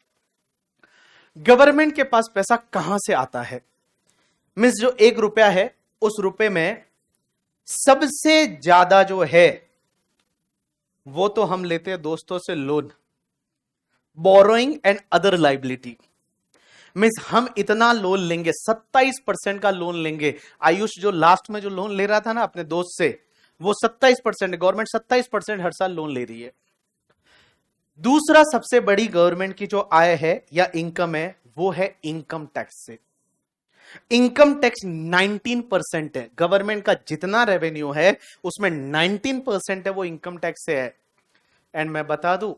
गवर्नमेंट के पास पैसा कहां से आता है, मींस जो 1 रुपया है उस रुपए में सबसे ज्यादा जो है वो तो हम लेते हैं दोस्तों से loan, borrowing and other liability. Means हम इतना लोन लेंगे, 27% का लोन लेंगे। आयुष जो लास्ट में जो लोन ले रहा था ना अपने दोस्त से, वो 27%, गवर्नमेंट 27% हर साल लोन ले रही है। दूसरा सबसे बड़ी गवर्नमेंट की जो आय है या इनकम है वो है इनकम टैक्स से। इनकम टैक्स 19% है, गवर्नमेंट का जितना रेवेन्यू है उसमें 19% है वो इनकम टैक्स से है। एंड मैं बता दूं,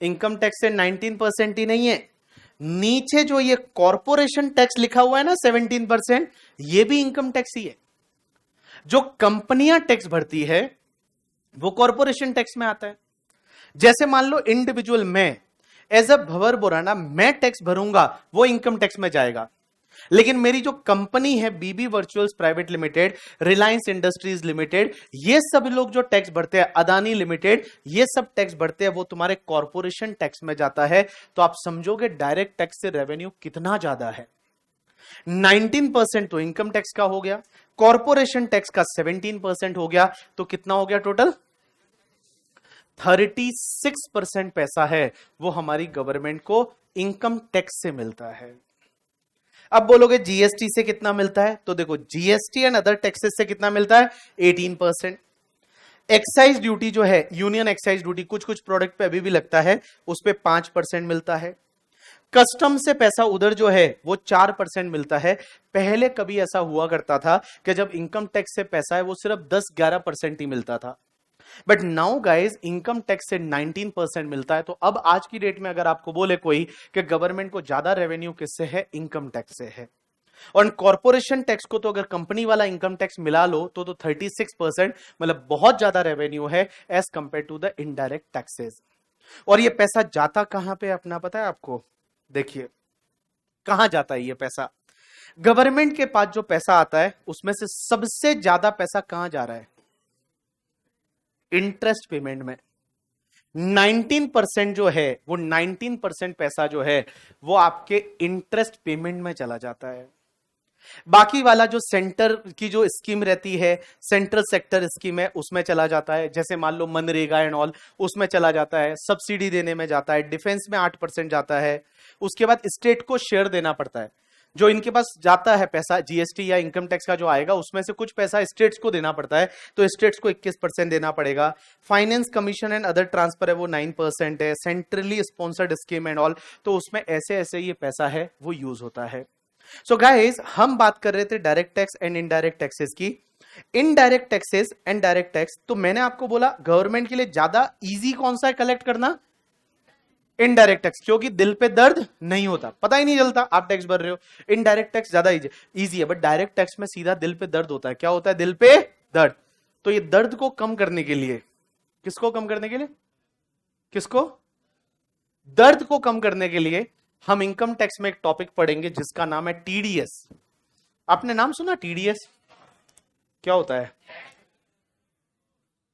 इनकम टैक्स से 19% ही नहीं है, नीचे जो ये कॉरपोरेशन टैक्स लिखा हुआ है ना 17%, ये भी इनकम टैक्स ही है। जो कंपनियां टैक्स भरती है वो कॉरपोरेशन टैक्स में आता है। जैसे मान लो इंडिविजुअल मैं एज अ भंवर बोराना मैं टैक्स भरूंगा, वो इनकम टैक्स में जाएगा। लेकिन मेरी जो कंपनी है BB Virtuals Private Limited, Reliance Industries Limited, ये सब लोग जो टैक्स भरते हैं, अदानी लिमिटेड, ये सब टैक्स भरते हैं, वो तुम्हारे कॉरपोरेशन टैक्स में जाता है। तो आप समझोगे डायरेक्ट टैक्स से रेवेन्यू कितना ज्यादा है। 19% तो इनकम टैक्स का हो गया, कॉरपोरेशन टैक्स का 17% हो गया, तो कितना हो गया टोटल? 36% पैसा है वो हमारी गवर्नमेंट को इनकम टैक्स से मिलता है। अब बोलोगे जीएसटी से कितना मिलता है, तो देखो जीएसटी एंड अदर टैक्सेस से कितना मिलता है? 18%। एक्साइज ड्यूटी जो है, यूनियन एक्साइज ड्यूटी, कुछ कुछ प्रोडक्ट पे अभी भी लगता है, उस पे 5% मिलता है। कस्टम से पैसा उधर जो है वो 4% मिलता है। पहले कभी ऐसा हुआ करता था कि जब इनकम टैक्स से पैसा है वो सिर्फ 10-11% ही मिलता था, but now guys income tax से 19% मिलता है। तो अब आज की डेट में अगर आपको बोले कोई कि गवर्नमेंट को ज्यादा रेवेन्यू किससे है, इनकम टैक्स से है। और कॉर्पोरेशन टैक्स को तो अगर कंपनी वाला इनकम टैक्स मिला लो तो 36%, मतलब बहुत ज्यादा रेवेन्यू है as compare to the indirect taxes. और ये पैसा जाता कहां पे अपना पता है आपको? देखिए कहां जाता है ये पैसा। गवर्नमेंट के पास जो पैसा आता है उसमें से सबसे ज्यादा पैसा कहां जा रहा है? इंटरेस्ट पेमेंट में। 19% जो है, वो 19% पैसा जो है वो आपके इंटरेस्ट पेमेंट में चला जाता है। बाकी वाला जो सेंटर की जो स्कीम रहती है, सेंट्रल सेक्टर स्कीम है, उसमें चला जाता है, जैसे मान लो मनरेगा एंड ऑल, उसमें चला जाता है, सब्सिडी देने में जाता है, डिफेंस में 8% जाता है। उसके बाद स्टेट को शेयर देना पड़ता है, जो इनके पास जाता है पैसा जीएसटी या इनकम टैक्स का जो आएगा, उसमें से कुछ पैसा स्टेट्स को देना पड़ता है, तो स्टेट्स को 21% देना पड़ेगा। Finance commission and other transfer है वो 9% है। Centrally sponsored scheme and all, तो उसमें ऐसे ऐसे ये पैसा है वो यूज होता है। सो गाइस, हम बात कर रहे थे direct tax and indirect taxes की। Indirect taxes and direct tax, तो मैंने आपको बोला गवर्नमेंट के लिए ज्यादा इजी कौन सा है कलेक्ट करना? इनडायरेक्ट टैक्स, क्योंकि दिल पे दर्द नहीं होता, पता ही नहीं चलता आप टैक्स भर रहे हो। इनडायरेक्ट टैक्स ज्यादा इजी है, बट डायरेक्ट टैक्स में सीधा दिल पे दर्द होता है। क्या होता है? दिल पे दर्द। तो ये दर्द को कम करने के लिए, किसको कम करने के लिए? किसको? दर्द को कम करने के लिए हम इनकम टैक्स में एक टॉपिक पढ़ेंगे जिसका नाम है टीडीएस। आपने नाम सुना टीडीएस? क्या होता है?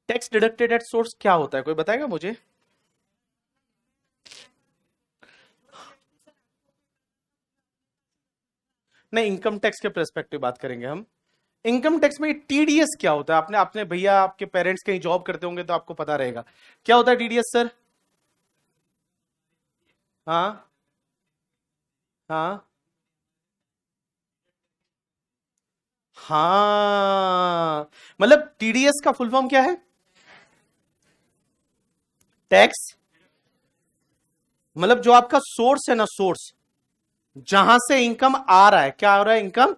टैक्स डिडक्टेड एट सोर्स क्या होता है? कोई बताएगा मुझे? नहीं, इनकम टैक्स के पर्सपेक्टिव बात करेंगे हम। इनकम टैक्स में टीडीएस क्या होता है? आपने आपने भैया आपके पेरेंट्स कहीं जॉब करते होंगे तो आपको पता रहेगा क्या होता है टीडीएस सर। हाँ हाँ हाँ, मतलब टीडीएस का फुल फॉर्म क्या है? टैक्स, मतलब जो आपका सोर्स है ना, सोर्स जहां से इनकम आ रहा है, क्या आ रहा है? इनकम,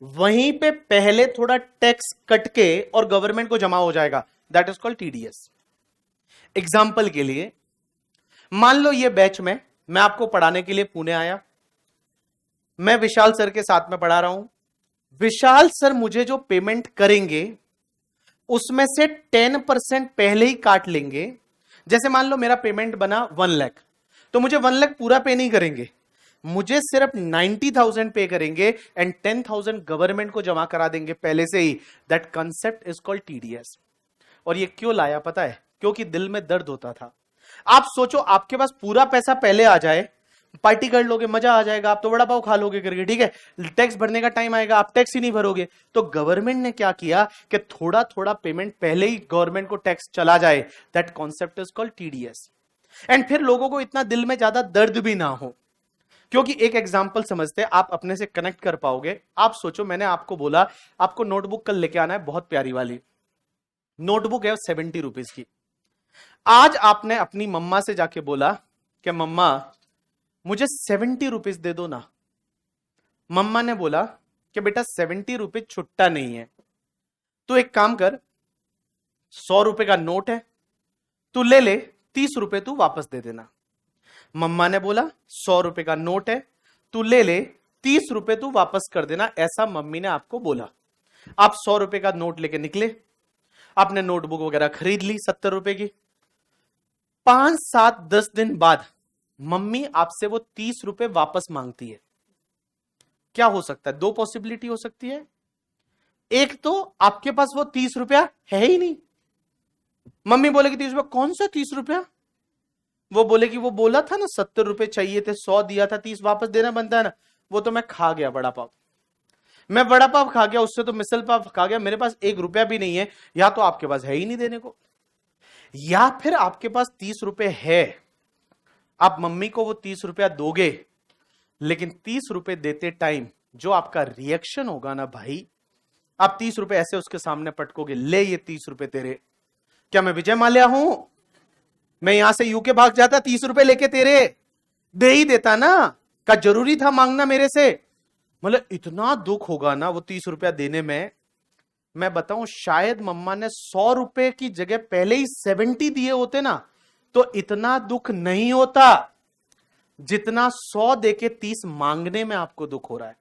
वहीं पे पहले थोड़ा टैक्स कट के और गवर्नमेंट को जमा हो जाएगा, that is called TDS. Example के लिए मान लो ये बैच में मैं आपको पढ़ाने के लिए पुणे आया, मैं विशाल सर के साथ में पढ़ा रहा हूं। विशाल सर मुझे जो पेमेंट करेंगे उसमें से 10% पहले ही काट लेंगे। जैसे मान लो मेरा पेमेंट बना 1 लाख, तो मुझे 1 लाख पूरा पे नहीं करेंगे, मुझे सिर्फ 90,000 पे करेंगे एंड 10,000 गवर्नमेंट को जमा करा देंगे पहले से ही। That concept is called TDS. और ये क्यों लाया पता है? क्योंकि दिल में दर्द होता था। आप सोचो आपके पास पूरा पैसा पहले आ जाए, पार्टी कर लोगे, मजा आ जाएगा, आप तो बड़ा पाव खा लोगे करके, ठीक है। टैक्स भरने का टाइम आएगा, आप टैक्स ही नहीं भरोगे। तो गवर्नमेंट ने क्या किया कि थोड़ा थोड़ा पेमेंट पहले ही गवर्नमेंट को टैक्स चला जाए। That concept is called TDS. And फिर लोगों को इतना दिल में ज्यादा दर्द भी ना हो, क्योंकि एक एग्जाम्पल समझते आप अपने से कनेक्ट कर पाओगे। आप सोचो मैंने आपको बोला आपको नोटबुक कल लेके आना है, बहुत प्यारी वाली नोटबुक है 70 रुपीज की। आज आपने अपनी मम्मा से जाके बोला कि मम्मा मुझे 70 रुपीज दे दो ना। मम्मा ने बोला कि बेटा 70 रुपीज छुट्टा नहीं है, तू एक काम कर, 100 रुपए का नोट है, तू ले ले, 30 रुपए तू वापस दे देना। मम्मा ने बोला 100 रुपए का नोट है, तू ले ले, 30 रुपए तू वापस कर देना। ऐसा मम्मी ने आपको बोला। आप 100 रुपए का नोट लेके निकले, आपने नोटबुक वगैरह खरीद ली 70 रुपए की। 5, 7, 10 दिन बाद मम्मी आपसे वो 30 रुपए वापस मांगती है। क्या हो सकता है? दो पॉसिबिलिटी हो सकती है। एक तो आपके पास वो 30 रुपया है ही नहीं। मम्मी बोलेगी 30 रुपया, कौन सा 30 रुपया? वो बोलेगी वो बोला था ना 70 रुपए चाहिए थे, 100 दिया था, 30 वापस देना बनता है ना। वो तो मैं खा गया बड़ा पाव, मैं बड़ा पाव खा गया, उससे तो मिसल पाव खा गया, मेरे पास 1 रुपया भी नहीं है। या तो आपके पास है ही नहीं देने को, या फिर आपके पास 30 रुपए है, आप मम्मी को वो 30 रुपया दोगे, लेकिन 30 रुपए देते टाइम जो आपका रिएक्शन होगा ना भाई, आप 30 रुपए ऐसे उसके सामने पटकोगे, ले ये 30 रुपए तेरे। क्या मैं विजय माल्या हूं? मैं यहां से यूके भाग जाता 30 रुपए लेके तेरे दे ही देता ना, का जरूरी था मांगना मेरे से? मतलब इतना दुख होगा ना वो 30 रुपया देने में। मैं बताऊं शायद मम्मा ने 100 रुपए की जगह पहले ही 70 दिए होते ना, तो इतना दुख नहीं होता जितना 100 देके 30 मांगने में आपको दुख हो रहा है।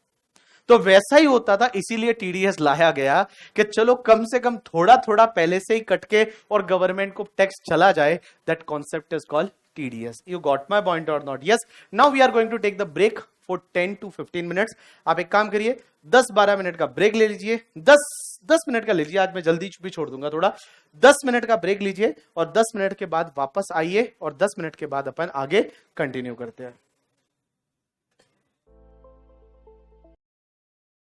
तो वैसा ही होता था, इसीलिए टीडीएस लाया गया कि चलो कम से कम थोड़ा थोड़ा पहले से ही कट के और गवर्नमेंट को टैक्स चला जाए। That concept is called tedious. You got my point or not? Yes. Now we are going to take the break for 10 to 15 minutes. आप एक काम करिए, 10-12 मिनट का ब्रेक ले लीजिए. 10 मिनट का लीजिए, आज मैं जल्दी भी छोड़ दूंगा थोड़ा. 10 मिनट का ब्रेक लीजिए और 10 मिनट के बाद वापस आइए और 10 मिनट के बाद अपन आगे कंटिन्यू करते हैं.